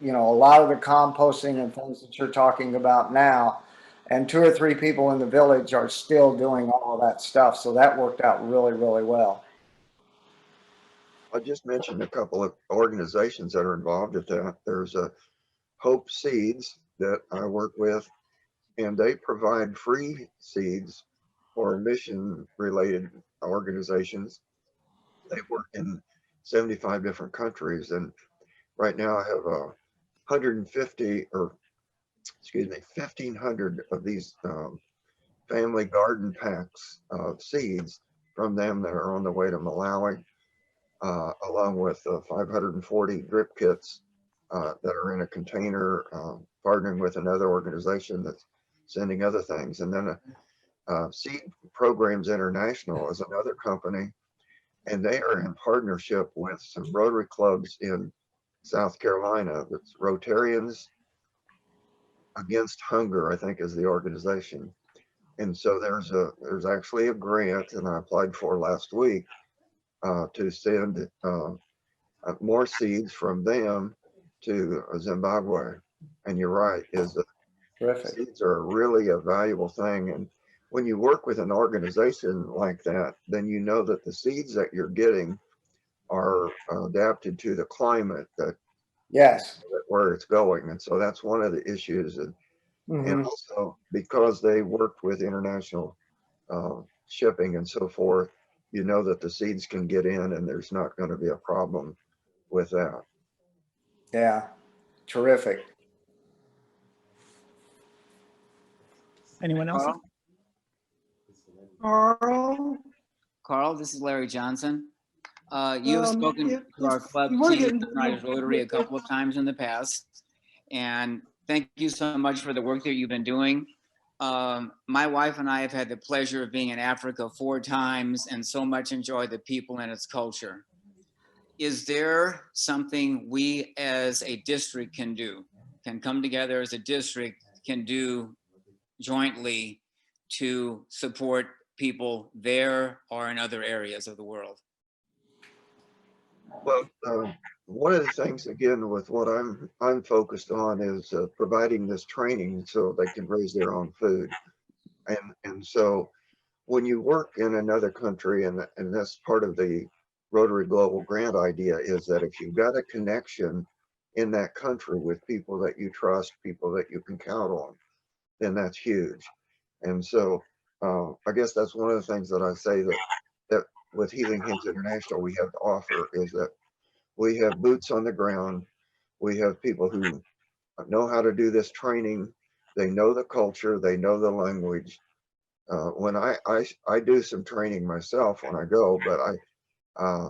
a lot of the composting and things that you're talking about now. And 2 or 3 people in the village are still doing all of that stuff. So that worked out really, really well. I just mentioned a couple of organizations that are involved with that. There's a Hope Seeds that I work with, and they provide free seeds for mission-related organizations. They work in 75 different countries, and right now I have 1,500 of these family garden packs of seeds from them that are on the way to Malawi, along with 540 drip kits that are in a container, partnering with another organization that's sending other things. And then Seed Programs International is another company, and they are in partnership with some Rotary clubs in South Carolina. That's Rotarians Against Hunger, I think, is the organization. And so there's actually a grant, and I applied for last week to send more seeds from them to Zimbabwe. And you're right, seeds are really a valuable thing. And when you work with an organization like that, then you know that the seeds that you're getting are adapted to the climate where it's going. And so that's one of the issues. And also because they worked with international shipping and so forth, you know that the seeds can get in and there's not going to be a problem with that. Yeah, terrific. Anyone else? Carl, this is Larry Johnson. You have spoken to our club team, Riders Rotary, a couple of times in the past. And thank you so much for the work that you've been doing. My wife and I have had the pleasure of being in Africa 4 times and so much enjoy the people and its culture. is there something we as a district can do, can come together as a district, can do jointly to support people there or in other areas of the world? Well, one of the things, again, with what I'm focused on is providing this training so they can raise their own food. And so when you work in another country, and that's part of the Rotary Global Grant idea, is that if you've got a connection in that country with people that you trust, people that you can count on, then that's huge. And so I guess that's one of the things that I say that with Healing Hands International we have to offer, is that we have boots on the ground. We have people who know how to do this training. They know the culture, they know the language. When I do some training myself when I go, but I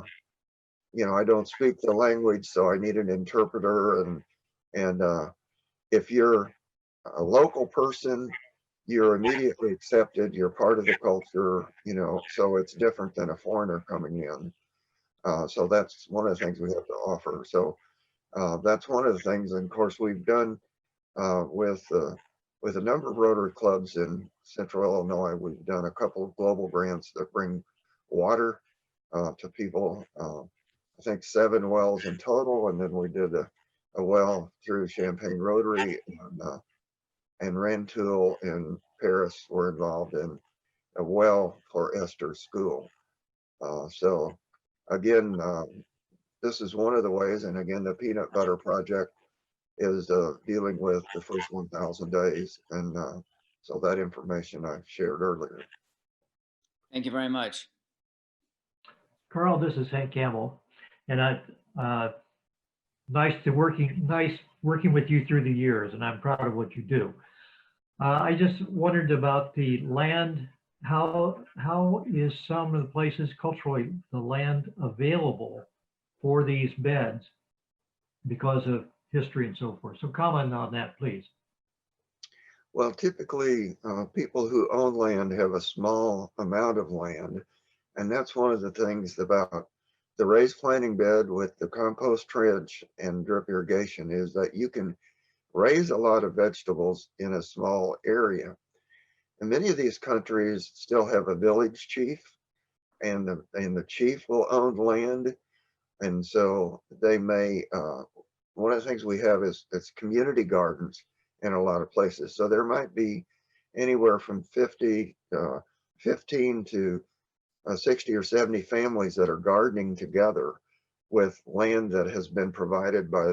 don't speak the language, so I need an interpreter. And if you're a local person, you're immediately accepted. You're part of the culture, so it's different than a foreigner coming in. So that's one of the things we have to offer. So that's one of the things. And of course, we've done with a number of Rotary clubs in Central Illinois. We've done a couple of global grants that bring water to people. I think 7 wells in total, and then we did a well through Champaign Rotary, and Rantoul in Paris were involved in a well for Esther's school. So again, this is one of the ways. And again, the Peanut Butter Project is dealing with the first 1,000 days. And so that information I shared earlier. Thank you very much. Carl, this is Hank Campbell, and nice working with you through the years, and I'm proud of what you do. I just wondered about the land. How is some of the places culturally the land available for these beds because of history and so forth? So comment on that, please. Well, typically people who own land have a small amount of land. And that's one of the things about the raised planting bed with the compost trench and drip irrigation, is that you can raise a lot of vegetables in a small area. And many of these countries still have a village chief, and the chief will own land. And so they may, one of the things we have is it's community gardens in a lot of places. So there might be anywhere from 15 to 60 or 70 families that are gardening together with land that has been provided by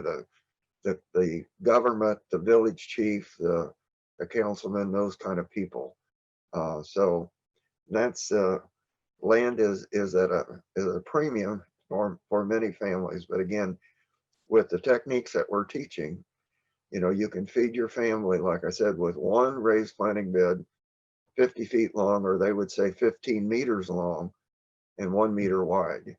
the government, the village chief, the councilman, those kind of people. So that's land is at a premium for many families. But again, with the techniques that we're teaching, you can feed your family, like I said, with one raised planting bed, 50 feet long, or they would say 15 meters long and 1 meter wide.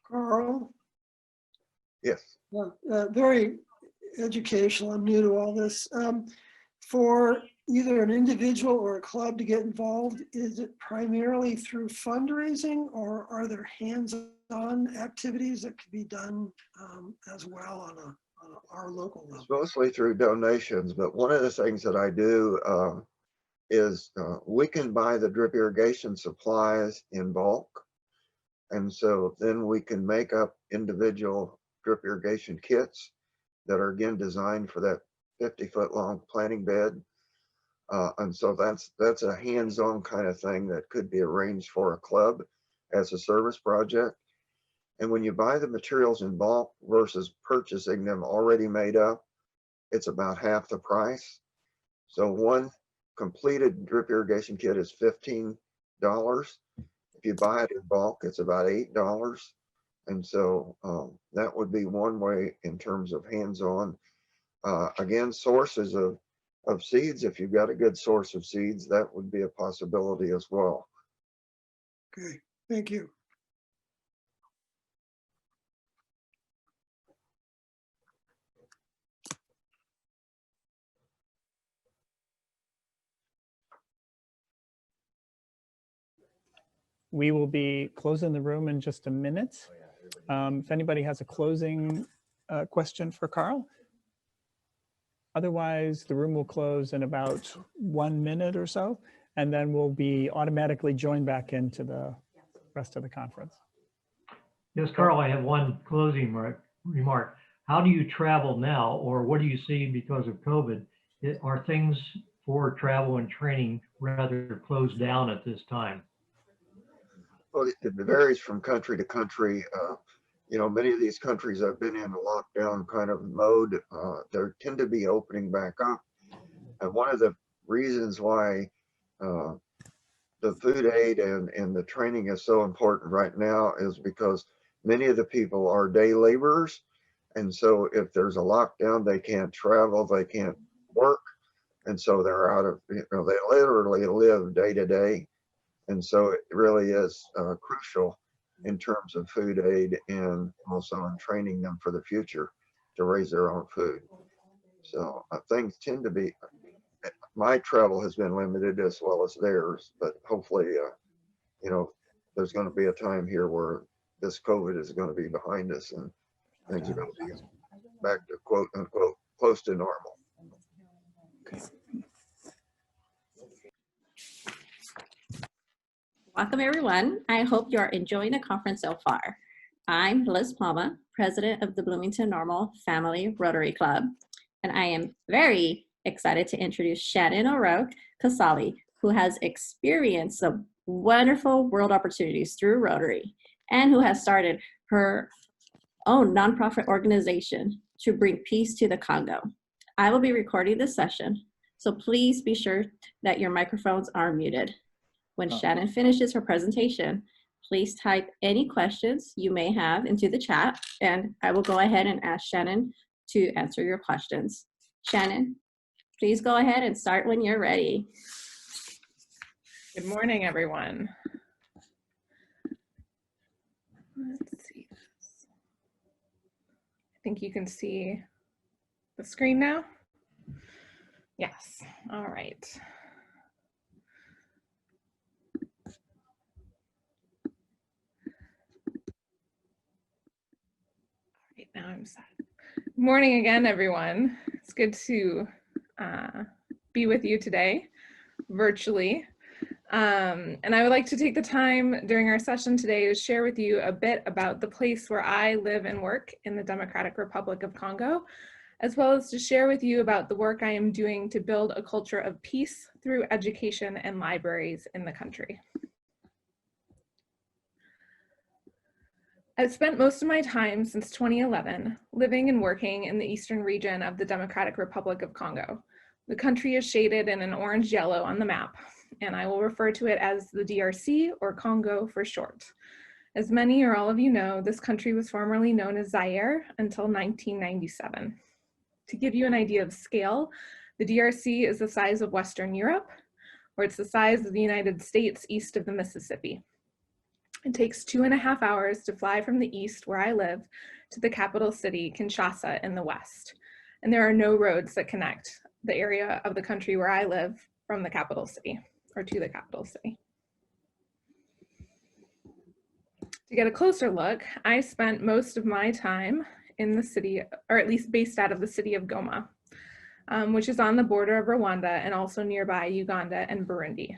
Carl? Yes. Very educational. I'm new to all this. For either an individual or a club to get involved, is it primarily through fundraising, or are there hands-on activities that could be done as well on our local level? It's mostly through donations, but one of the things that I do is we can buy the drip irrigation supplies in bulk. And so then we can make up individual drip irrigation kits that are again designed for that 50-foot long planting bed. And so that's a hands-on kind of thing that could be arranged for a club as a service project. And when you buy the materials in bulk versus purchasing them already made up, it's about half the price. So one completed drip irrigation kit is $15. If you buy it in bulk, it's about $8. And so that would be one way in terms of hands-on. Again, sources of seeds, if you've got a good source of seeds, that would be a possibility as well. Okay, thank you. We will be closing the room in just a minute. If anybody has a closing question for Carl. Otherwise, the room will close in about 1 minute or so, and then we'll be automatically joined back into the rest of the conference. Yes, Carl, I have one closing remark. How do you travel now, or what do you see because of COVID? Are things for travel and training rather closed down at this time? Well, it varies from country to country. You know, many of these countries have been in a lockdown kind of mode. They tend to be opening back up. And one of the reasons why the food aid and the training is so important right now is because many of the people are day laborers. And so if there's a lockdown, they can't travel, they can't work. And so they're out of, you know, they literally live day to day. And so it really is crucial in terms of food aid and also in training them for the future to raise their own food. So things tend to be, my travel has been limited as well as theirs, but hopefully, you know, there's going to be a time here where this COVID is going to be behind us and things are going to be back to quote unquote close to normal. Welcome, everyone. I hope you are enjoying the conference so far. I'm Liz Palma, president of the Bloomington Normal Family Rotary Club, and I am very excited to introduce Shannon O'Rourke Casali, who has experienced some wonderful world opportunities through Rotary and who has started her own nonprofit organization to bring peace to the Congo. I will be recording this session, so please be sure that your microphones are muted. When Shannon finishes her presentation, please type any questions you may have into the chat, and I will go ahead and ask Shannon to answer your questions. Shannon, please go ahead and start when you're ready. Good morning, everyone. Let's see. I think you can see the screen now. Yes, all right. Now I'm sad. Morning again, everyone. It's good to be with you today, virtually. And I would like to take the time during our session today to share with you a bit about the place where I live and work in the Democratic Republic of Congo, as well as to share with you about the work I am doing to build a culture of peace through education and libraries in the country. I've spent most of my time since 2011 living and working in the eastern region of the Democratic Republic of Congo. The country is shaded in an orange-yellow on the map, and I will refer to it as the DRC, or Congo for short. As many or all of you know, this country was formerly known as Zaire until 1997. To give you an idea of scale, the DRC is the size of Western Europe, or it's the size of the United States east of the Mississippi. It takes 2.5 hours to fly from the east, where I live, to the capital city, Kinshasa, in the west. And there are no roads that connect the area of the country where I live from the capital city, or to the capital city. To get a closer look, I spent most of my time in the city, or at least based out of the city of Goma, which is on the border of Rwanda and also nearby Uganda and Burundi.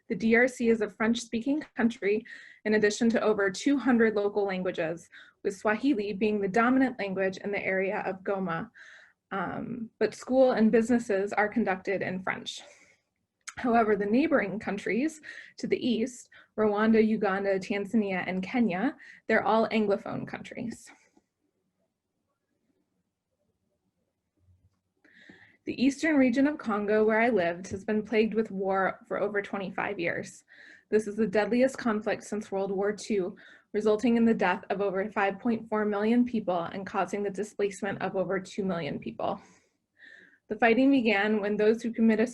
The DRC is a French-speaking country in addition to over 200 local languages, with Swahili being the dominant language in the area of Goma, but school and businesses are conducted in French. However, the neighboring countries to the east, Rwanda, Uganda, Tanzania, and Kenya, they're all Anglophone countries. The eastern region of Congo, where I lived, has been plagued with war for over 25 years. This is the deadliest conflict since World War II, resulting in the death of over 5.4 million people and causing the displacement of over 2 million people. The fighting began when those who committed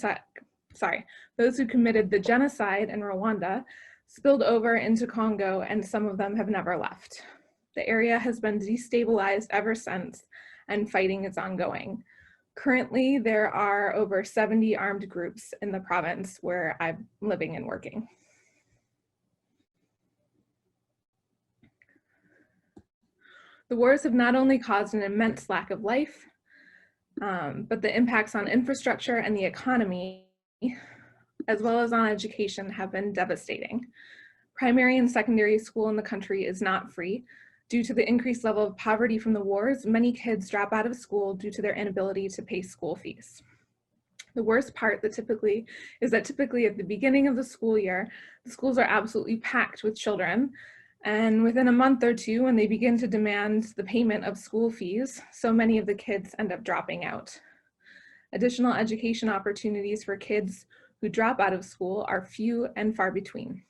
the genocide in Rwanda spilled over into Congo, and some of them have never left. The area has been destabilized ever since, and fighting is ongoing. Currently, there are over 70 armed groups in the province where I'm living and working. The wars have not only caused an immense lack of life, but the impacts on infrastructure and the economy, as well as on education, have been devastating. Primary and secondary school in the country is not free. Due to the increased level of poverty from the wars, many kids drop out of school due to their inability to pay school fees. The worst part is that typically at the beginning of the school year, the schools are absolutely packed with children. And within a month or two, when they begin to demand the payment of school fees, so many of the kids end up dropping out. Additional education opportunities for kids who drop out of school are few and far between.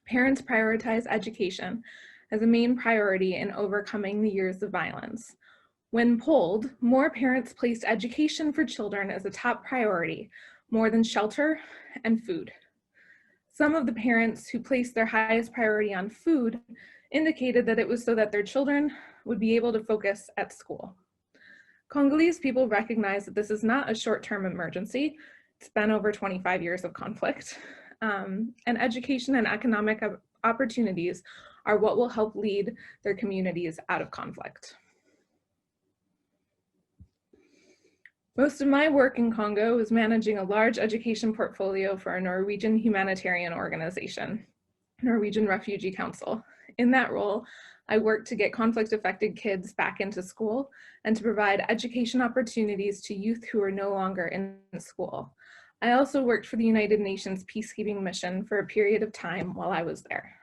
Parents prioritize education as a main priority in overcoming the years of violence. When polled, more parents placed education for children as a top priority, more than shelter and food. Some of the parents who placed their highest priority on food indicated that it was so that their children would be able to focus at school. Congolese people recognize that this is not a short-term emergency. It's been over 25 years of conflict. And education and economic opportunities are what will help lead their communities out of conflict. Most of my work in Congo is managing a large education portfolio for a Norwegian humanitarian organization, Norwegian Refugee Council. In that role, I work to get conflict-affected kids back into school and to provide education opportunities to youth who are no longer in school. I also worked for the United Nations peacekeeping mission for a period of time while I was there.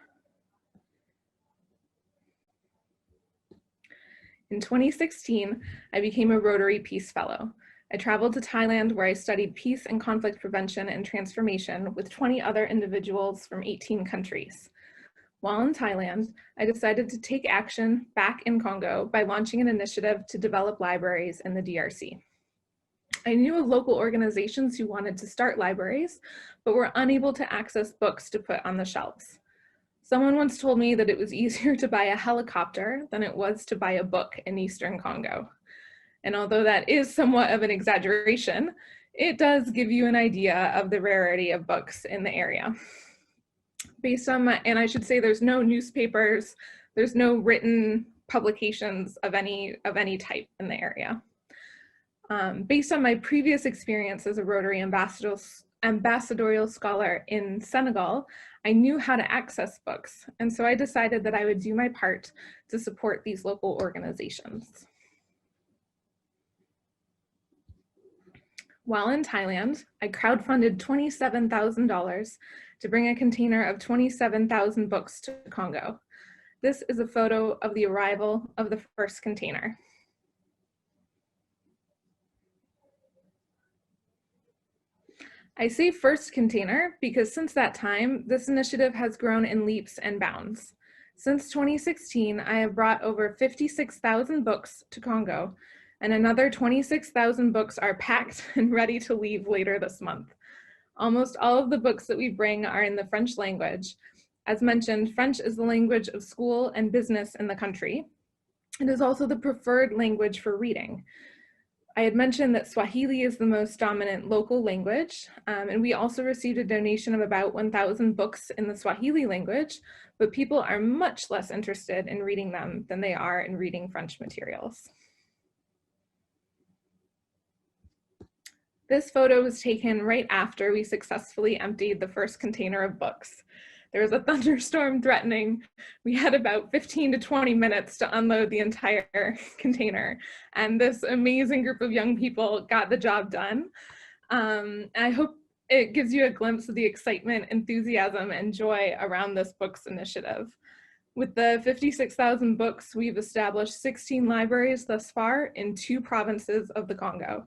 In 2016, I became a Rotary Peace Fellow. I traveled to Thailand where I studied peace and conflict prevention and transformation with 20 other individuals from 18 countries. While in Thailand, I decided to take action back in Congo by launching an initiative to develop libraries in the DRC. I knew of local organizations who wanted to start libraries, but were unable to access books to put on the shelves. Someone once told me that it was easier to buy a helicopter than it was to buy a book in Eastern Congo. And although that is somewhat of an exaggeration, it does give you an idea of the rarity of books in the area. Based on my, and I should say there's no newspapers, there's no written publications of any type in the area. Based on my previous experience as a Rotary ambassadorial scholar in Senegal, I knew how to access books. And so I decided that I would do my part to support these local organizations. While in Thailand, I crowdfunded $27,000 to bring a container of 27,000 books to Congo. This is a photo of the arrival of the first container. I say first container because since that time, this initiative has grown in leaps and bounds. Since 2016, I have brought over 56,000 books to Congo, and another 26,000 books are packed and ready to leave later this month. Almost all of the books that we bring are in the French language. As mentioned, French is the language of school and business in the country. It is also the preferred language for reading. I had mentioned that Swahili is the most dominant local language, and we also received a donation of about 1,000 books in the Swahili language, but people are much less interested in reading them than they are in reading French materials. This photo was taken right after we successfully emptied the first container of books. There was a thunderstorm threatening. We had about 15 to 20 minutes to unload the entire container. And this amazing group of young people got the job done. I hope it gives you a glimpse of the excitement, enthusiasm, and joy around this books initiative. With the 56,000 books, we've established 16 libraries thus far in 2 provinces of the Congo.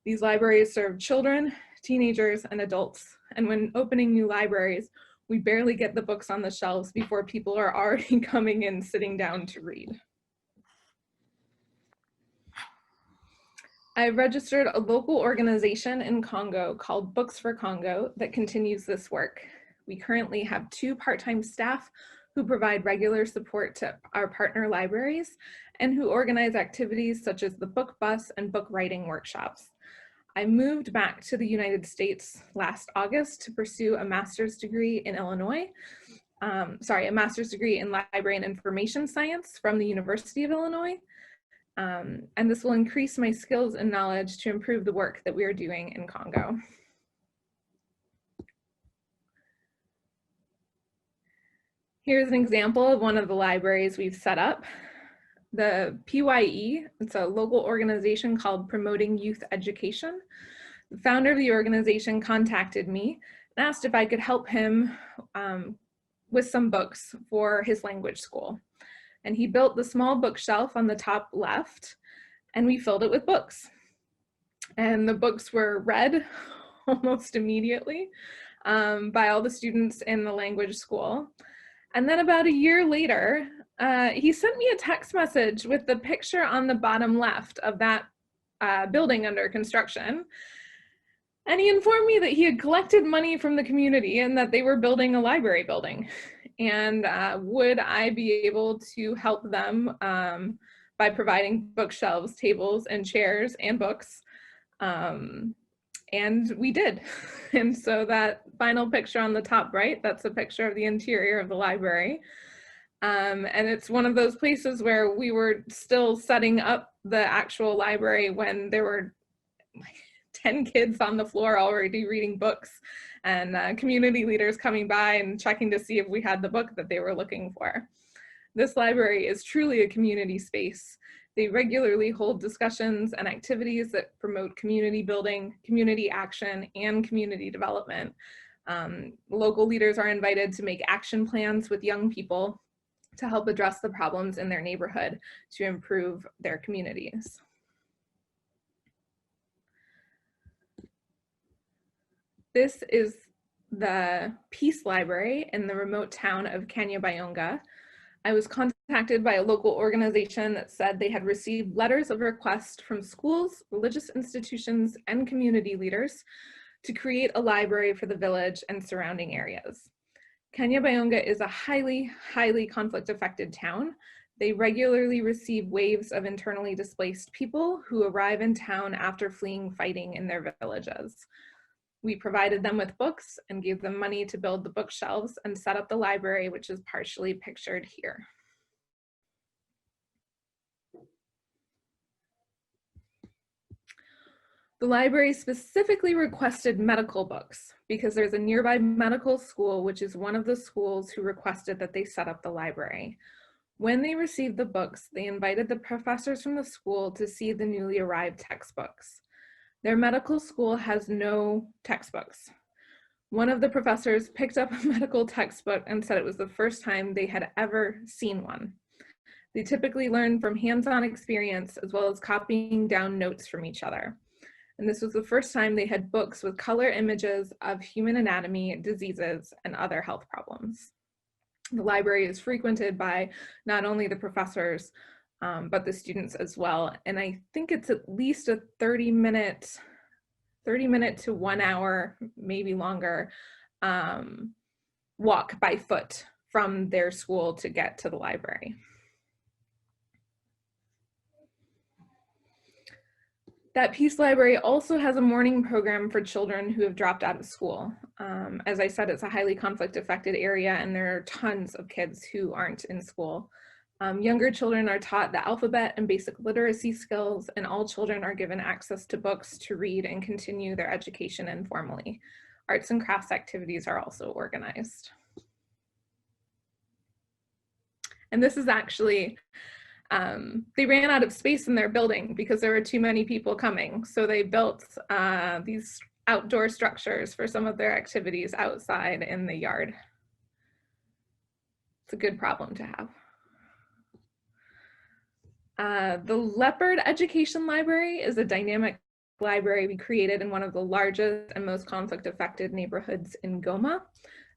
These libraries serve children, teenagers, and adults. And when opening new libraries, we barely get the books on the shelves before people are already coming in, sitting down to read. I registered a local organization in Congo called Books for Congo that continues this work. We currently have 2 part-time staff who provide regular support to our partner libraries and who organize activities such as the book bus and book writing workshops. I moved back to the United States last August to pursue a master's degree in Illinois. a master's degree in library and information science from the University of Illinois. And this will increase my skills and knowledge to improve the work that we are doing in Congo. Here's an example of one of the libraries we've set up. The PYE, it's a local organization called Promoting Youth Education. The founder of the organization contacted me and asked if I could help him with some books for his language school. And he built the small bookshelf on the top left, and we filled it with books. And the books were read almost immediately by all the students in the language school. And then about a year later, he sent me a text message with the picture on the bottom left of that building under construction. And he informed me that he had collected money from the community and that they were building a library building. And would I be able to help them by providing bookshelves, tables, and chairs and books? And we did. And so that final picture on the top right, that's a picture of the interior of the library. And it's one of those places where we were still setting up the actual library when there were like 10 kids on the floor already reading books, and community leaders coming by and checking to see if we had the book that they were looking for. This library is truly a community space. They regularly hold discussions and activities that promote community building, community action, and community development. Local leaders are invited to make action plans with young people to help address the problems in their neighborhood to improve their communities. This is the Peace Library in the remote town of Kanyabayonga. I was contacted by a local organization that said they had received letters of request from schools, religious institutions, and community leaders to create a library for the village and surrounding areas. Kanyabayonga is a highly conflict-affected town. They regularly receive waves of internally displaced people who arrive in town after fleeing fighting in their villages. We provided them with books and gave them money to build the bookshelves and set up the library, which is partially pictured here. The library specifically requested medical books because there's a nearby medical school, which is one of the schools who requested that they set up the library. When they received the books, they invited the professors from the school to see the newly arrived textbooks. Their medical school has no textbooks. One of the professors picked up a medical textbook and said it was the first time they had ever seen one. They typically learn from hands-on experience as well as copying down notes from each other. And this was the first time they had books with color images of human anatomy, diseases, and other health problems. The library is frequented by not only the professors, but the students as well. And I think it's at least a 30 minute to 1 hour, maybe longer, walk by foot from their school to get to the library. That Peace Library also has a morning program for children who have dropped out of school. As I said, it's a highly conflict-affected area and there are tons of kids who aren't in school. Younger children are taught the alphabet and basic literacy skills, and all children are given access to books to read and continue their education informally. Arts and crafts activities are also organized. And this is actually, they ran out of space in their building because there were too many people coming. So they built these outdoor structures for some of their activities outside in the yard. It's a good problem to have. The Leopard Education Library is a dynamic library we created in one of the largest and most conflict-affected neighborhoods in Goma,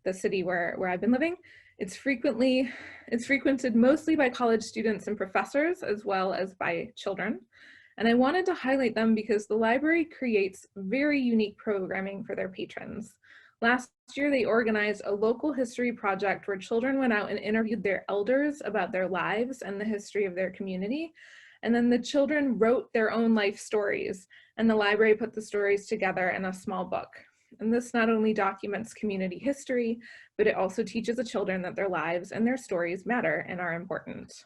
the city where I've been living. It's frequented mostly by college students and professors, as well as by children. And I wanted to highlight them because the library creates very unique programming for their patrons. Last year, they organized a local history project where children went out and interviewed their elders about their lives and the history of their community. And then the children wrote their own life stories, and the library put the stories together in a small book. And this not only documents community history, but it also teaches the children that their lives and their stories matter and are important.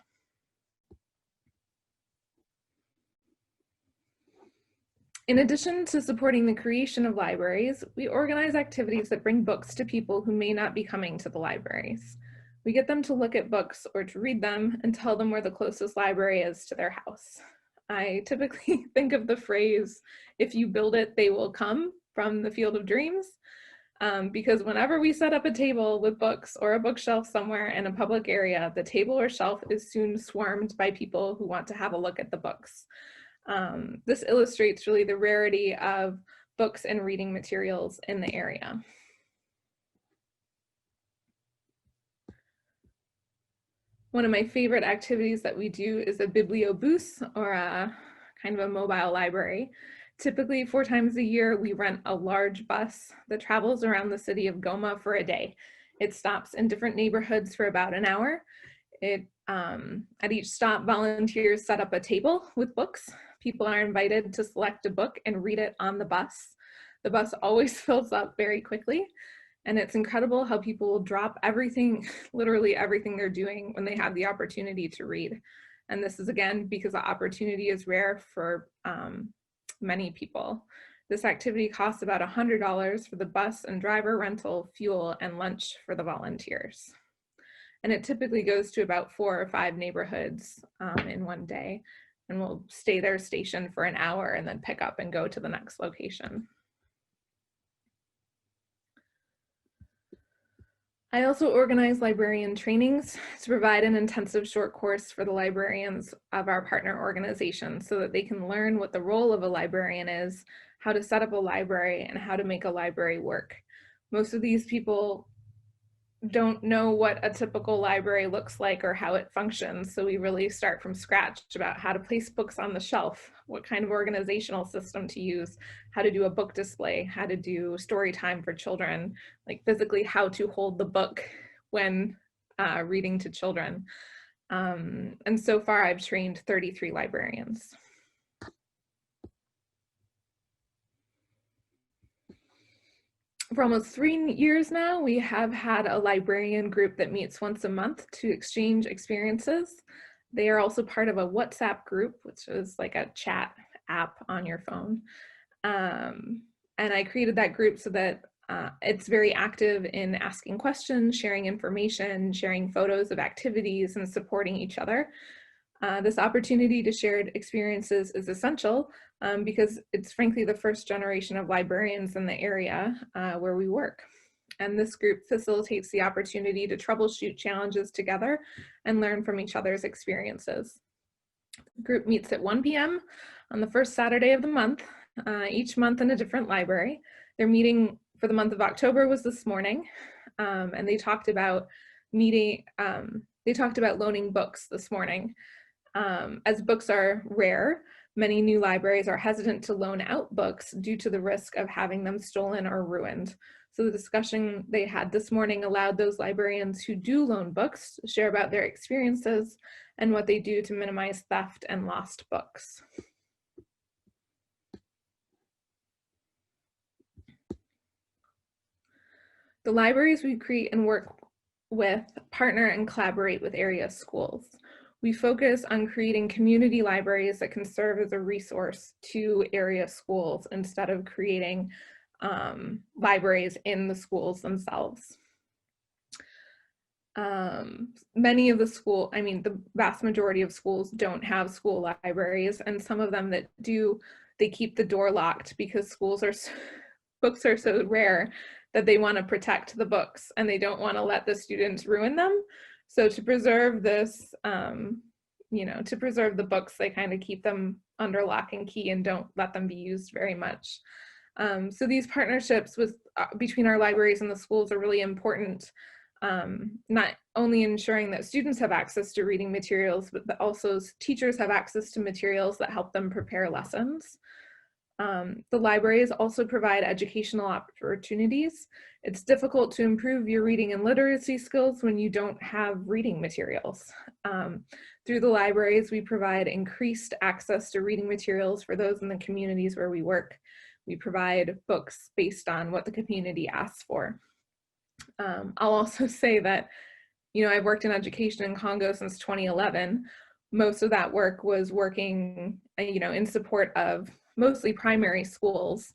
In addition to supporting the creation of libraries, we organize activities that bring books to people who may not be coming to the libraries. We get them to look at books or to read them and tell them where the closest library is to their house. I typically think of the phrase, "If you build it, they will come," from the Field of Dreams, because whenever we set up a table with books or a bookshelf somewhere in a public area, the table or shelf is soon swarmed by people who want to have a look at the books. This illustrates really the rarity of books and reading materials in the area. One of my favorite activities that we do is a bibliobus, or a kind of a mobile library. Typically 4 times a year, we rent a large bus that travels around the city of Goma for a day. It stops in different neighborhoods for about an hour. At each stop, volunteers set up a table with books. People are invited to select a book and read it on the bus. The bus always fills up very quickly, and it's incredible how people will drop everything, literally everything they're doing, when they have the opportunity to read. And this is, again, because the opportunity is rare for many people. This activity costs about $100 for the bus and driver rental, fuel, and lunch for the volunteers. And it typically goes to about 4 or 5 neighborhoods in one day, and we'll stay there stationed for an hour and then pick up and go to the next location. I also organize librarian trainings to provide an intensive short course for the librarians of our partner organizations so that they can learn what the role of a librarian is, how to set up a library, and how to make a library work. Most of these people don't know what a typical library looks like or how it functions, so we really start from scratch about how to place books on the shelf, what kind of organizational system to use, how to do a book display, how to do story time for children, like physically how to hold the book when reading to children. And so far I've trained 33 librarians. For almost 3 years now, we have had a librarian group that meets once a month to exchange experiences. They are also part of a WhatsApp group, which is like a chat app on your phone. And I created that group so that it's very active in asking questions, sharing information, sharing photos of activities, and supporting each other. This opportunity to share experiences is essential because it's frankly the first generation of librarians in the area where we work. And this group facilitates the opportunity to troubleshoot challenges together and learn from each other's experiences. The group meets at 1 p.m. on the first Saturday of the month, each month in a different library. Their meeting for the month of October was this morning, and they talked about loaning books this morning. As books are rare, many new libraries are hesitant to loan out books due to the risk of having them stolen or ruined. So the discussion they had this morning allowed those librarians who do loan books to share about their experiences and what they do to minimize theft and lost books. The libraries we create and work with partner and collaborate with area schools. We focus on creating community libraries that can serve as a resource to area schools instead of creating libraries in the schools themselves. Many of the vast majority of schools don't have school libraries, and some of them that do, they keep the door locked because books are so rare that they want to protect the books and they don't want to let the students ruin them. So to preserve this, to preserve the books, they kind of keep them under lock and key and don't let them be used very much. So these partnerships between our libraries and the schools are really important, not only ensuring that students have access to reading materials, but that also teachers have access to materials that help them prepare lessons. The libraries also provide educational opportunities. It's difficult to improve your reading and literacy skills when you don't have reading materials. Through the libraries, we provide increased access to reading materials for those in the communities where we work. We provide books based on what the community asks for. I'll also say that, you know, I've worked in education in Congo since 2011. Most of that work was working, you know, in support of mostly primary schools.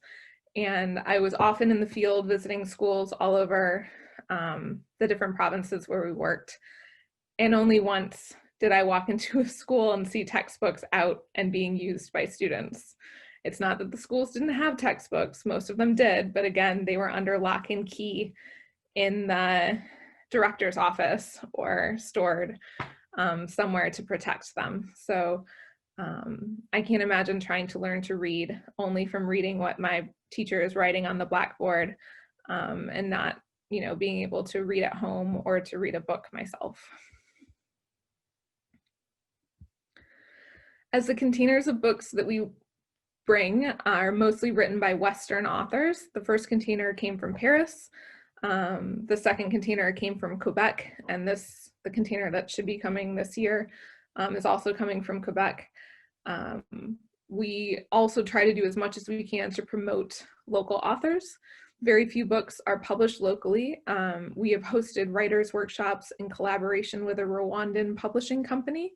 And I was often in the field visiting schools all over the different provinces where we worked. And only once did I walk into a school and see textbooks out and being used by students. It's not that the schools didn't have textbooks, most of them did, but again, they were under lock and key in the director's office or stored somewhere to protect them. So I can't imagine trying to learn to read only from reading what my teacher is writing on the blackboard and not, you know, being able to read at home or to read a book myself. As the containers of books that we bring are mostly written by Western authors. The first container came from Paris. The second container came from Quebec, and the container that should be coming this year is also coming from Quebec. We also try to do as much as we can to promote local authors. Very few books are published locally. We have hosted writers' workshops in collaboration with a Rwandan publishing company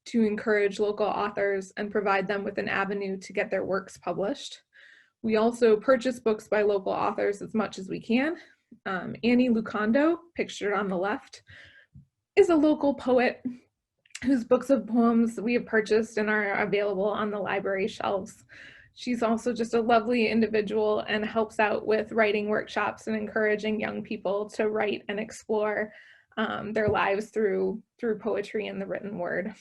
to encourage local authors and provide them with an avenue to get their works published. We also purchase books by local authors as much as we can. Annie Lucondo, pictured on the left, is a local poet whose books of poems we have purchased and are available on the library shelves. She's also just a lovely individual and helps out with writing workshops and encouraging young people to write and explore their lives through poetry and the written word.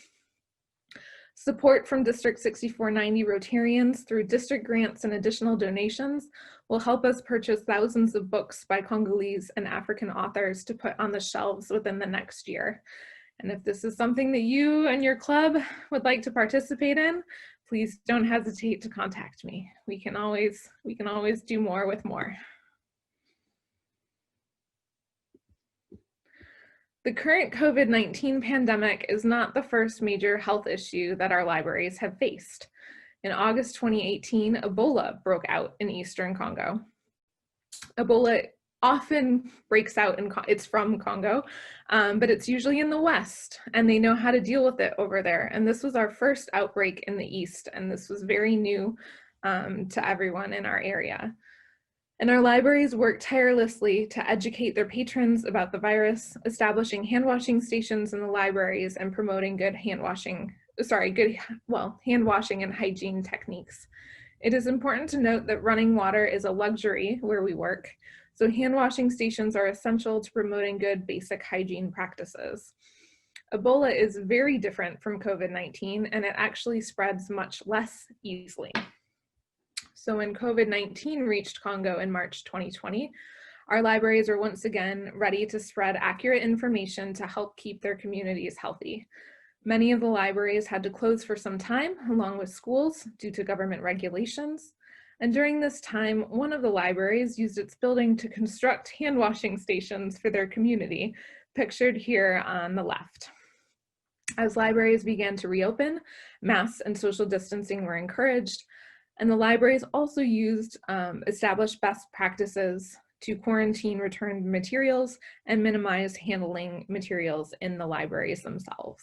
Support from District 6490 Rotarians through district grants and additional donations will help us purchase thousands of books by Congolese and African authors to put on the shelves within the next year. And if this is something that you and your club would like to participate in, please don't hesitate to contact me. We can always do more with more. The current COVID-19 pandemic is not the first major health issue that our libraries have faced. In August 2018, Ebola broke out in Eastern Congo. Ebola often breaks out it's from Congo, but it's usually in the West, and they know how to deal with it over there. And this was our first outbreak in the East, and this was very new to everyone in our area. And our libraries work tirelessly to educate their patrons about the virus, establishing hand washing stations in the libraries and promoting hand washing and hygiene techniques. It is important to note that running water is a luxury where we work, so hand washing stations are essential to promoting good basic hygiene practices. Ebola is very different from COVID-19, and it actually spreads much less easily. So when COVID-19 reached Congo in March 2020, our libraries are once again ready to spread accurate information to help keep their communities healthy. Many of the libraries had to close for some time, along with schools, due to government regulations. And during this time, one of the libraries used its building to construct hand washing stations for their community, pictured here on the left. As libraries began to reopen, masks and social distancing were encouraged, and the libraries also used established best practices to quarantine returned materials and minimize handling materials in the libraries themselves.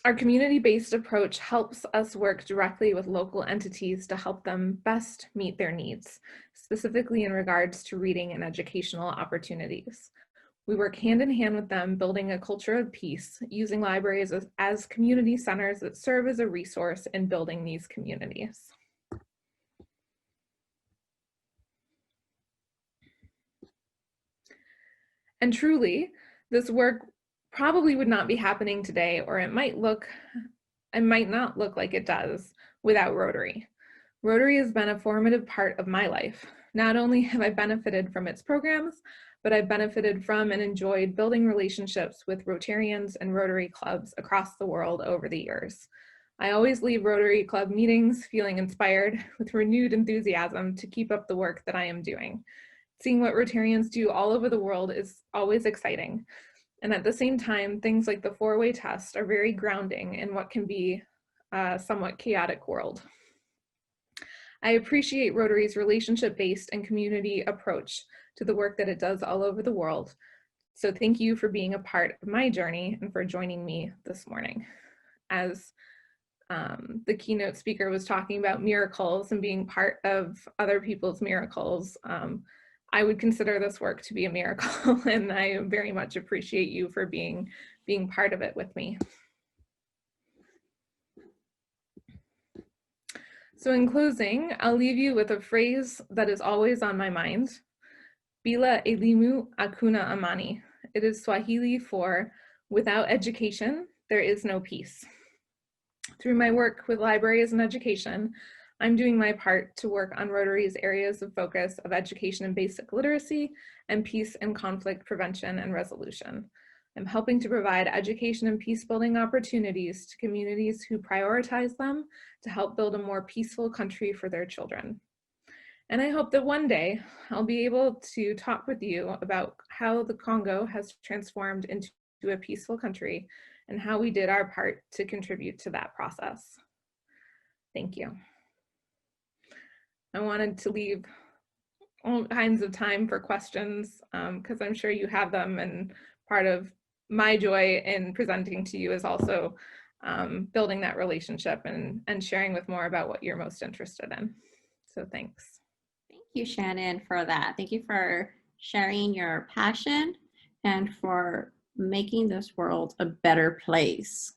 Our community-based approach helps us work directly with local entities to help them best meet their needs, specifically in regards to reading and educational opportunities. We work hand in hand with them, building a culture of peace, using libraries as community centers that serve as a resource in building these communities. And truly, this work probably would not be happening today, or it might not look like it does without Rotary. Rotary has been a formative part of my life. Not only have I benefited from its programs, but I've benefited from and enjoyed building relationships with Rotarians and Rotary clubs across the world over the years. I always leave Rotary Club meetings feeling inspired with renewed enthusiasm to keep up the work that I am doing. Seeing what Rotarians do all over the world is always exciting. And at the same time, things like the four-way test are very grounding in what can be a somewhat chaotic world. I appreciate Rotary's relationship-based and community approach to the work that it does all over the world. So thank you for being a part of my journey and for joining me this morning. As the keynote speaker was talking about miracles and being part of other people's miracles, I would consider this work to be a miracle, and I very much appreciate you for being part of it with me. So in closing, I'll leave you with a phrase that is always on my mind. Bila elimu hakuna amani. It is Swahili for without education, there is no peace. Through my work with libraries and education, I'm doing my part to work on Rotary's areas of focus of education and basic literacy and peace and conflict prevention and resolution. I'm helping to provide education and peace-building opportunities to communities who prioritize them to help build a more peaceful country for their children. And I hope that one day I'll be able to talk with you about how the Congo has transformed into a peaceful country and how we did our part to contribute to that process. Thank you. I wanted to leave all kinds of time for questions because I'm sure you have them, and part of my joy in presenting to you is also building that relationship and sharing with more about what you're most interested in. So thanks. Thank you, Shannon, for that. Thank you for sharing your passion and for making this world a better place.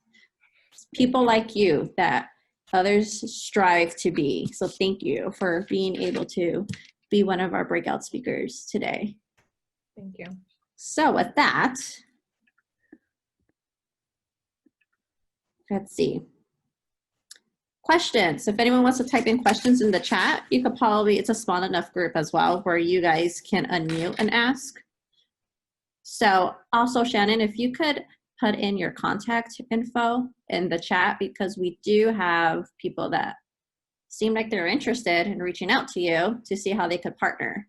People like you that others strive to be. So thank you for being able to be one of our breakout speakers today. Thank you. So with that, let's see. Questions. If anyone wants to type in questions in the chat, you could probably, it's a small enough group as well where you guys can unmute and ask. So also, Shannon, if you could put in your contact info in the chat, because we do have people that seem like they're interested in reaching out to you to see how they could partner.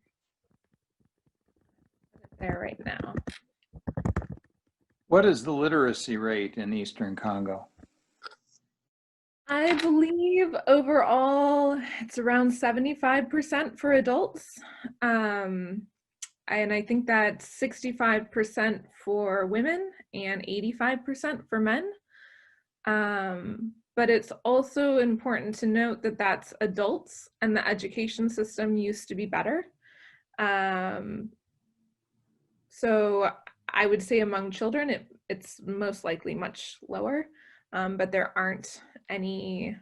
There right now. What is the literacy rate in Eastern Congo? I believe overall it's around 75% for adults. And I think that's 65% for women and 85% for men. But it's also important to note that that's adults, and the education system used to be better. So I would say among children, it's most likely much lower, but there aren't any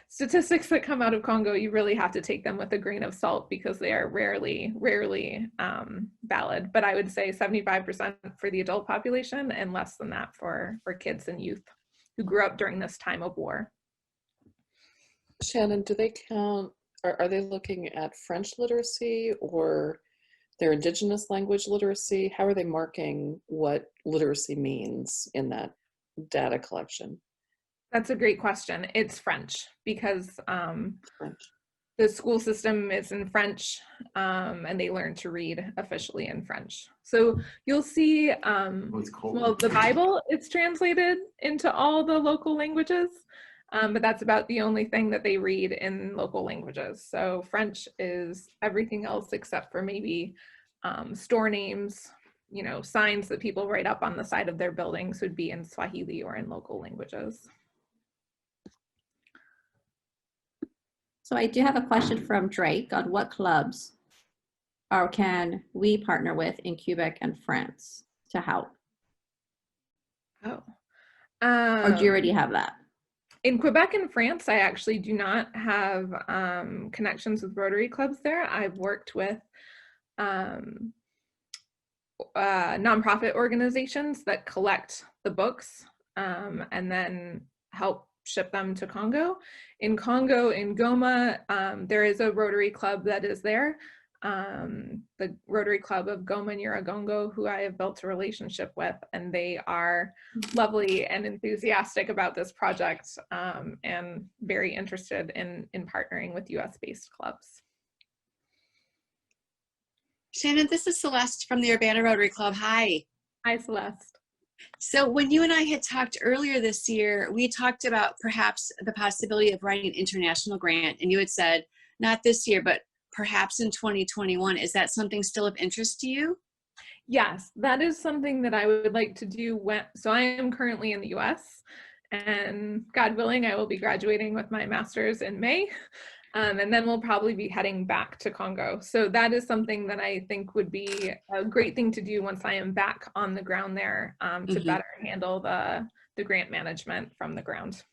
statistics that come out of Congo, you really have to take them with a grain of salt because they are rarely valid. But I would say 75% for the adult population and less than that for kids and youth who grew up during this time of war. Shannon, do they count, are they looking at French literacy or their indigenous language literacy? How are they marking what literacy means in that data collection? That's a great question. It's French because the school system is in French and they learn to read officially in French. So you'll see, well, the Bible, it's translated into all the local languages, but that's about the only thing that they read in local languages. So French is everything else except for maybe store names, you know, signs that people write up on the side of their buildings would be in Swahili or in local languages. So I do have a question from Drake on what clubs or can we partner with in Quebec and France to help? Oh. Or do you already have that? In Quebec and France, I actually do not have connections with Rotary clubs there. I've worked with nonprofit organizations that collect the books and then help ship them to Congo. In Congo, in Goma, there is a Rotary club that is there. The Rotary Club of Goma Nyiragongo, who I have built a relationship with, and they are lovely and enthusiastic about this project and very interested in partnering with US-based clubs. Shannon, this is Celeste from the Urbana Rotary Club. Hi. Hi, Celeste. So when you and I had talked earlier this year, we talked about perhaps the possibility of writing an international grant, and you had said, not this year, but perhaps in 2021. Is that something still of interest to you? Yes, that is something that I would like to do so I am currently in the US, and God willing, I will be graduating with my master's in May. And then we'll probably be heading back to Congo. So that is something that I think would be a great thing to do once I am back on the ground there, to better handle the grant management from the ground.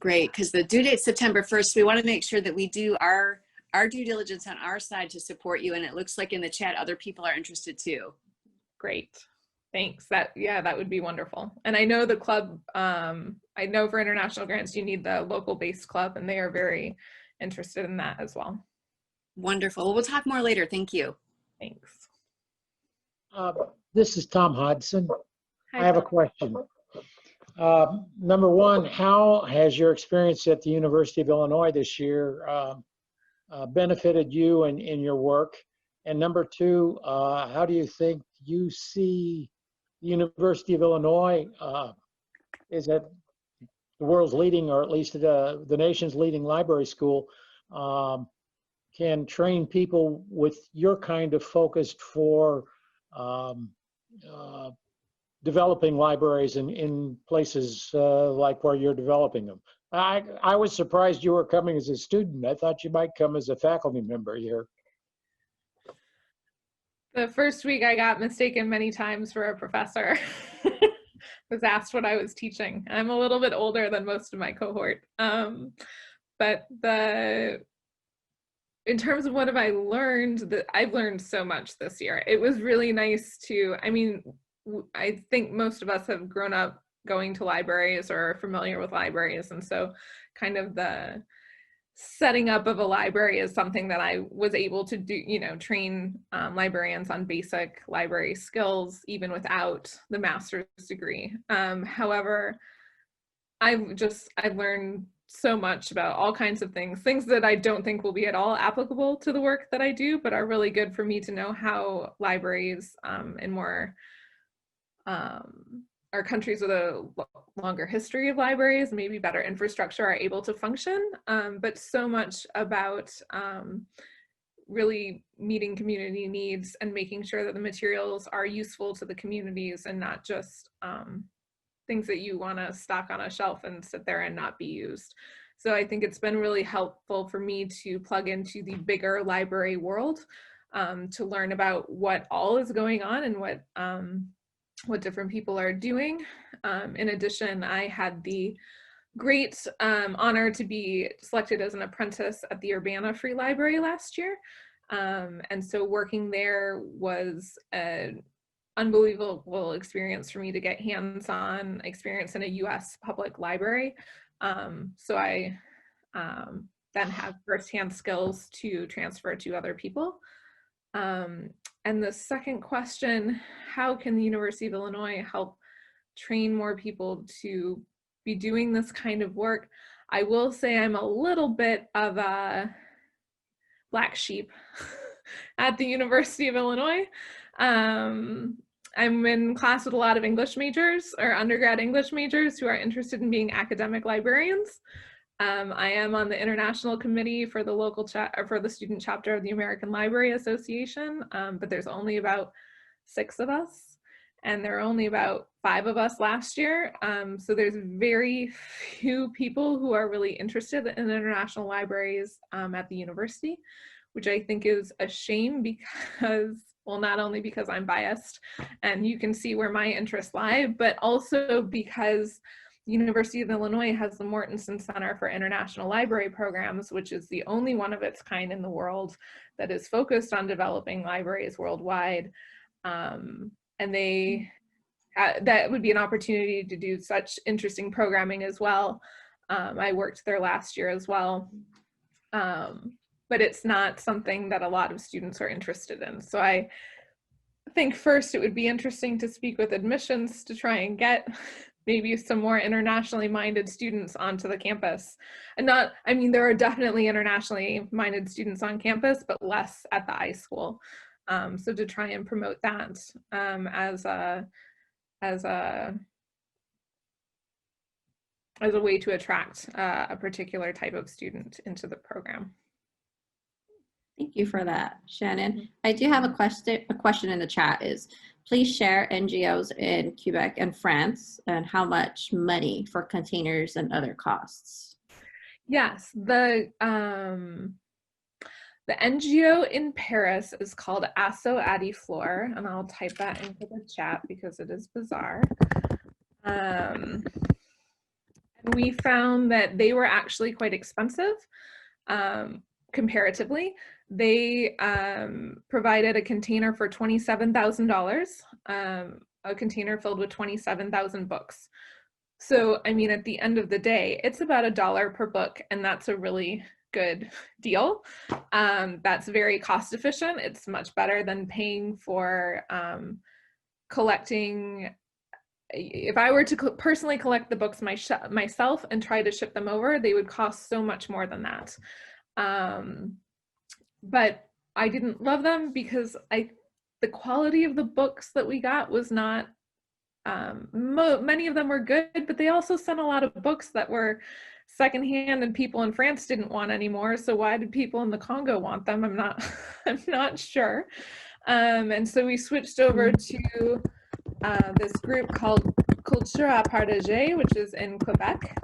Great, because the due date's September 1st. We want to make sure that we do our due diligence on our side to support you. And it looks like in the chat, other people are interested too. Great. Thanks. That would be wonderful. And I know the club, I know for international grants, you need the local based club, and they are very interested in that as well. Wonderful. Well, we'll talk more later. Thank you. Thanks. This is Tom Hodson. Hi, I have a Tom. question. Number one, how has your experience at the University of Illinois this year benefited you in your work? And number two, how do you think you see the University of Illinois is at the world's leading, or at least the nation's leading library school, can train people with your kind of focus for developing libraries in places like where you're developing them? I was surprised you were coming as a student. I thought you might come as a faculty member here. The first week I got mistaken many times for a professor. Was asked what I was teaching. I'm a little bit older than most of my cohort. But in terms of what have I learned, I've learned so much this year. It was really nice I think most of us have grown up going to libraries or are familiar with libraries. And so kind of the setting up of a library is something that I was able to do, train librarians on basic library skills, even without the master's degree. However, I've learned so much about all kinds of things that I don't think will be at all applicable to the work that I do, but are really good for me to know how libraries in more our countries with a longer history of libraries, maybe better infrastructure, are able to function, but so much about really meeting community needs and making sure that the materials are useful to the communities and not just things that you want to stock on a shelf and sit there and not be used. So I think it's been really helpful for me to plug into the bigger library world, to learn about what all is going on and what different people are doing. In addition, I had the great honor to be selected as an apprentice at the Urbana Free Library last year. And so working there was an unbelievable experience for me to get hands-on experience in a US public library. So I then have firsthand skills to transfer to other people. And the second question, how can the University of Illinois help train more people to be doing this kind of work? I will say I'm a little bit of a black sheep at the University of Illinois. I'm in class with a lot of English majors or undergrad English majors who are interested in being academic librarians. I am on the international committee for the local for the student chapter of the American Library Association, but there's only about 6 of us, and there are only about 5 of us last year. So there's very few people who are really interested in international libraries at the university, which I think is a shame because, well, not only because I'm biased and you can see where my interests lie, but also because the University of Illinois has the Mortensen Center for International Library Programs, which is the only one of its kind in the world that is focused on developing libraries worldwide. And that would be an opportunity to do such interesting programming as well. I worked there last year as well. But it's not something that a lot of students are interested in. So I think first it would be interesting to speak with admissions to try and get maybe some more internationally minded students onto the campus. And there are definitely internationally minded students on campus, but less at the iSchool. So to try and promote that as a way to attract a particular type of student into the program. Thank you for that, Shannon. I do have a question in the chat is, please share NGOs in Quebec and France and how much money for containers and other costs. Yes, the NGO in Paris is called Asso Adiflor, and I'll type that into the chat because it is bizarre. And we found that they were actually quite expensive comparatively. They provided a container for $27,000, a container filled with 27,000 books. So, I mean, at the end of the day, it's about $1 per book, and that's a really good deal. That's very cost efficient. It's much better than paying for collecting. If I were to personally collect the books myself and try to ship them over, they would cost so much more than that. But I didn't love them because the quality of the books that we got was not, many of them were good, but they also sent a lot of books that were secondhand and people in France didn't want anymore. So why did people in the Congo want them? I'm not sure. And so we switched over to this group called Culture à Partager, which is in Quebec.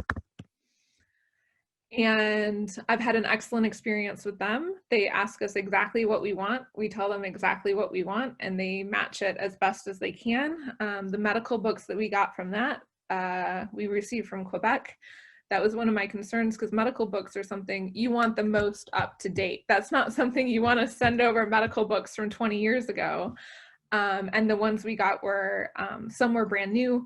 And I've had an excellent experience with them. They ask us exactly what we want. We tell them exactly what we want, and they match it as best as they can. The medical books that we got from that, we received from Quebec. That was one of my concerns because medical books are something you want the most up to date. That's not something you want to send over medical books from 20 years ago. And the ones we got were, some were brand new.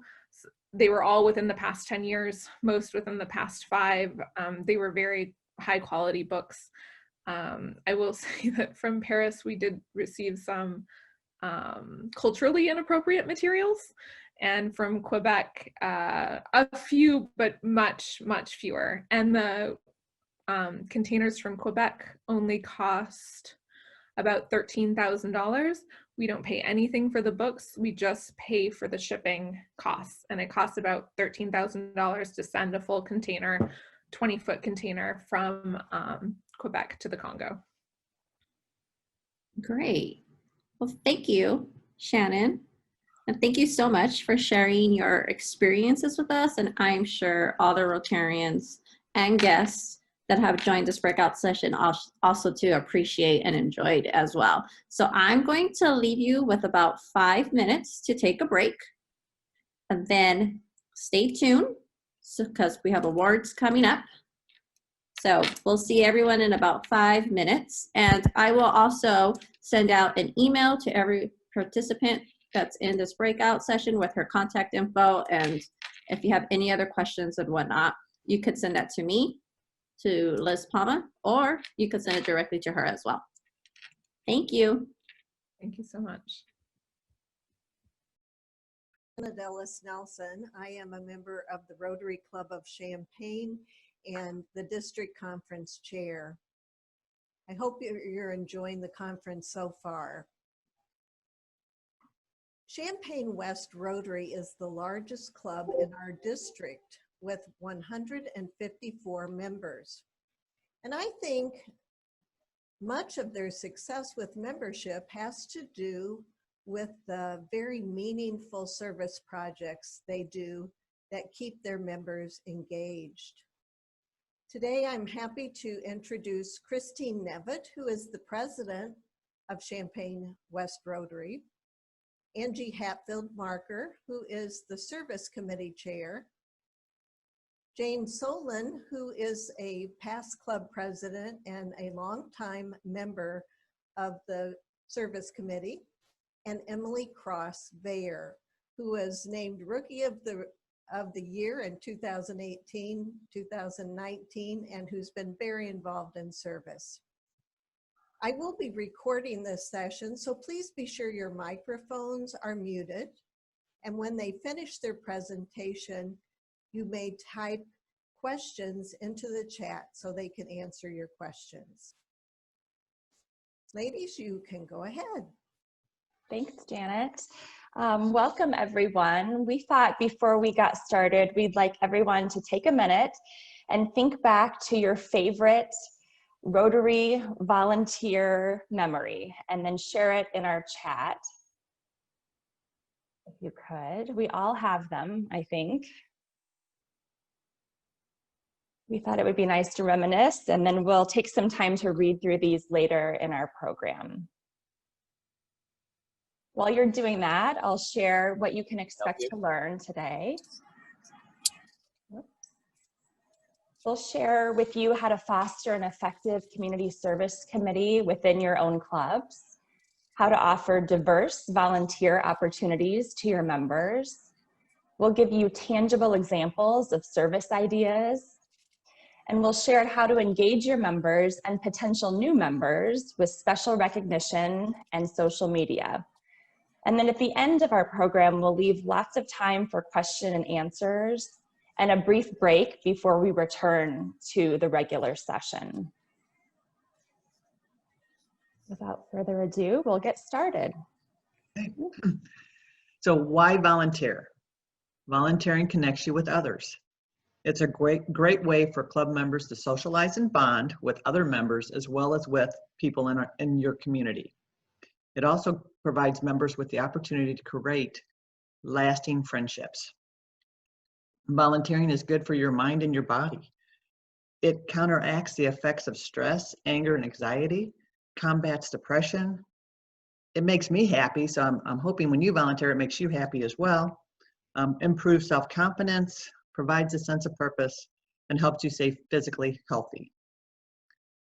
They were all within the past 10 years, most within the past 5. They were very high quality books. I will say that from Paris, we did receive some culturally inappropriate materials, and from Quebec, a few, but much, much fewer. And the containers from Quebec only cost about $13,000. We don't pay anything for the books. We just pay for the shipping costs. And it costs about $13,000 to send a full container, 20-foot container from Quebec to the Congo. Great. Well, thank you, Shannon. And thank you so much for sharing your experiences with us. And I'm sure all the Rotarians and guests that have joined this breakout session also to appreciate and enjoyed as well. So I'm going to leave you with about 5 minutes to take a break, and then stay tuned because we have awards coming up. So we'll see everyone in about 5 minutes, and I will also send out an email to every participant that's in this breakout session with her contact info, and if you have any other questions and whatnot, you could send that to me, to Liz Palma, or you could send it directly to her as well. Thank you. Thank you so much. Ellis Nelson. I am a member of the Rotary Club of Champaign and the district conference chair. I hope you're enjoying the conference so far. Champaign West Rotary is the largest club in our district with 154 members. And I think much of their success with membership has to do with the very meaningful service projects they do that keep their members engaged. Today, I'm happy to introduce Christine Nevitt, who is the president of Champaign West Rotary, Angie Hatfield-Marker, who is the service committee chair, Jane Solon, who is a past club president and a longtime member of the service committee, and Emily Cross-Vayer, who was named Rookie of the Year in 2018, 2019, and who's been very involved in service. I will be recording this session, so please be sure your microphones are muted. And when they finish their presentation, you may type questions into the chat so they can answer your questions. Ladies, you can go ahead. Thanks, Janet. Welcome, everyone. We thought before we got started, we'd like everyone to take a minute and think back to your favorite Rotary volunteer memory and then share it in our chat. If you could, we all have them, I think. We thought it would be nice to reminisce, and then we'll take some time to read through these later in our program. While you're doing that, I'll share what you can expect to learn today. We'll share with you how to foster an effective community service committee within your own clubs, how to offer diverse volunteer opportunities to your members. We'll give you tangible examples of service ideas, and we'll share how to engage your members and potential new members with special recognition and social media. And then at the end of our program, we'll leave lots of time for question and answers and a brief break before we return to the regular session. Without further ado, we'll get started. So why volunteer? Volunteering connects you with others. It's a great way for club members to socialize and bond with other members as well as with people in your community. It also provides members with the opportunity to create lasting friendships. Volunteering is good for your mind and your body. It counteracts the effects of stress, anger, and anxiety, combats depression. It makes me happy, so I'm hoping when you volunteer, it makes you happy as well. Improves self-confidence, provides a sense of purpose, and helps you stay physically healthy.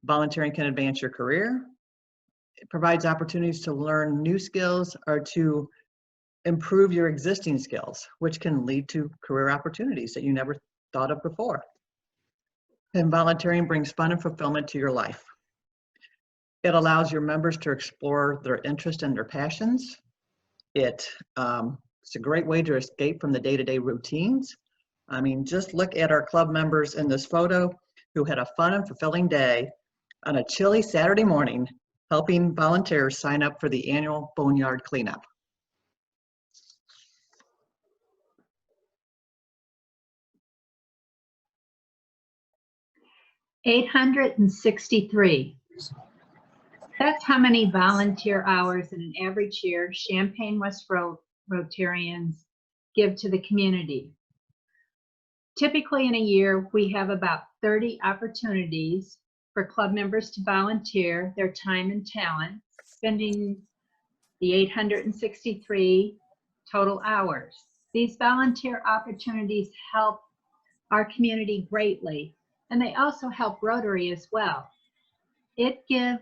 Volunteering can advance your career. It provides opportunities to learn new skills or to improve your existing skills, which can lead to career opportunities that you never thought of before. And volunteering brings fun and fulfillment to your life. It allows your members to explore their interests and their passions. It's a great way to escape from the day-to-day routines. I mean, just look at our club members in this photo who had a fun and fulfilling day on a chilly Saturday morning, helping volunteers sign up for the annual boneyard cleanup. $863. That's how many volunteer hours in an average year Champaign West Rotarians give to the community. Typically in a year, we have about 30 opportunities for club members to volunteer their time and talent, spending the 863 total hours. These volunteer opportunities help our community greatly, and they also help Rotary as well. It gives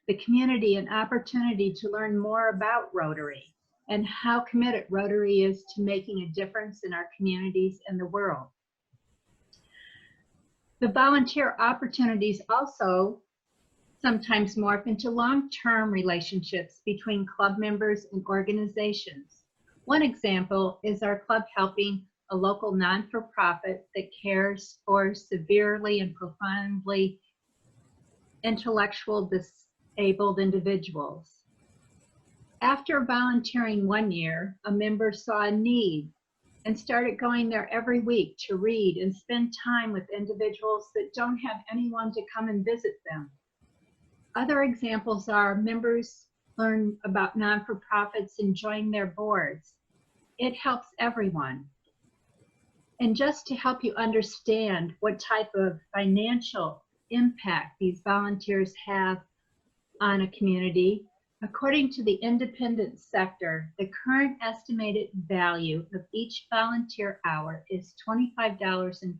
the community an opportunity to learn more about Rotary and how committed Rotary is to making a difference in our communities and the world. The volunteer opportunities also sometimes morph into long-term relationships between club members and organizations. One example is our club helping a local non-for-profit that cares for severely and profoundly intellectually disabled individuals. After volunteering 1 year, a member saw a need and started going there every week to read and spend time with individuals that don't have anyone to come and visit them. Other examples are members learn about non-for-profits and join their boards. It helps everyone. And just to help you understand what type of financial impact these volunteers have on a community, according to the independent sector, the current estimated value of each volunteer hour is $25.43.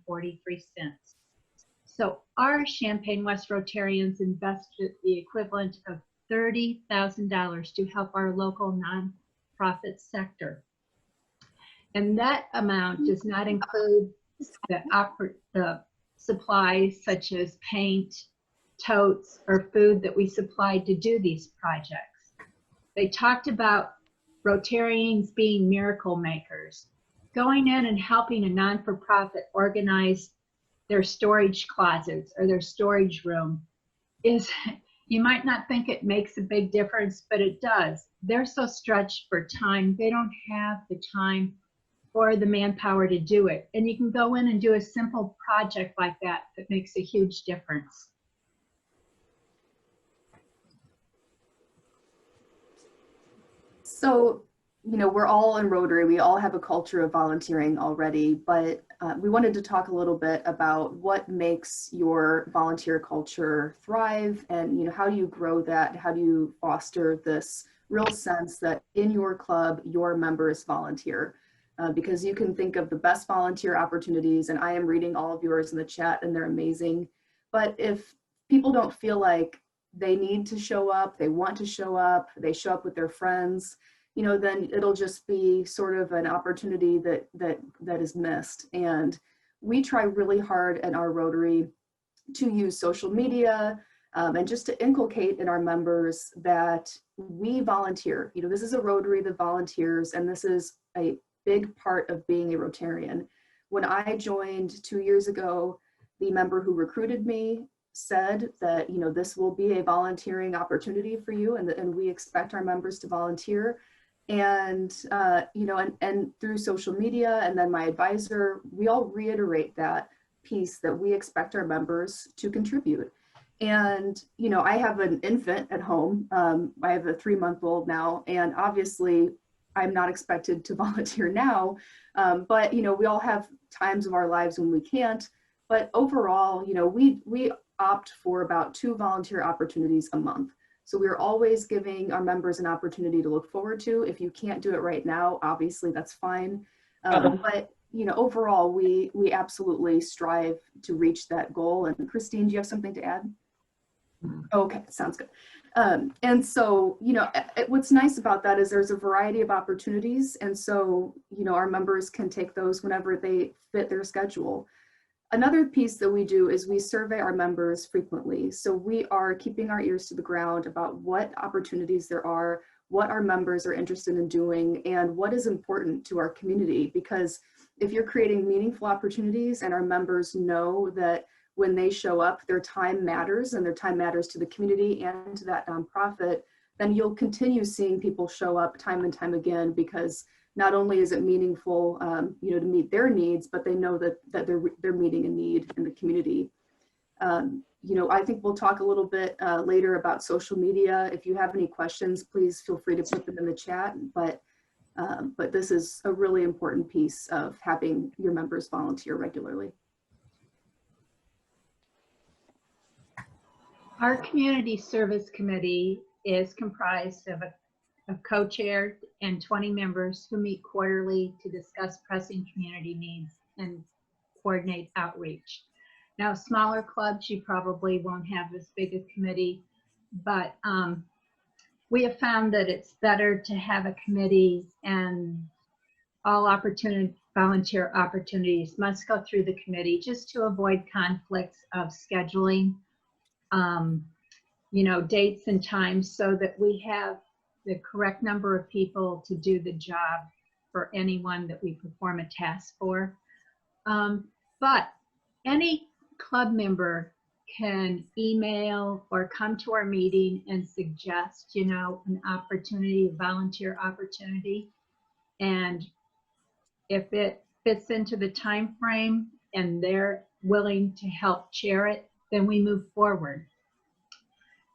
So our Champaign West Rotarians invested the equivalent of $30,000 to help our local nonprofit sector. And that amount does not include the supplies such as paint, totes, or food that we supplied to do these projects. They talked about Rotarians being miracle makers. Going in and helping a non-for-profit organize their storage closets or their storage room is You might not think it makes a big difference, but it does. They're so stretched for time. They don't have the time or the manpower to do it. And you can go in and do a simple project like that that makes a huge difference. So, you know, we're all in Rotary. We all have a culture of volunteering already, but we wanted to talk a little bit about what makes your volunteer culture thrive, and, you know, how do you grow that? How do you foster this real sense that in your club, your members volunteer? Because you can think of the best volunteer opportunities, and I am reading all of yours in the chat and they're amazing. But if people don't feel like they need to show up, they want to show up, they show up with their friends, you know, then it'll just be sort of an opportunity that is missed. And we try really hard in our Rotary to use social media and just to inculcate in our members that we volunteer. You know, this is a Rotary that volunteers, and this is a big part of being a Rotarian. When I joined 2 years ago, the member who recruited me said that, you know, this will be a volunteering opportunity for you, and we expect our members to volunteer. And, you know, and through social media, and then my advisor, we all reiterate that piece that we expect our members to contribute. And, you know, I have an infant at home. I have a 3-month-old now, and obviously I'm not expected to volunteer now, but, you know, we all have times of our lives when we can't. But overall, you know, we opt for about 2 volunteer opportunities a month. So we're always giving our members an opportunity to look forward to. If you can't do it right now, obviously that's fine. But, you know, overall, we absolutely strive to reach that goal. And Christine, do you have something to add? Okay, sounds good. And so, you know, what's nice about that is there's a variety of opportunities. And so, you know, our members can take those whenever they fit their schedule. Another piece that we do is we survey our members frequently. So we are keeping our ears to the ground about what opportunities there are, what our members are interested in doing, and what is important to our community. Because if you're creating meaningful opportunities and our members know that when they show up, their time matters, and their time matters to the community and to that nonprofit, then you'll continue seeing people show up time and time again, because not only is it meaningful, you know, to meet their needs, but they know that they're meeting a need in the community. You know, I think we'll talk a little bit later about social media. If you have any questions, please feel free to put them in the chat. But this is a really important piece of having your members volunteer regularly. Our community service committee is comprised of a co-chair and 20 members who meet quarterly to discuss pressing community needs and coordinate outreach. Now, smaller clubs, you probably won't have as big a committee, but we have found that it's better to have a committee, and all volunteer opportunities must go through the committee just to avoid conflicts of scheduling, you know, dates and times, so that we have the correct number of people to do the job for anyone that we perform a task for. But any club member can email or come to our meeting and suggest, you know, an opportunity, a volunteer opportunity. And if it fits into the time frame and they're willing to help chair it, then we move forward.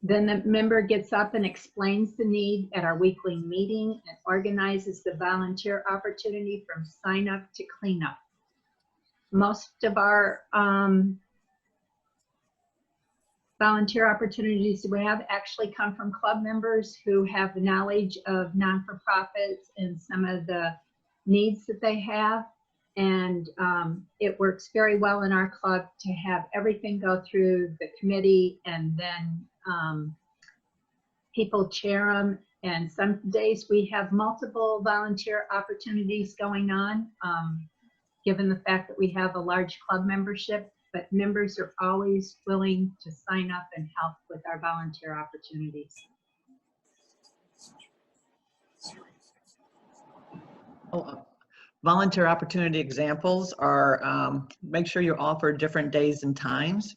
Then the member gets up and explains the need at our weekly meeting and organizes the volunteer opportunity from sign up to cleanup. Most of our volunteer opportunities we have actually come from club members who have the knowledge of non-for-profits and some of the needs that they have. And it works very well in our club to have everything go through the committee, and then people chair them. And some days we have multiple volunteer opportunities going on, given the fact that we have a large club membership, but members are always willing to sign up and help with our volunteer opportunities. Volunteer opportunity examples are, make sure you offer different days and times.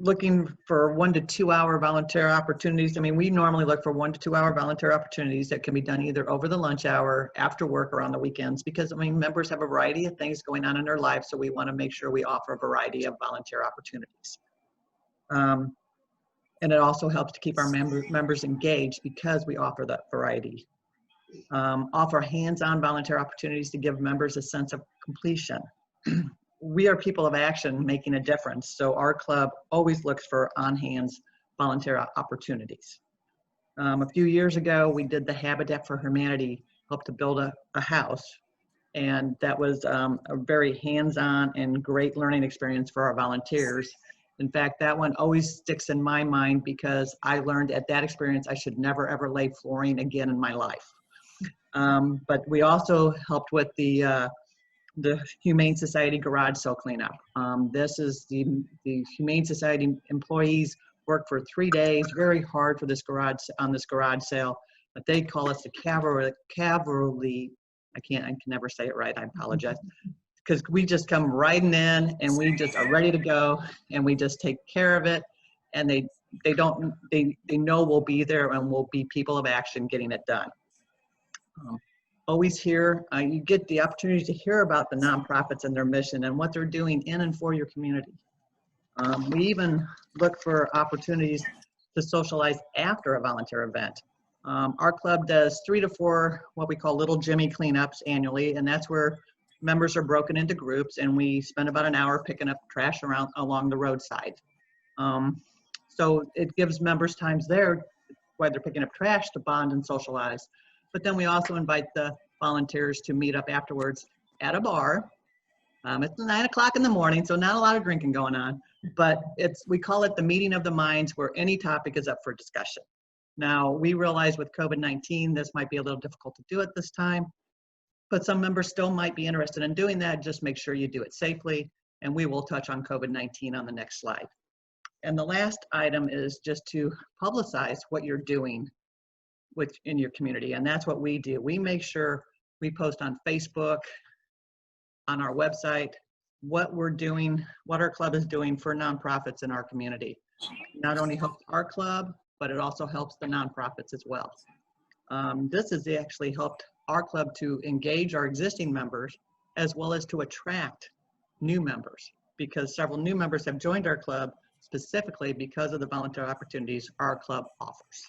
looking for 1 to 2 hour volunteer opportunities. I mean, we normally look for 1 to 2 hour volunteer opportunities that can be done either over the lunch hour, after work, or on the weekends, because I mean, members have a variety of things going on in their lives, so we want to make sure we offer a variety of volunteer opportunities. And it also helps to keep our members engaged because we offer that variety. Offer hands-on volunteer opportunities to give members a sense of completion. We are people of action making a difference, so our club always looks for on-hands volunteer opportunities. A few years ago, we did the Habitat for Humanity, helped to build a house, and that was a very hands-on and great learning experience for our volunteers. In fact, that one always sticks in my mind because I learned at that experience I should never ever lay flooring again in my life. But we also helped with the Humane Society garage sale cleanup. This is the Humane Society employees worked for 3 days, very hard for this garage sale, but they call us the cavalry. I can never say it right, I apologize. Because we just come riding in and we just are ready to go and we just take care of it, and they know we'll be there and we'll be people of action getting it done. Always here, you get the opportunity to hear about the nonprofits and their mission and what they're doing in and for your community. We even look for opportunities to socialize after a volunteer event. Our club does 3 to 4 what we call little Jimmy cleanups annually, and that's where members are broken into groups and we spend about an hour picking up trash along the roadside. So it gives members times there while they're picking up trash to bond and socialize. But then we also invite the volunteers to meet up afterwards at a bar. It's 9 o'clock in the morning, so not a lot of drinking going on, but we call it the meeting of the minds, where any topic is up for discussion. Now, we realize with COVID-19, this might be a little difficult to do at this time, but some members still might be interested in doing that. Just make sure you do it safely, and we will touch on COVID-19 on the next slide. And the last item is just to publicize what you're doing in your community, and that's what we do. We make sure we post on Facebook, on our website, what we're doing, what our club is doing for nonprofits in our community. Not only helps our club, but it also helps the nonprofits as well. This has actually helped our club to engage our existing members as well as to attract new members, because several new members have joined our club specifically because of the volunteer opportunities our club offers.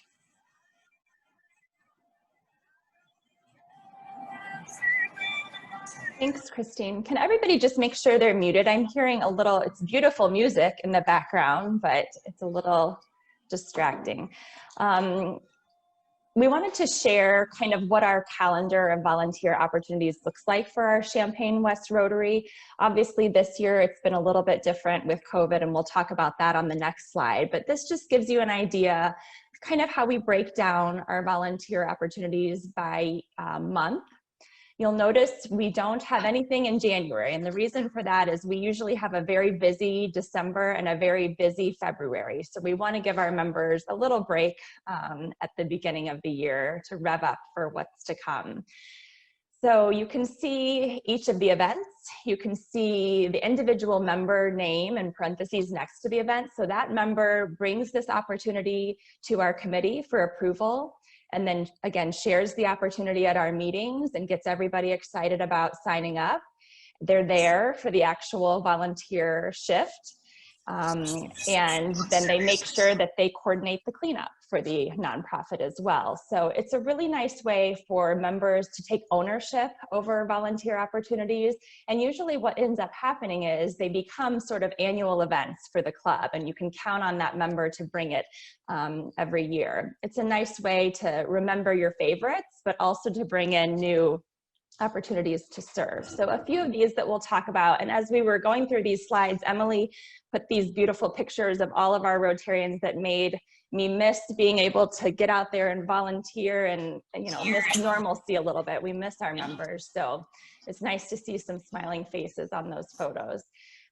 Thanks, Christine. Can everybody just make sure they're muted? I'm hearing it's beautiful music in the background, but it's a little distracting. We wanted to share kind of what our calendar of volunteer opportunities looks like for our Champaign West Rotary. Obviously this year it's been a little bit different with COVID, and we'll talk about that on the next slide, but this just gives you an idea of kind of how we break down our volunteer opportunities by month. You'll notice we don't have anything in January, and the reason for that is we usually have a very busy December and a very busy February. So we want to give our members a little break at the beginning of the year to rev up for what's to come. So you can see each of the events. You can see the individual member name in parentheses next to the event. So that member brings this opportunity to our committee for approval, and then again shares the opportunity at our meetings and gets everybody excited about signing up. They're there for the actual volunteer shift, and then they make sure that they coordinate the cleanup for the nonprofit as well. So it's a really nice way for members to take ownership over volunteer opportunities, and usually what ends up happening is they become sort of annual events for the club, and you can count on that member to bring it every year. It's a nice way to remember your favorites, but also to bring in new opportunities to serve. So a few of these that we'll talk about, and as we were going through these slides, Emily put these beautiful pictures of all of our Rotarians that made me miss being able to get out there and volunteer and, miss normalcy a little bit. We miss our members. So it's nice to see some smiling faces on those photos.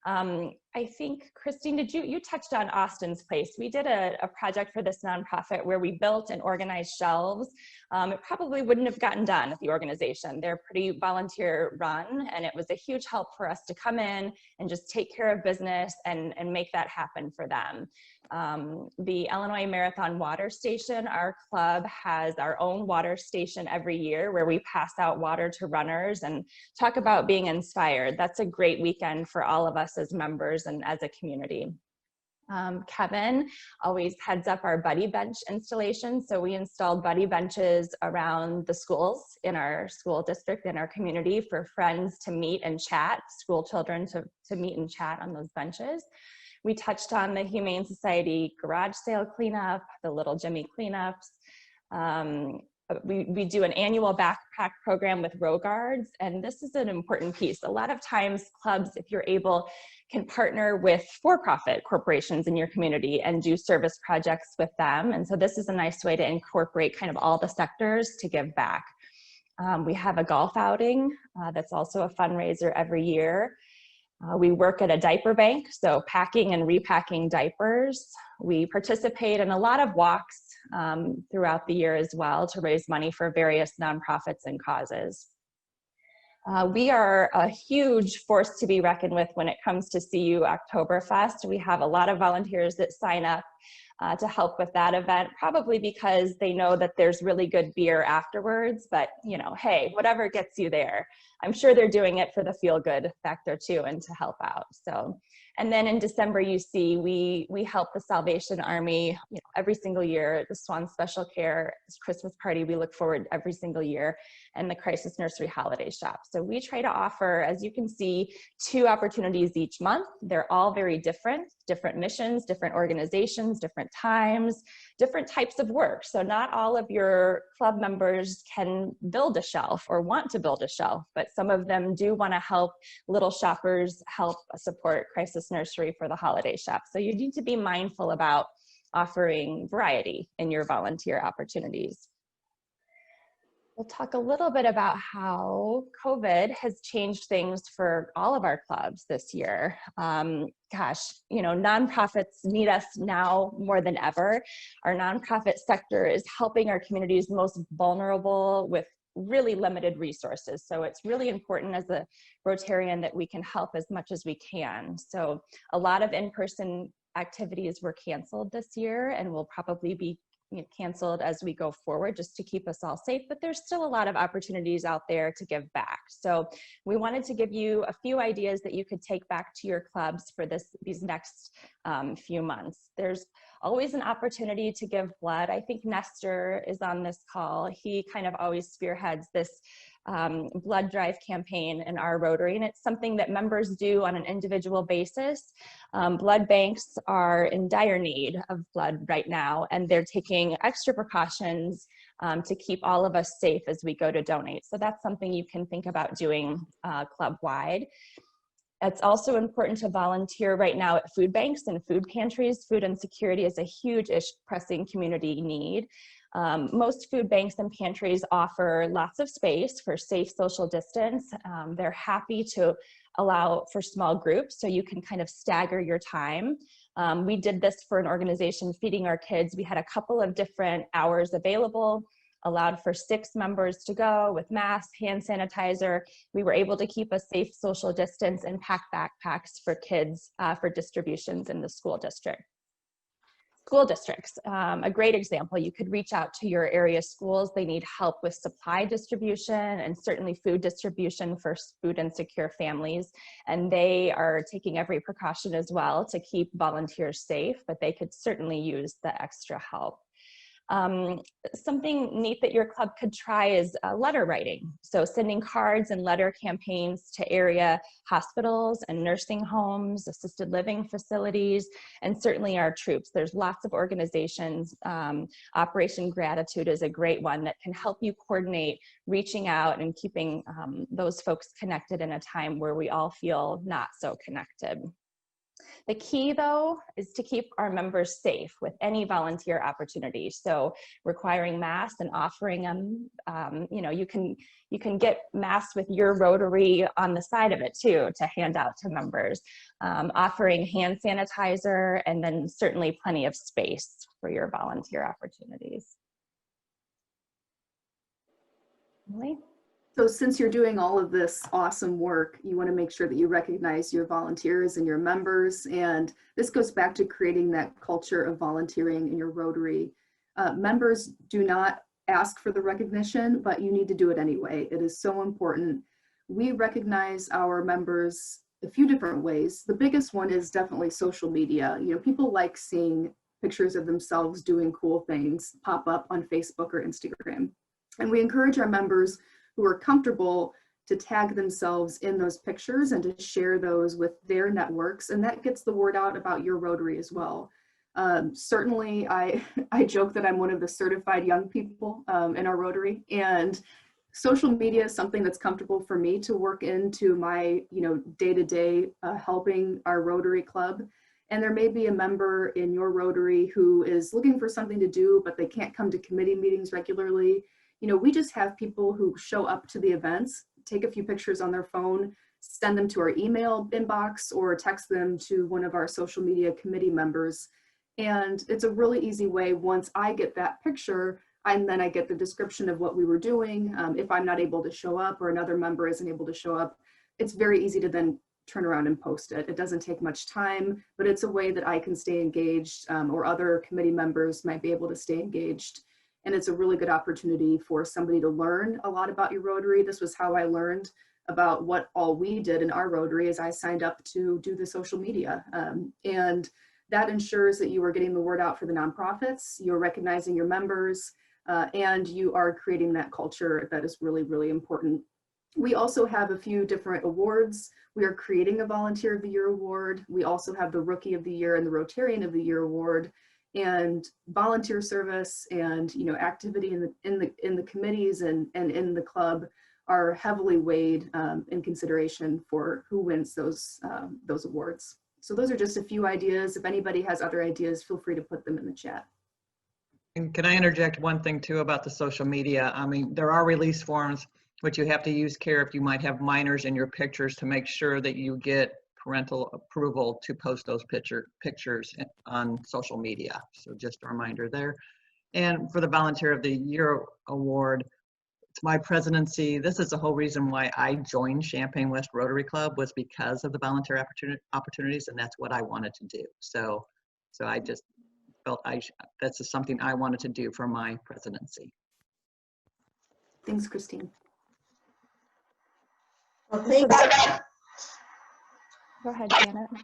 I think, Christine, you touched on Austin's Place. We did a project for this nonprofit where we built and organized shelves. It probably wouldn't have gotten done at the organization. They're pretty volunteer run, and it was a huge help for us to come in and just take care of business and make that happen for them. The Illinois Marathon Water Station, our club has our own water station every year where we pass out water to runners and talk about being inspired. That's a great weekend for all of us as members and as a community. Kevin always heads up our buddy bench installation. So we installed buddy benches around the schools in our school district, in our community, for friends to meet and chat, school children to meet and chat on those benches. We touched on the Humane Society garage sale cleanup, the Little Jimmy cleanups. We do an annual backpack program with Row Guards, and this is an important piece. A lot of times clubs, if you're able, can partner with for-profit corporations in your community and do service projects with them. And so this is a nice way to incorporate kind of all the sectors to give back. We have a golf outing that's also a fundraiser every year. We work at a diaper bank, so packing and repacking diapers. We participate in a lot of walks throughout the year as well to raise money for various nonprofits and causes. We are a huge force to be reckoned with when it comes to CU Oktoberfest. We have a lot of volunteers that sign up to help with that event, probably because they know that there's really good beer afterwards, but you know, hey, whatever gets you there. I'm sure they're doing it for the feel-good factor too and to help out. So, and then in December, you see, we help the Salvation Army, every single year, the Swan Special Care Christmas party, we look forward every single year, and the Crisis Nursery Holiday Shop. So we try to offer, as you can see, 2 opportunities each month. They're all very different missions, different organizations, different times, different types of work. So not all of your club members can build a shelf or want to build a shelf, but some of them do want to help little shoppers help support Crisis Nursery for the holiday shop. So you need to be mindful about offering variety in your volunteer opportunities. We'll talk a little bit about how COVID has changed things for all of our clubs this year. Gosh, nonprofits need us now more than ever. Our nonprofit sector is helping our communities most vulnerable with really limited resources. So it's really important as a Rotarian that we can help as much as we can. So a lot of in-person activities were canceled this year and will probably be canceled as we go forward just to keep us all safe, but there's still a lot of opportunities out there to give back. So we wanted to give you a few ideas that you could take back to your clubs for these next few months. There's always an opportunity to give blood. I think Nestor is on this call. He kind of always spearheads this blood drive campaign in our Rotary, and it's something that members do on an individual basis. Blood banks are in dire need of blood right now, and they're taking extra precautions to keep all of us safe as we go to donate. So that's something you can think about doing club-wide. It's also important to volunteer right now at food banks and food pantries. Food insecurity is a huge pressing community need. Most food banks and pantries offer lots of space for safe social distance. They're happy to allow for small groups so you can kind of stagger your time. We did this for an organization feeding our kids. We had a couple of different hours available, allowed for 6 members to go with masks, hand sanitizer. We were able to keep a safe social distance and pack backpacks for kids for distributions in the school district. School districts, a great example. You could reach out to your area schools. They need help with supply distribution and certainly food distribution for food insecure families. And they are taking every precaution as well to keep volunteers safe, but they could certainly use the extra help. Something neat that your club could try is letter writing. So sending cards and letter campaigns to area hospitals and nursing homes, assisted living facilities, and certainly our troops. There's lots of organizations. Operation Gratitude is a great one that can help you coordinate reaching out and keeping those folks connected in a time where we all feel not so connected. The key, though, is to keep our members safe with any volunteer opportunity. So requiring masks and offering them, you know, you can get masks with your Rotary on the side of it too to hand out to members. Offering hand sanitizer, and then certainly plenty of space for your volunteer opportunities. Emily? So since you're doing all of this awesome work, you want to make sure that you recognize your volunteers and your members. And this goes back to creating that culture of volunteering in your Rotary. Members do not ask for the recognition, but you need to do it anyway. It is so important. We recognize our members a few different ways. The biggest one is definitely social media. You know, people like seeing pictures of themselves doing cool things pop up on Facebook or Instagram. And we encourage our members who are comfortable to tag themselves in those pictures and to share those with their networks. And that gets the word out about your Rotary as well. Certainly, I joke that I'm one of the certified young people in our Rotary, and social media is something that's comfortable for me to work into my, you know, day-to-day helping our Rotary Club. And there may be a member in your Rotary who is looking for something to do, but they can't come to committee meetings regularly. You know, we just have people who show up to the events, take a few pictures on their phone, send them to our email inbox, or text them to one of our social media committee members. And it's a really easy way. Once I get that picture, and then I get the description of what we were doing. If I'm not able to show up or another member isn't able to show up, it's very easy to then turn around and post it. It doesn't take much time, but it's a way that I can stay engaged, or other committee members might be able to stay engaged. And it's a really good opportunity for somebody to learn a lot about your Rotary. This was how I learned about what all we did in our Rotary, as I signed up to do the social media. And that ensures that you are getting the word out for the nonprofits, you're recognizing your members, and you are creating that culture that is really, really important. We also have a few different awards. We are creating a Volunteer of the Year award. We also have the Rookie of the Year and the Rotarian of the Year award. And volunteer service and, you know, activity in the committees and in the club are heavily weighed in consideration for who wins those awards. So those are just a few ideas. If anybody has other ideas, feel free to put them in the chat. And can I interject one thing too about the social media? I mean, there are release forms, which you have to use care if you might have minors in your pictures to make sure that you get parental approval to post those pictures on social media. So just a reminder there. And for the Volunteer of the Year award, it's my presidency. This is the whole reason why I joined Champaign West Rotary Club, was because of the volunteer opportunities, and that's what I wanted to do. So I just felt that's just something I wanted to do for my presidency. Thanks, Christine. Well, thank you. Go ahead, Janet. I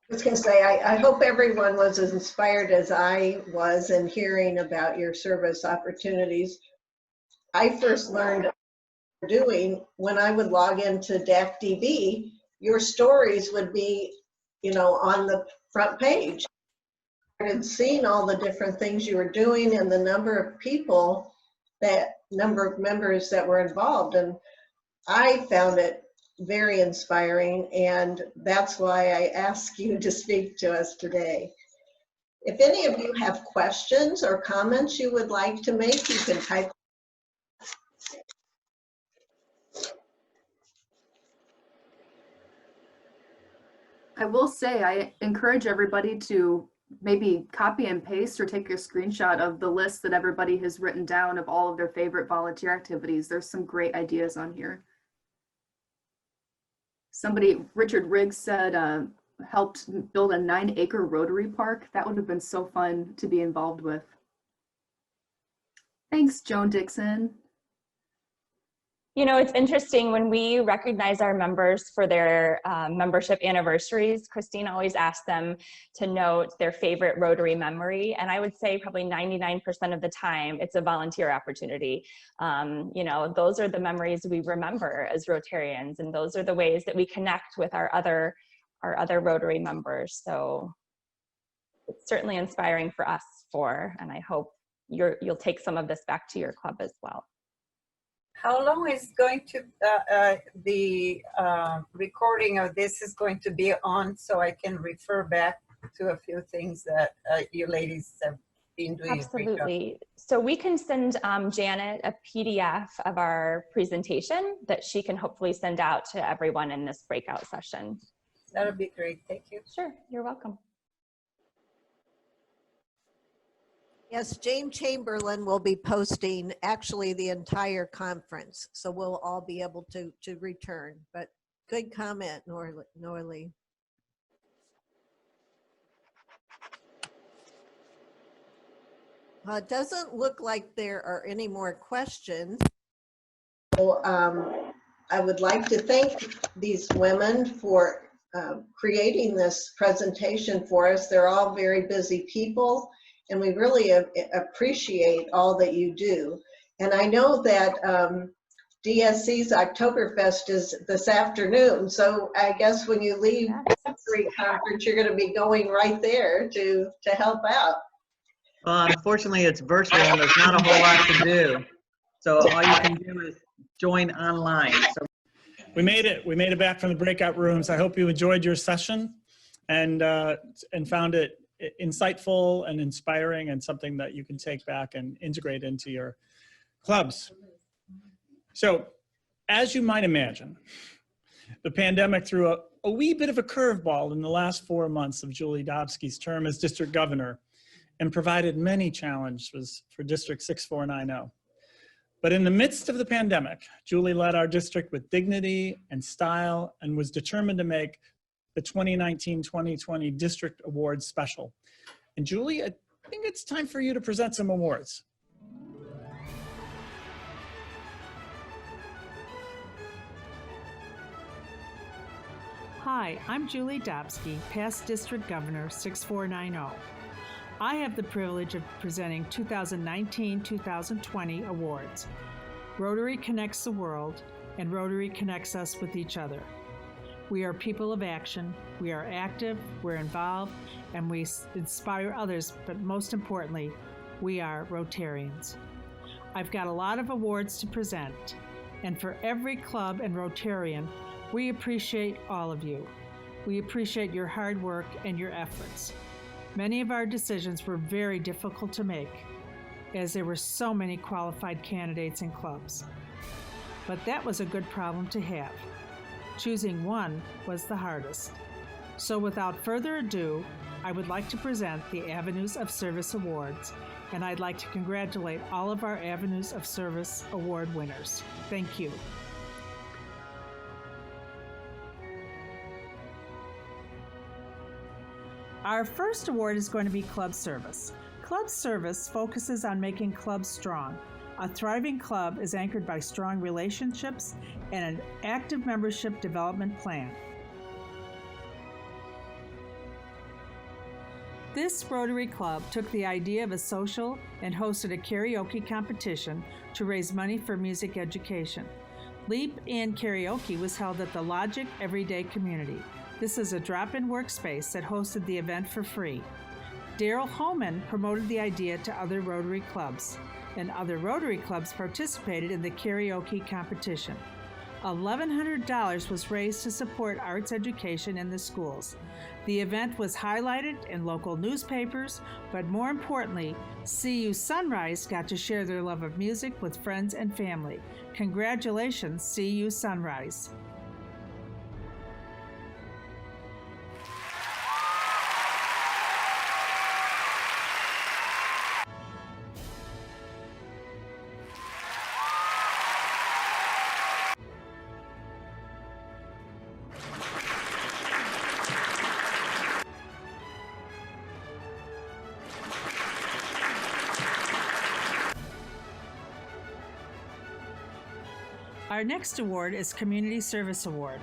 was going to say, I hope everyone was as inspired as I was in hearing about your service opportunities. I first learned doing when I would log into DACDB, your stories would be, you know, on the front page. I started seeing all the different things you were doing and the number of people, number of members that were involved. And I found it very inspiring, and that's why I ask you to speak to us today. If any of you have questions or comments you would like to make, you can type. I will say, I encourage everybody to maybe copy and paste or take a screenshot of the list that everybody has written down of all of their favorite volunteer activities. There's some great ideas on here. Somebody, Richard Riggs said, helped build a 9-acre Rotary Park. That would have been so fun to be involved with. Thanks, Joan Dixon. You know, it's interesting when we recognize our members for their membership anniversaries. Christine always asks them to note their favorite Rotary memory. And I would say probably 99% of the time, it's a volunteer opportunity. You know, those are the memories we remember as Rotarians, and those are the ways that we connect with our other Rotary members. So it's certainly inspiring for us and I hope you'll take some of this back to your club as well. How long is going to the recording of this is going to be on, so I can refer back to a few things that you ladies have been doing? Absolutely. So we can send Janet a PDF of our presentation that she can hopefully send out to everyone in this breakout session. That would be great. Thank you. Sure, you're welcome. Yes, Jane Chamberlain will be posting actually the entire conference, so we'll all be able to return. But good comment, Norley. It doesn't look like there are any more questions. So, I would like to thank these women for creating this presentation for us. They're all very busy people, and we really appreciate all that you do. And I know that DSC's Oktoberfest is this afternoon, so I guess when you leave the Rotary Conference, you're going to be going right there to help out. Well, unfortunately, it's virtual and there's not a whole lot to do. So all you can do is join online. So We made it back from the breakout rooms. I hope you enjoyed your session and found it insightful and inspiring and something that you can take back and integrate into your clubs. So, as you might imagine, the pandemic threw a wee bit of a curveball in the last 4 months of Julie Dobsky's term as district governor and provided many challenges for District 6490. But in the midst of the pandemic, Julie led our district with dignity and style and was determined to make the 2019-2020 District Awards special. And Julie, I think it's time for you to present some awards. Hi, I'm Julie Dobsky, past District Governor 6490. I have the privilege of presenting 2019-2020 awards. Rotary connects the world, and Rotary connects us with each other. We are people of action, we are active, we're involved, and we inspire others, but most importantly, we are Rotarians. I've got a lot of awards to present, and for every club and Rotarian, we appreciate all of you. We appreciate your hard work and your efforts. Many of our decisions were very difficult to make, as there were so many qualified candidates and clubs. But that was a good problem to have. Choosing one was the hardest. So without further ado, I would like to present the Avenues of Service Awards, and I'd like to congratulate all of our Avenues of Service Award winners. Thank you. Our first award is going to be Club Service. Club Service focuses on making clubs strong. A thriving club is anchored by strong relationships and an active membership development plan. This Rotary Club took the idea of a social and hosted a karaoke competition to raise money for music education. Leap In Karaoke was held at the Logic Everyday Community. This is a drop-in workspace that hosted the event for free. Daryl Holman promoted the idea to other Rotary clubs, and other Rotary clubs participated in the karaoke competition. $1,100 was raised to support arts education in the schools. The event was highlighted in local newspapers, but more importantly, CU Sunrise got to share their love of music with friends and family. Congratulations, CU Sunrise. Our next award is Community Service Award,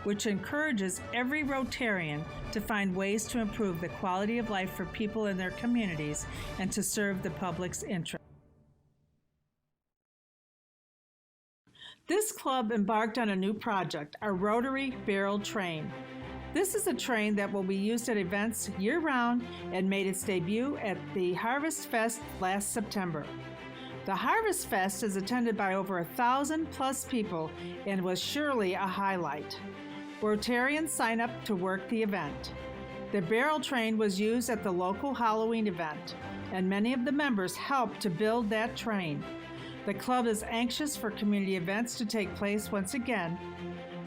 which encourages every Rotarian to find ways to improve the quality of life for people in their communities and to serve the public's interest. This club embarked on a new project, our Rotary Barrel Train. This is a train that will be used at events year-round and made its debut at the Harvest Fest last September. The Harvest Fest is attended by over 1,000 plus people and was surely a highlight. Rotarians sign up to work the event. The barrel train was used at the local Halloween event, and many of the members helped to build that train. The club is anxious for community events to take place once again.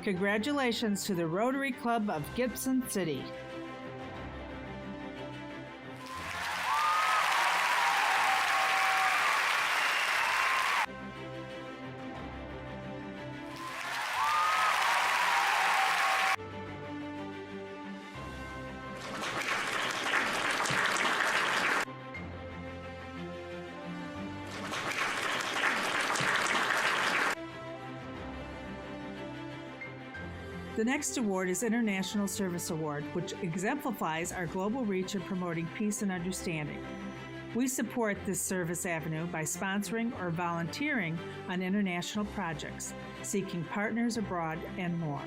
Congratulations to the Rotary Club of Gibson City. The next award is International Service Award, which exemplifies our global reach in promoting peace and understanding. We support this service avenue by sponsoring or volunteering on international projects, seeking partners abroad, and more.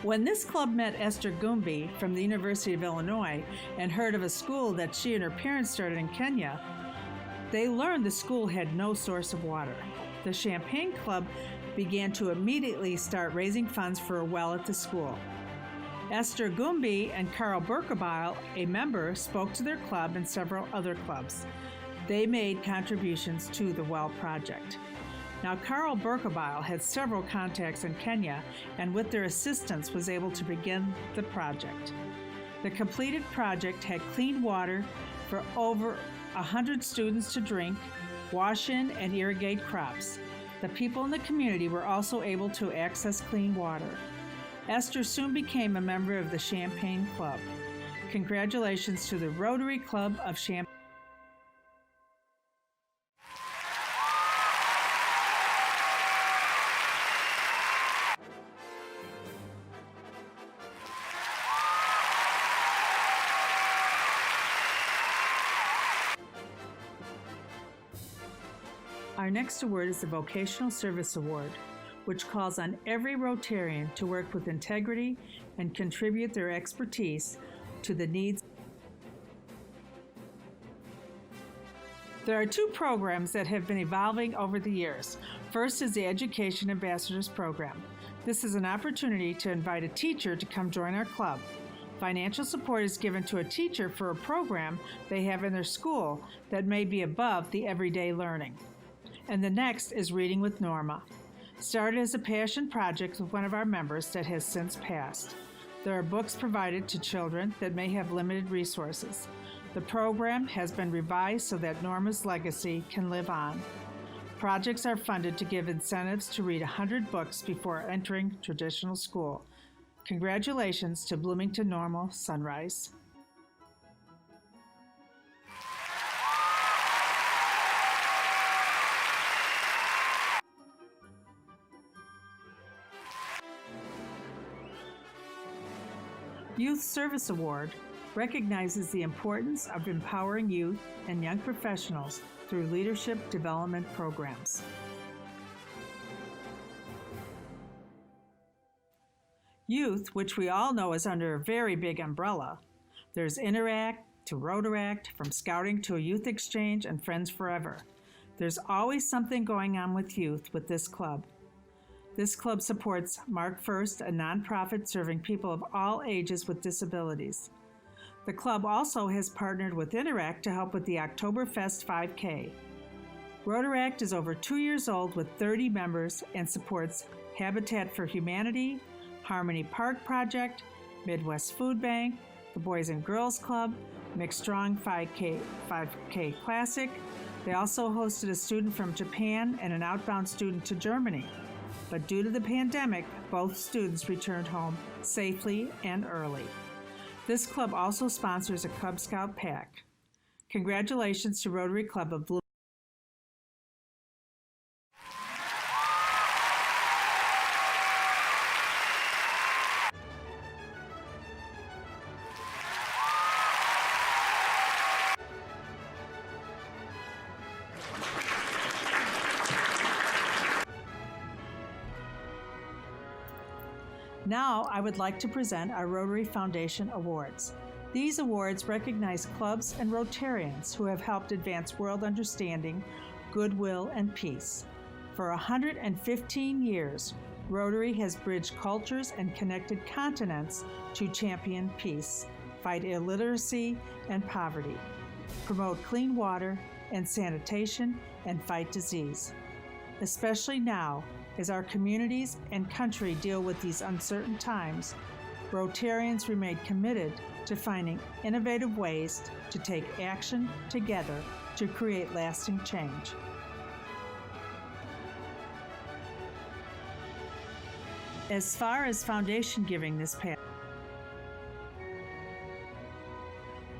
When this club met Esther Gumbi from the University of Illinois and heard of a school that she and her parents started in Kenya, they learned the school had no source of water. The Champagne Club began to immediately start raising funds for a well at the school. Esther Gumbi and Carl Berkebile, a member, spoke to their club and several other clubs. They made contributions to the well project. Now, Carl Berkebile had several contacts in Kenya and with their assistance was able to begin the project. The completed project had clean water for over 100 students to drink, wash in, and irrigate crops. The people in the community were also able to access clean water. Esther soon became a member of the Champagne Club. Congratulations to the Rotary Club of Champagne. Our next award is the Vocational Service Award, which calls on every Rotarian to work with integrity and contribute their expertise to the needs. There are two programs that have been evolving over the years. First is the Education Ambassadors Program. This is an opportunity to invite a teacher to come join our club. Financial support is given to a teacher for a program they have in their school that may be above the everyday learning. And the next is Reading with Norma. Started as a passion project with one of our members that has since passed. There are books provided to children that may have limited resources. The program has been revised so that Norma's legacy can live on. Projects are funded to give incentives to read 100 books before entering traditional school. Congratulations to Bloomington Normal Sunrise. Youth Service Award recognizes the importance of empowering youth and young professionals through leadership development programs. Youth, which we all know is under a very big umbrella. There's Interact to Rotaract, from scouting to a youth exchange and Friends Forever. There's always something going on with youth with this club. This club supports Mark First, a nonprofit serving people of all ages with disabilities. The club also has partnered with Interact to help with the Oktoberfest 5K. Rotaract is over 2 years old with 30 members and supports Habitat for Humanity, Harmony Park Project, Midwest Food Bank, the Boys and Girls Club, McStrong 5K Classic. They also hosted a student from Japan and an outbound student to Germany. But due to the pandemic, both students returned home safely and early. This club also sponsors a Cub Scout pack. Congratulations to Rotary Club of Bloomington. Now, I would like to present our Rotary Foundation Awards. These awards recognize clubs and Rotarians who have helped advance world understanding, goodwill, and peace. For 115 years, Rotary has bridged cultures and connected continents to champion peace, fight illiteracy and poverty, promote clean water and sanitation, and fight disease. Especially now, as our communities and country deal with these uncertain times, Rotarians remain committed to finding innovative ways to take action together to create lasting change. As far as foundation giving this past,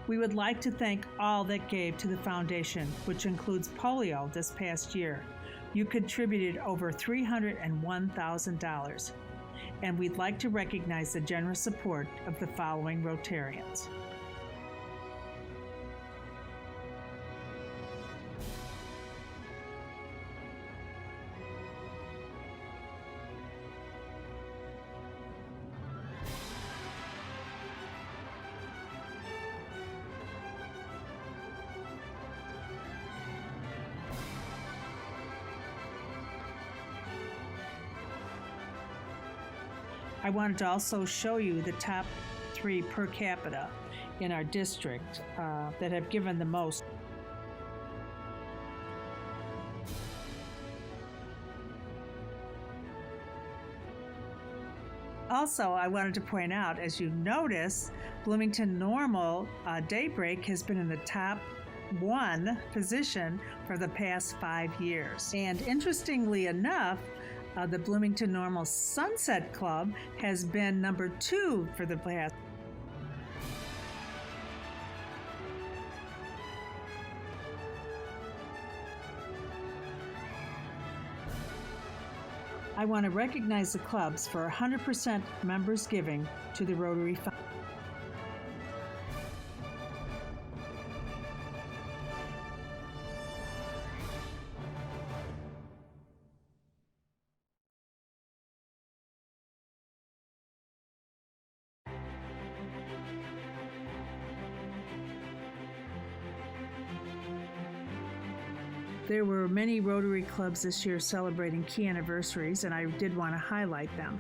we would like to thank all that gave to the foundation, which includes polio this past year. You contributed over $301,000, and we'd like to recognize the generous support of the following Rotarians. I wanted to also show you the top 3 per capita in our district that have given the most. Also, I wanted to point out, as you notice, Bloomington Normal Daybreak has been in the top 1 position for the past 5 years. And interestingly enough, the Bloomington Normal Sunset Club has been number 2 for the past. I want to recognize the clubs for 100% members giving to the Rotary Fund. There were many Rotary clubs this year celebrating key anniversaries, and I did want to highlight them.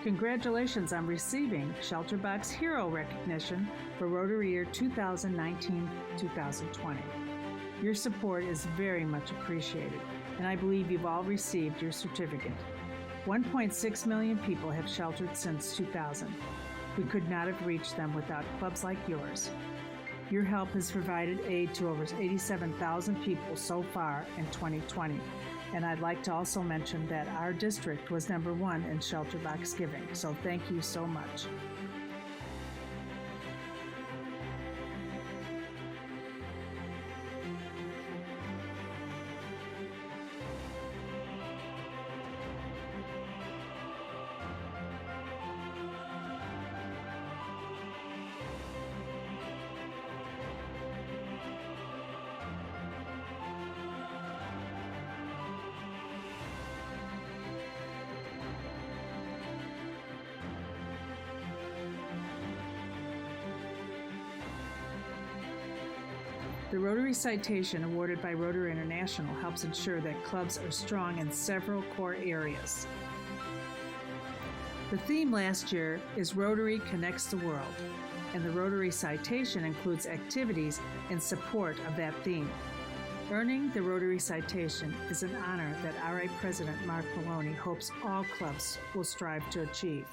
Congratulations on receiving Shelter Box Hero recognition for Rotary Year 2019-2020. Your support is very much appreciated, and I believe you've all received your certificate. 1.6 million people have sheltered since 2000. We could not have reached them without clubs like yours. Your help has provided aid to over 87,000 people so far in 2020. And I'd like to also mention that our district was number 1 in shelter box giving, so thank you so much. The Rotary Citation awarded by Rotary International helps ensure that clubs are strong in several core areas. The theme last year is Rotary Connects the World, and the Rotary Citation includes activities in support of that theme. Earning the Rotary Citation is an honor that RA President Mark Maloney hopes all clubs will strive to achieve.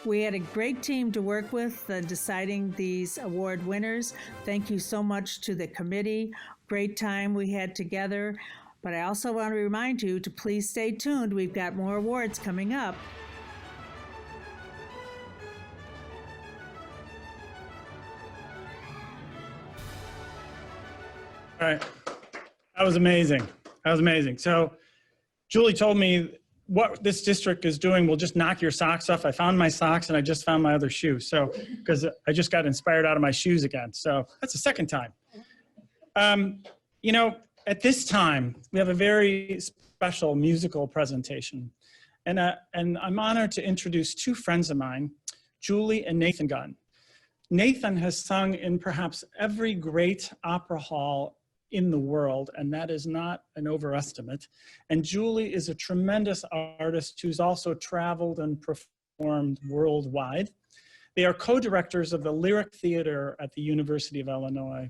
We had a great team to work with deciding these award winners. Thank you so much to the committee. Great time we had together. But I also want to remind you to please stay tuned. We've got more awards coming up. All right. That was amazing. That was amazing. So Julie told me what this district is doing will just knock your socks off. I found my socks and I just found my other shoe. So, because I just got inspired out of my shoes again. So that's the second time. You know, at this time, we have a very special musical presentation. And I'm honored to introduce two friends of mine, Julie and Nathan Gunn. Nathan has sung in perhaps every great opera hall in the world, and that is not an overestimate. And Julie is a tremendous artist who's also traveled and performed worldwide. They are co-directors of the Lyric Theater at the University of Illinois.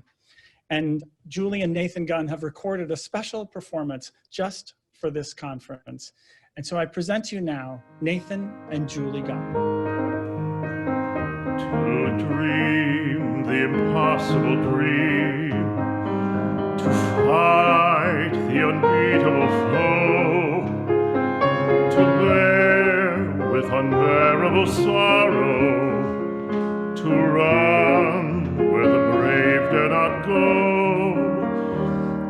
And Julie and Nathan Gunn have recorded a special performance just for this conference. And so I present to you now, Nathan and Julie Gunn. To dream the impossible dream, to fight the unbeatable foe, to bear with unbearable sorrow, to run where the brave dare not go,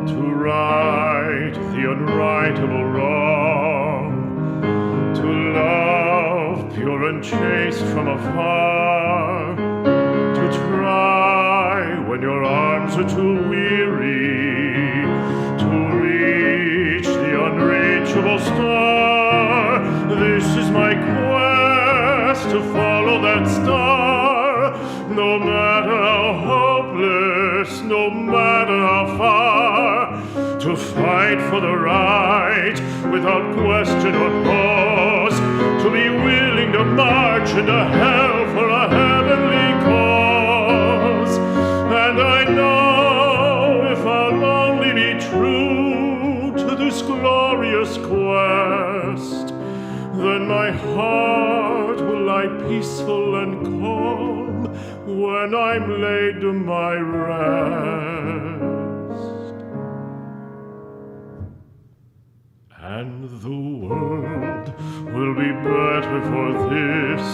to right the unrightable wrong, to love pure and chaste from afar, to try when your arms are too weary, to reach the unreachable star. This is my quest, to follow that star, no matter how hopeless, no matter how far, to fight for the right without question or pause, to be willing to march into hell for a heavenly cause. And I know if I'll only be true to this glorious quest, then my heart will lie peaceful and calm when I'm laid to my rest. And the world will be better for this,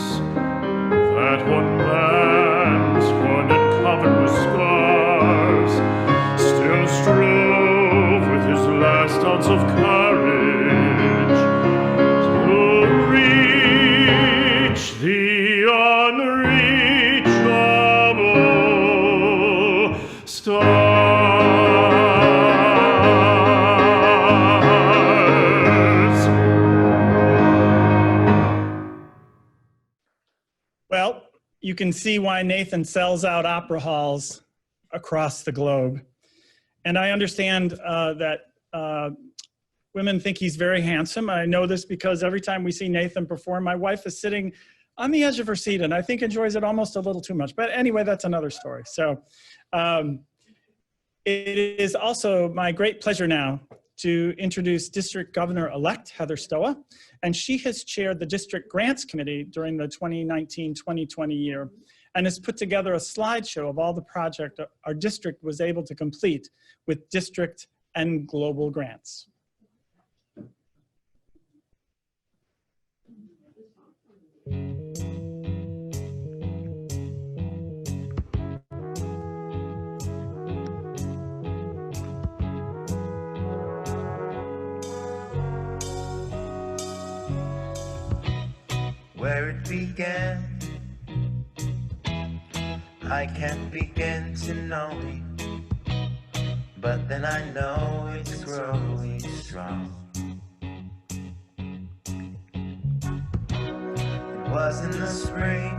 that one man, scorned and covered with scars, still strove with his last ounce of courage to reach the unreachable star. Well, you can see why Nathan sells out opera halls across the globe. And I understand that women think he's very handsome. I know this because every time we see Nathan perform, my wife is sitting on the edge of her seat and I think enjoys it almost a little too much. But anyway, that's another story. So it is also my great pleasure now to introduce District Governor-elect Heather Stoa, and she has chaired the District Grants Committee during the 2019-2020 year and has put together a slideshow of all the projects our district was able to complete with district and global grants. Where it began, I can't begin to know it, but then I know it's growing strong. It was in the spring,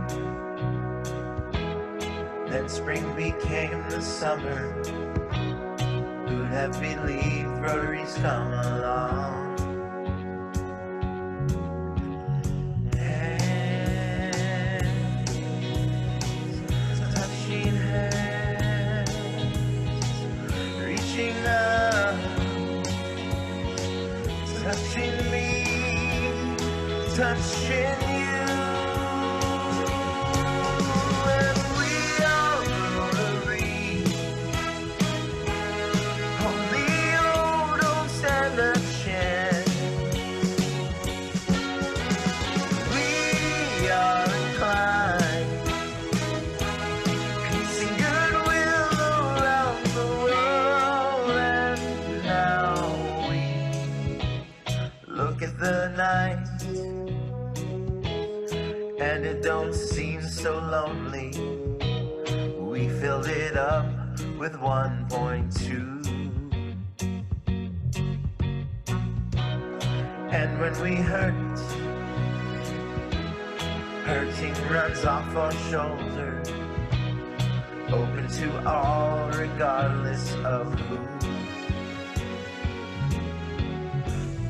then spring became the summer. Who'd have believed Rotary's come along? Touching me, touching you, empty. We filled it up with 1.2. And when we hurt, hurting runs off our shoulder, open to all regardless of who.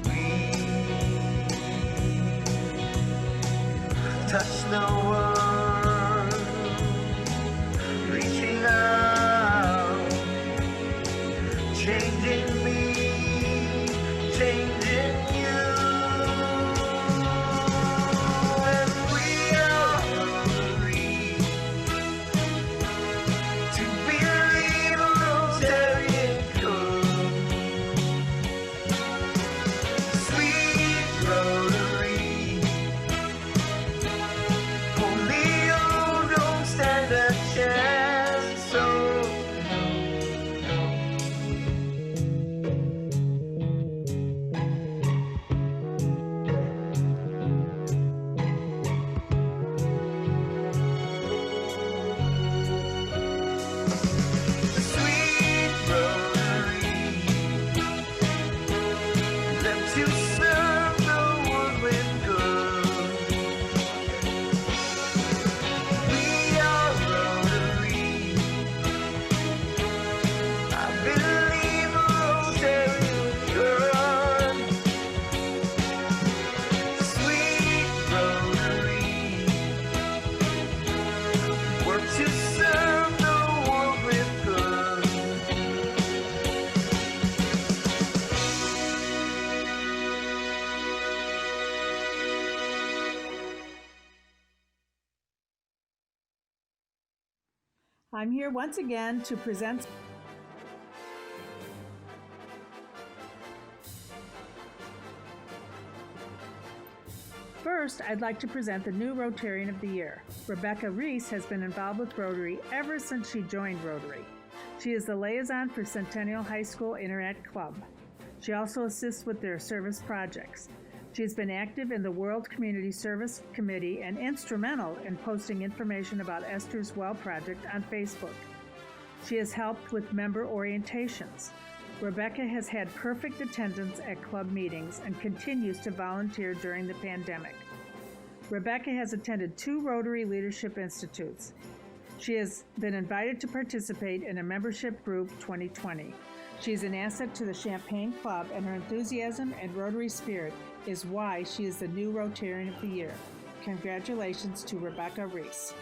We touch the world, reaching out, changing me, changing you. And we are Rotary, to believe a Rotarian code. Sweet Rotary, only you don't stand a chance. So sweet Rotary, live to serve the world with good. We are Rotary, I believe a Rotarian good. Sweet Rotary, work to serve the world with good. I'm here once again to present First, I'd like to present the new Rotarian of the Year. Rebecca Reese has been involved with Rotary ever since she joined Rotary. She is the liaison for Centennial High School Internet Club. She also assists with their service projects. She has been active in the World Community Service Committee and instrumental in posting information about Esther's Well Project on Facebook. She has helped with member orientations. Rebecca has had perfect attendance at club meetings and continues to volunteer during the pandemic. Rebecca has attended 2 Rotary Leadership Institutes. She has been invited to participate in a membership group 2020. She is an asset to the Champaign Club, and her enthusiasm and Rotary spirit is why she is the new Rotarian of the Year. Congratulations to Rebecca Reese.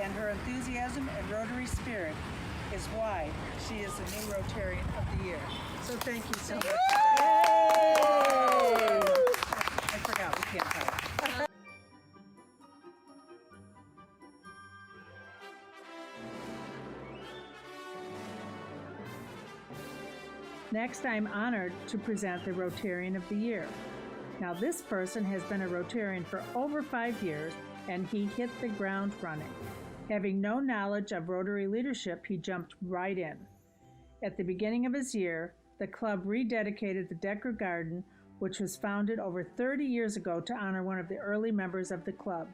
And her enthusiasm and Rotary spirit is why she is the new Rotarian of the Year. So thank you so much. Yay! I forgot, we can't clap. Next, I'm honored to present the Rotarian of the Year. Now, this person has been a Rotarian for over 5 years, and he hit the ground running. Having no knowledge of Rotary leadership, he jumped right in. At the beginning of his year, the club rededicated the Decker Garden, which was founded over 30 years ago to honor one of the early members of the club.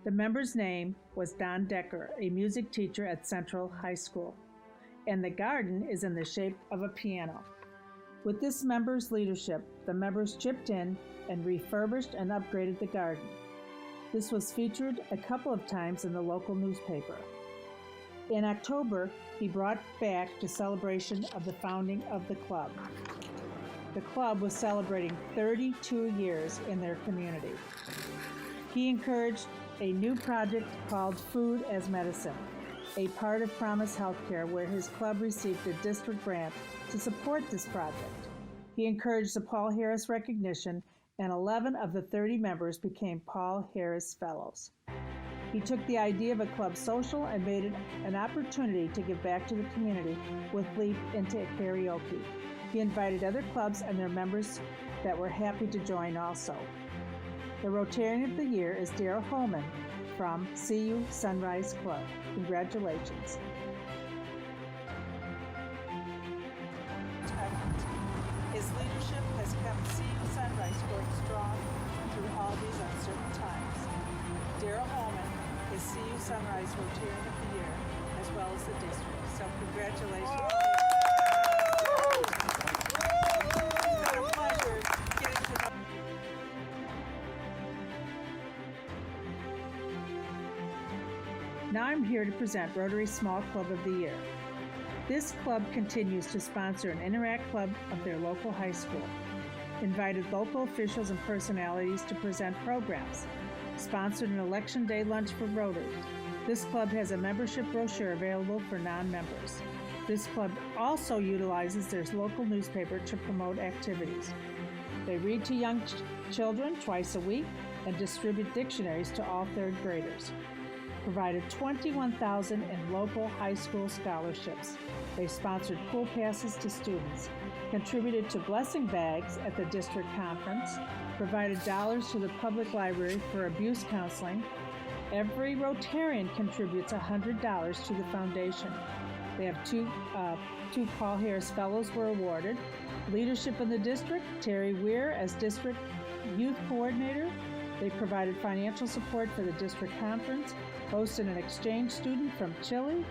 The member's name was Don Decker, a music teacher at Central High School, and the garden is in the shape of a piano. With this member's leadership, the members chipped in and refurbished and upgraded the garden. This was featured a couple of times in the local newspaper. In October, he brought back the celebration of the founding of the club. The club was celebrating 32 years in their community. He encouraged a new project called Food as Medicine, a part of Promise Healthcare, where his club received a district grant to support this project. He encouraged the Paul Harris recognition, and 11 of the 30 members became Paul Harris Fellows. He took the idea of a club social and made it an opportunity to give back to the community with Leap into Karaoke. He invited other clubs and their members that were happy to join also. The Rotarian of the Year is Daryl Holman from CU Sunrise Club. Congratulations. His leadership has kept CU Sunrise going strong through all these uncertain times. Sunrise Rotarian of the Year, as well as the district. So congratulations. It's been a pleasure getting to know. Now I'm here to present Rotary Small Club of the Year. This club continues to sponsor an Interact Club of their local high school, invited local officials and personalities to present programs, sponsored an Election Day lunch for Rotary. This club has a membership brochure available for non-members. This club also utilizes their local newspaper to promote activities. They read to young children twice a week and distribute dictionaries to all third graders. Provided $21,000 in local high school scholarships. They sponsored pool passes to students, contributed to blessing bags at the district conference, provided dollars to the public library for abuse counseling. Every Rotarian contributes $100 to the foundation. They have two Paul Harris Fellows were awarded. Leadership in the district, Terry Weir as district youth coordinator. They provided financial support for the district conference, hosted an exchange student from Chile,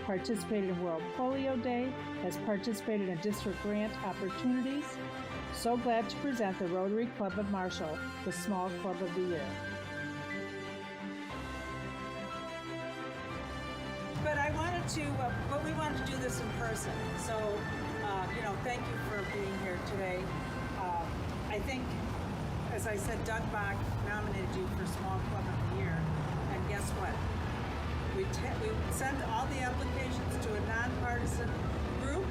participated in World Polio Day, has participated in district grant opportunities. So glad to present the Rotary Club of Marshall, the Small Club of the Year. But I wanted to, but we wanted to do this in person. So, thank you for being here today. I think, as I said, Doug Bach nominated you for Small Club of the Year. And guess what? We sent all the applications to a nonpartisan group.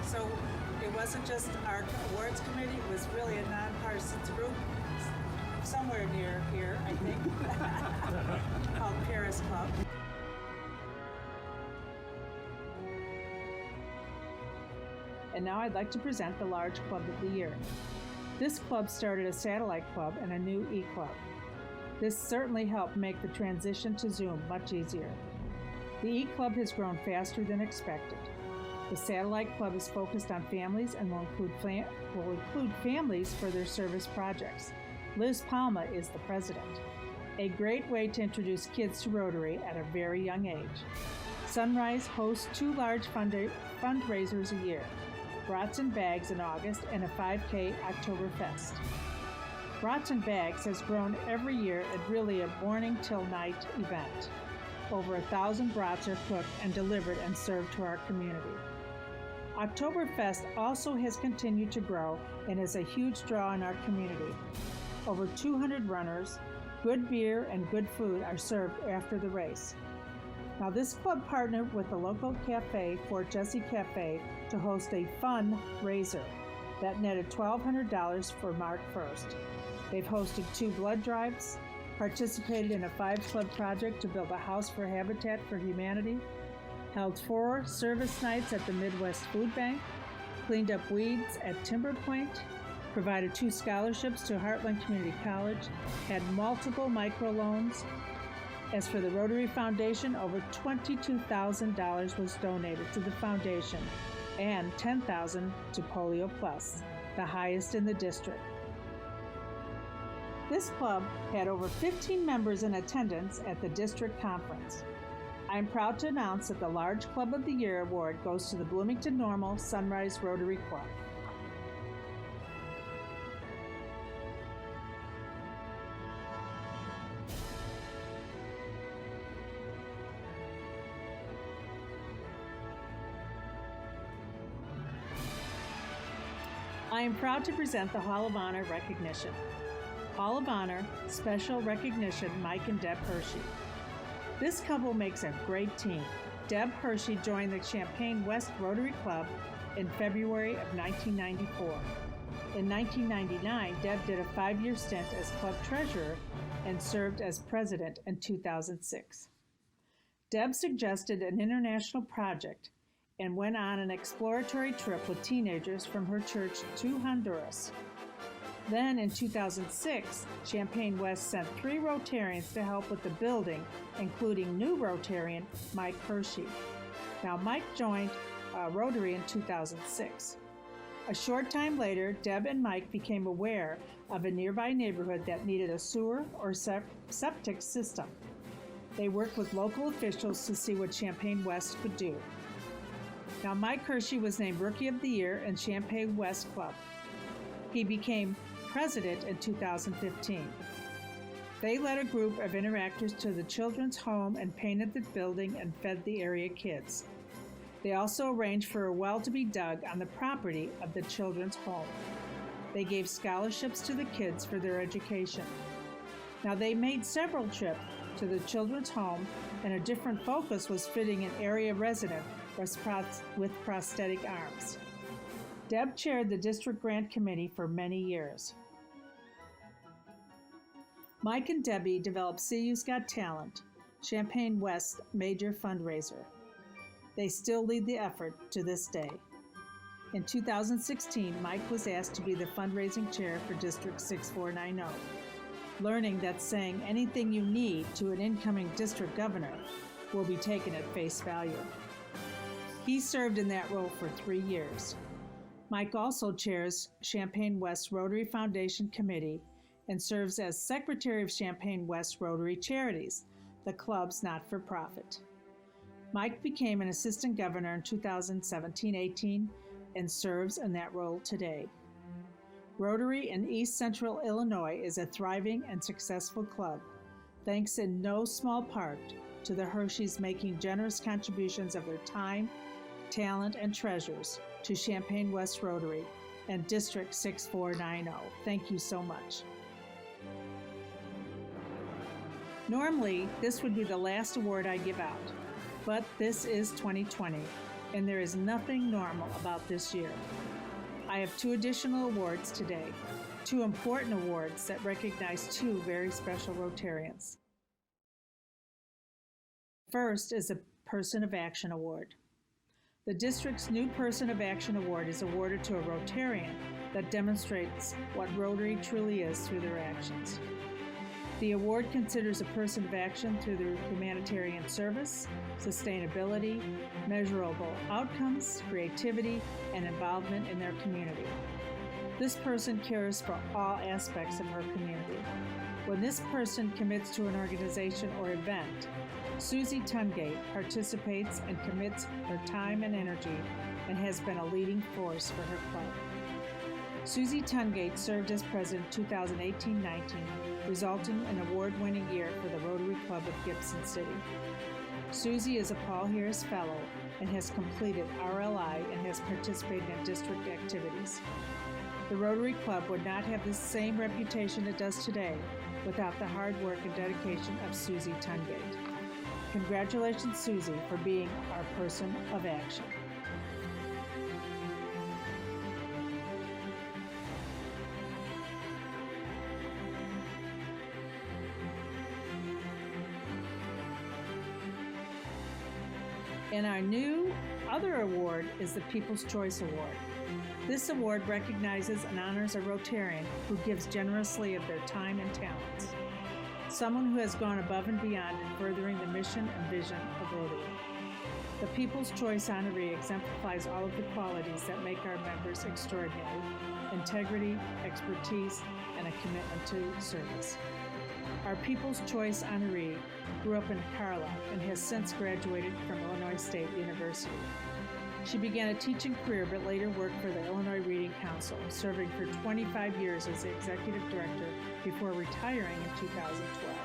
So it wasn't just our awards committee, it was really a nonpartisan group somewhere near here, I think, called Paris Club. And now I'd like to present the Large Club of the Year. This club started a satellite club and a new e-club. This certainly helped make the transition to Zoom much easier. The e-club has grown faster than expected. The satellite club is focused on families and will include families for their service projects. Liz Palma is the president. A great way to introduce kids to Rotary at a very young age. Sunrise hosts 2 large fundraisers a year, Brats and Bags in August and a 5K Oktoberfest. Brats and Bags has grown every year at really a morning till night event. Over 1,000 brats are cooked and delivered and served to our community. Oktoberfest also has continued to grow and is a huge draw in our community. Over 200 runners, good beer and good food are served after the race. Now this club partnered with the local cafe, Fort Jesse Cafe, to host a fundraiser that netted $1,200 for March 1st. They've hosted 2 blood drives, participated in a 5-club project to build a house for Habitat for Humanity, held 4 service nights at the Midwest Food Bank, cleaned up weeds at Timber Point, provided 2 scholarships to Heartland Community College, had multiple microloans. As for the Rotary Foundation, over $22,000 was donated to the foundation and $10,000 to Polio Plus, the highest in the district. This club had over 15 members in attendance at the district conference. I am proud to announce that the Large Club of the Year award goes to the Bloomington Normal Sunrise Rotary Club. I am proud to present the Hall of Honor recognition. Hall of Honor, special recognition, Mike and Deb Hershey. This couple makes a great team. Deb Hershey joined the Champaign West Rotary Club in February of 1994. In 1999, Deb did a 5-year stint as club treasurer and served as president in 2006. Deb suggested an international project and went on an exploratory trip with teenagers from her church to Honduras. Then in 2006, Champaign West sent 3 Rotarians to help with the building, including new Rotarian Mike Hershey. Now Mike joined Rotary in 2006. A short time later, Deb and Mike became aware of a nearby neighborhood that needed a sewer or septic system. They worked with local officials to see what Champaign West could do. Now, Mike Hershey was named Rookie of the Year in Champaign West Club. He became president in 2015. They led a group of interactors to the children's home and painted the building and fed the area kids. They also arranged for a well to be dug on the property of the children's home. They gave scholarships to the kids for their education. Now, they made several trips to the children's home, and a different focus was fitting an area resident with prosthetic arms. Deb chaired the district grant committee for many years. Mike and Debbie developed CU's Got Talent, Champaign West's major fundraiser. They still lead the effort to this day. In 2016, Mike was asked to be the fundraising chair for District 6490, learning that saying anything you need to an incoming district governor will be taken at face value. He served in that role for 3 years. Mike also chairs Champaign West Rotary Foundation Committee and serves as Secretary of Champaign West Rotary Charities, the club's not-for-profit. Mike became an assistant governor in 2017-18 and serves in that role today. Rotary in East Central Illinois is a thriving and successful club, thanks in no small part to the Hersheys making generous contributions of their time, talent, and treasures to Champaign West Rotary and District 6490. Thank you so much. Normally, this would be the last award I give out, but this is 2020, and there is nothing normal about this year. I have 2 additional awards today, 2 important awards that recognize 2 very special Rotarians. First is a Person of Action Award. The district's new Person of Action Award is awarded to a Rotarian that demonstrates what Rotary truly is through their actions. The award considers a person of action through their humanitarian service, sustainability, measurable outcomes, creativity, and involvement in their community. This person cares for all aspects of her community. When this person commits to an organization or event, Susie Tungate participates and commits her time and energy and has been a leading force for her club. Susie Tungate served as president 2018-19, resulting in an award-winning year for the Rotary Club of Gibson City. Susie is a Paul Harris Fellow and has completed RLI and has participated in district activities. The Rotary Club would not have the same reputation it does today without the hard work and dedication of Susie Tungate. Congratulations, Susie, for being our person of action. And our new other award is the People's Choice Award. This award recognizes and honors a Rotarian who gives generously of their time and talents. Someone who has gone above and beyond in furthering the mission and vision of Rotary. The People's Choice honoree exemplifies all of the qualities that make our members extraordinary: integrity, expertise, and a commitment to service. Our People's Choice honoree grew up in Carla and has since graduated from Illinois State University. She began a teaching career but later worked for the Illinois Reading Council, serving for 25 years as the executive director before retiring in 2012.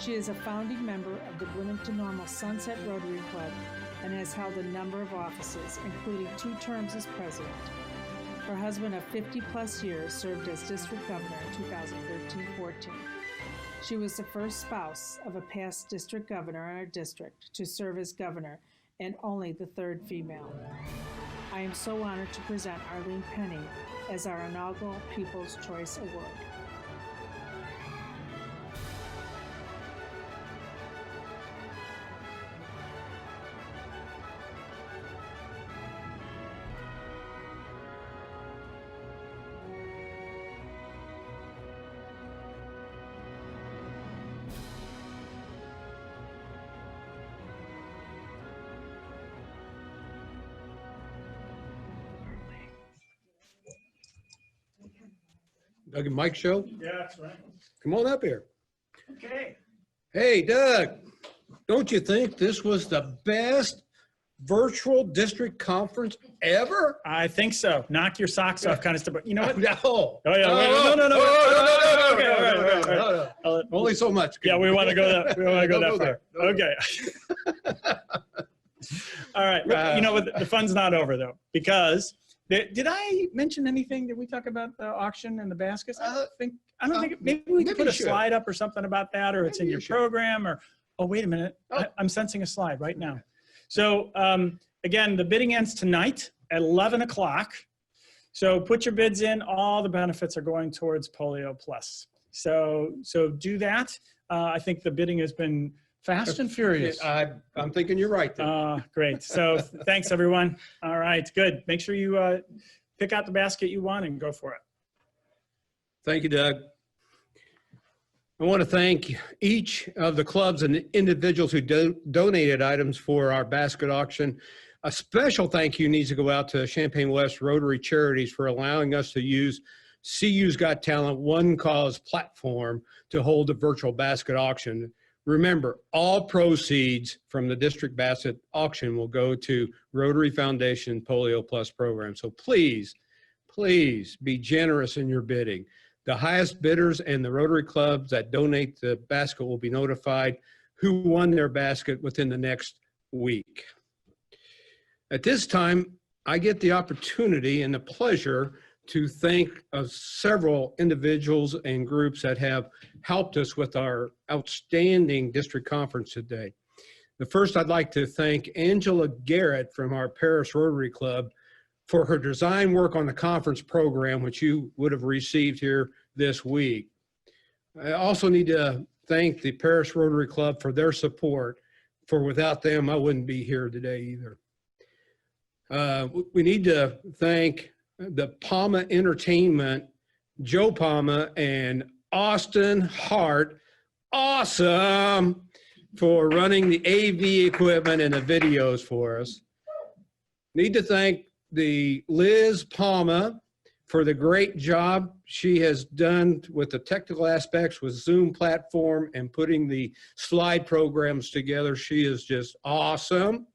She is a founding member of the Bloomington Normal Sunset Rotary Club and has held a number of offices, including 2 terms as president. Her husband of 50-plus years served as district governor in 2013-14. She was the first spouse of a past district governor in our district to serve as governor and only the 3rd female. I am so honored to present Arlene Penny as our inaugural People's Choice Award. Doug and Mike show? Yeah, that's right. Come on up here. Okay. Hey, Doug. don't you think this was the best virtual district conference ever? I think so. Knock your socks off kind of stuff. But you know what? No. Oh, yeah. Okay, all right. Only so much. Yeah, we want to go that. We want to go that far. Okay. All right. You know what? The fun's not over though, because did I mention anything? Did we talk about the auction and the baskets? I don't think. Maybe we could put a slide up or something about that, or it's in your program. Or oh, wait a minute. I'm sensing a slide right now. So again, the bidding ends tonight at 11 o'clock. So put your bids in. All the benefits are going towards Polio Plus. So do that. I think the bidding has been fast and furious. I'm thinking you're right there. Great. So thanks, everyone. All right, good. Make sure you pick out the basket you want and go for it. Thank you, Doug. I want to thank each of the clubs and individuals who donated items for our basket auction. A special thank you needs to go out to Champaign West Rotary Charities for allowing us to use CU's Got Talent One Cause platform to hold a virtual basket auction. Remember, all proceeds from the district basket auction will go to Rotary Foundation Polio Plus program. So please, please be generous in your bidding. The highest bidders and the Rotary clubs that donate the basket will be notified who won their basket within the next week. At this time, I get the opportunity and the pleasure to thank several individuals and groups that have helped us with our outstanding district conference today. The first, I'd like to thank Angela Garrett from our Paris Rotary Club for her design work on the conference program, which you would have received here this week. I also need to thank the Paris Rotary Club for their support, for without them, I wouldn't be here today either. We need to thank the Palma Entertainment, Joe Palma and Austin Hart, awesome, for running the AV equipment and the videos for us. Need to thank the Liz Palma for the great job she has done with the technical aspects with Zoom platform and putting the slide programs together. She is just awesome.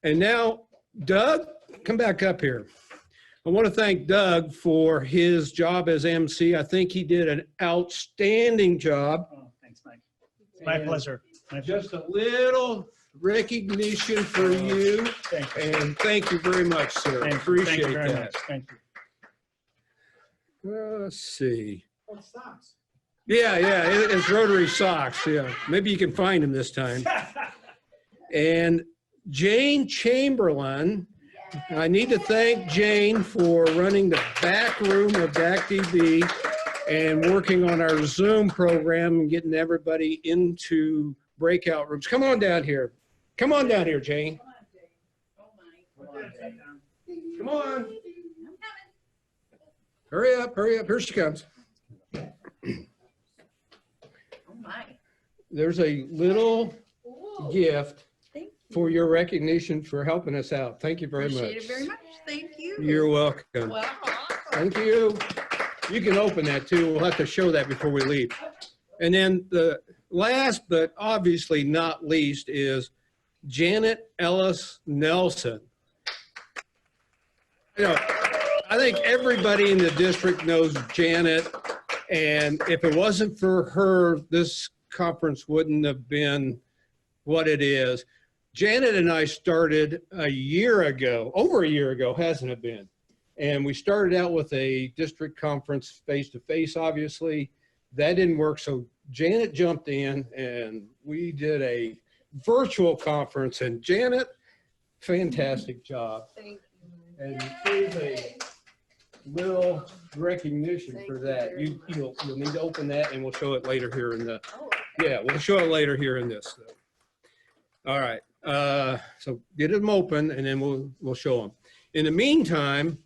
And now, Doug, come back up here. I want to thank Doug for his job as MC. I think he did an outstanding job. Oh, thanks, Mike. It's my pleasure. Just a little recognition for you. Thank you. And thank you very much, sir. Appreciate Thank you very that. much. Thank you. Let's see. Yeah, it's Rotary socks. Yeah, maybe you can find them this time. And Jane Chamberlain, I need to thank Jane for running the back room of DAC-DB and working on our Zoom program and getting everybody into breakout rooms. Come on down here. Come on down here, Jane. Come on. Hurry up, hurry up. Here she comes. There's a little gift for your recognition for helping us out. Thank you very much. Appreciate it very much. Thank you. You're welcome. Wow, awesome. Thank you. You can open that too. We'll have to show that before we leave. And then the last, but obviously not least, is Janet Ellis Nelson. You know, I think everybody in the district knows Janet, and if it wasn't for her, this conference wouldn't have been what it is. Janet and I started a year ago, over a year ago, hasn't it been? And we started out with a district conference face-to-face, obviously. That didn't work, so Janet jumped in and we did a virtual conference. And Janet, fantastic job. Thank you. And here's a little recognition for that. You'll need to open that and we'll show it later here in the, yeah, we'll show it later here in this. All right, so get them open and then we'll show them. In the meantime,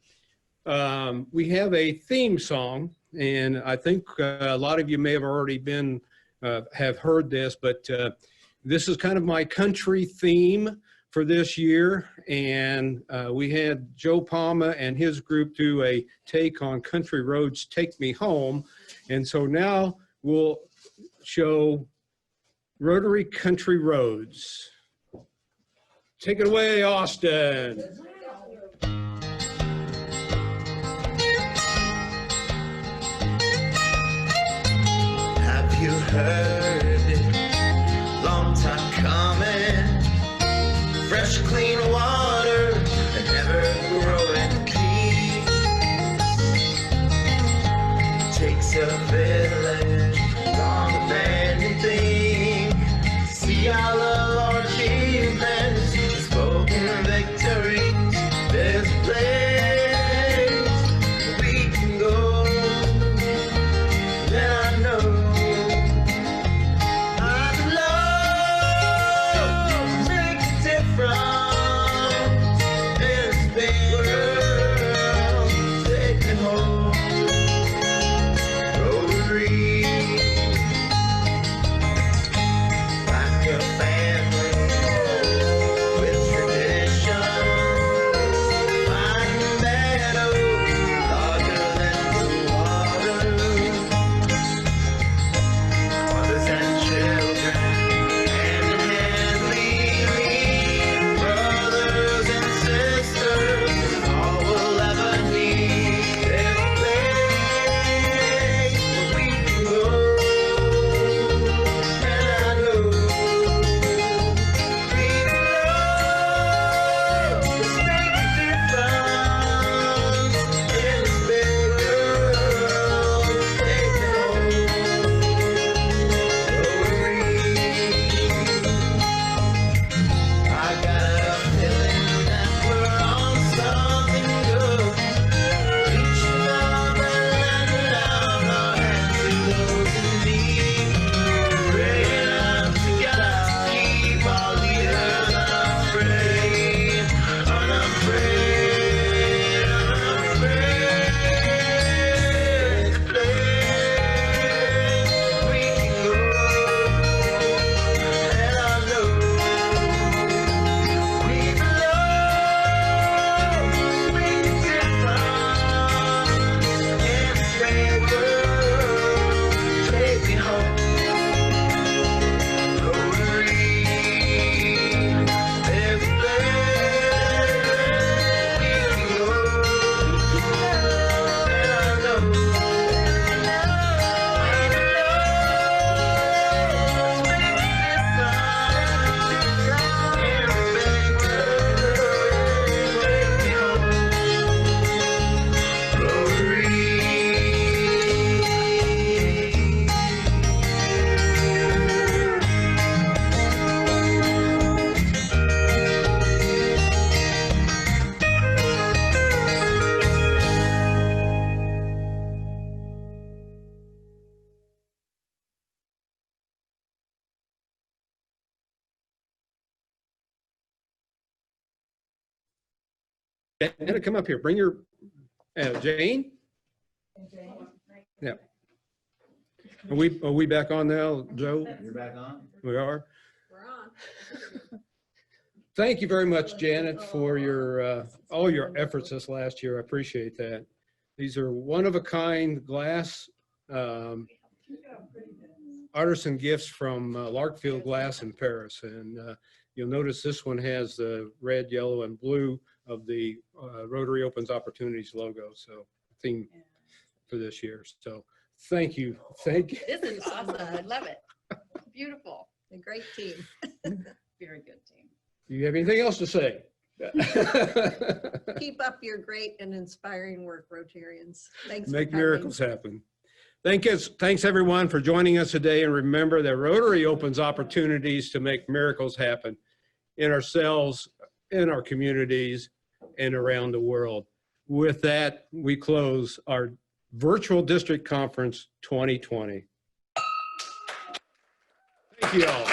we have a theme song, and I think a lot of you may have already been, have heard this, but this is kind of my country theme for this year. And we had Joe Palma and his group do a take on Country Roads Take Me Home. And so now we'll show Rotary Country Roads. Take it away, Austin. Have you heard it? Long time coming. Fresh, clean water and never growing peace. Takes a village longer than you think. See all of our achievements, spoken victories. There's a place where we can go. Then I know our love makes a difference in this big world. Take me home, Rotary. Like a family with tradition, fighting battles larger than the water. Mothers and children, hand in hand leading, brothers and sisters, all we'll ever need. There's a place where we can go, and I know we can love. Let's make a difference in this big world. Take me home, I got a feeling that we're on something good. Reaching up and letting out our hands to those in need. Praying up together, keep our leaders unafraid, unafraid, unafraid. We can go, and I know we belong. Make a difference in this big world. Take me home, Rotary. There's a place we can go, and I know we belong. Make a Anna, come up here. Bring your Jane. Yeah. Are we back on now, Joe? You're back on? We are. We're on. Thank you very much, Janet, for your all your efforts this last year. I appreciate that. These are one-of-a-kind glass artisan gifts from Larkfield Glass in Paris. And you'll notice this one has the red, yellow, and blue of the Rotary Opens Opportunities logo. So theme for this year. So thank you. Thank you. This is awesome. I love it. Beautiful. A great team. Very good team. Do you have anything else to say? Keep up your great and inspiring work, Rotarians. Thanks Make for coming. miracles happen. Thanks everyone for joining us today. And remember that Rotary opens opportunities to make miracles happen in ourselves, in our communities, and around the world. With that, we close our Virtual District Conference 2020. Thank you all.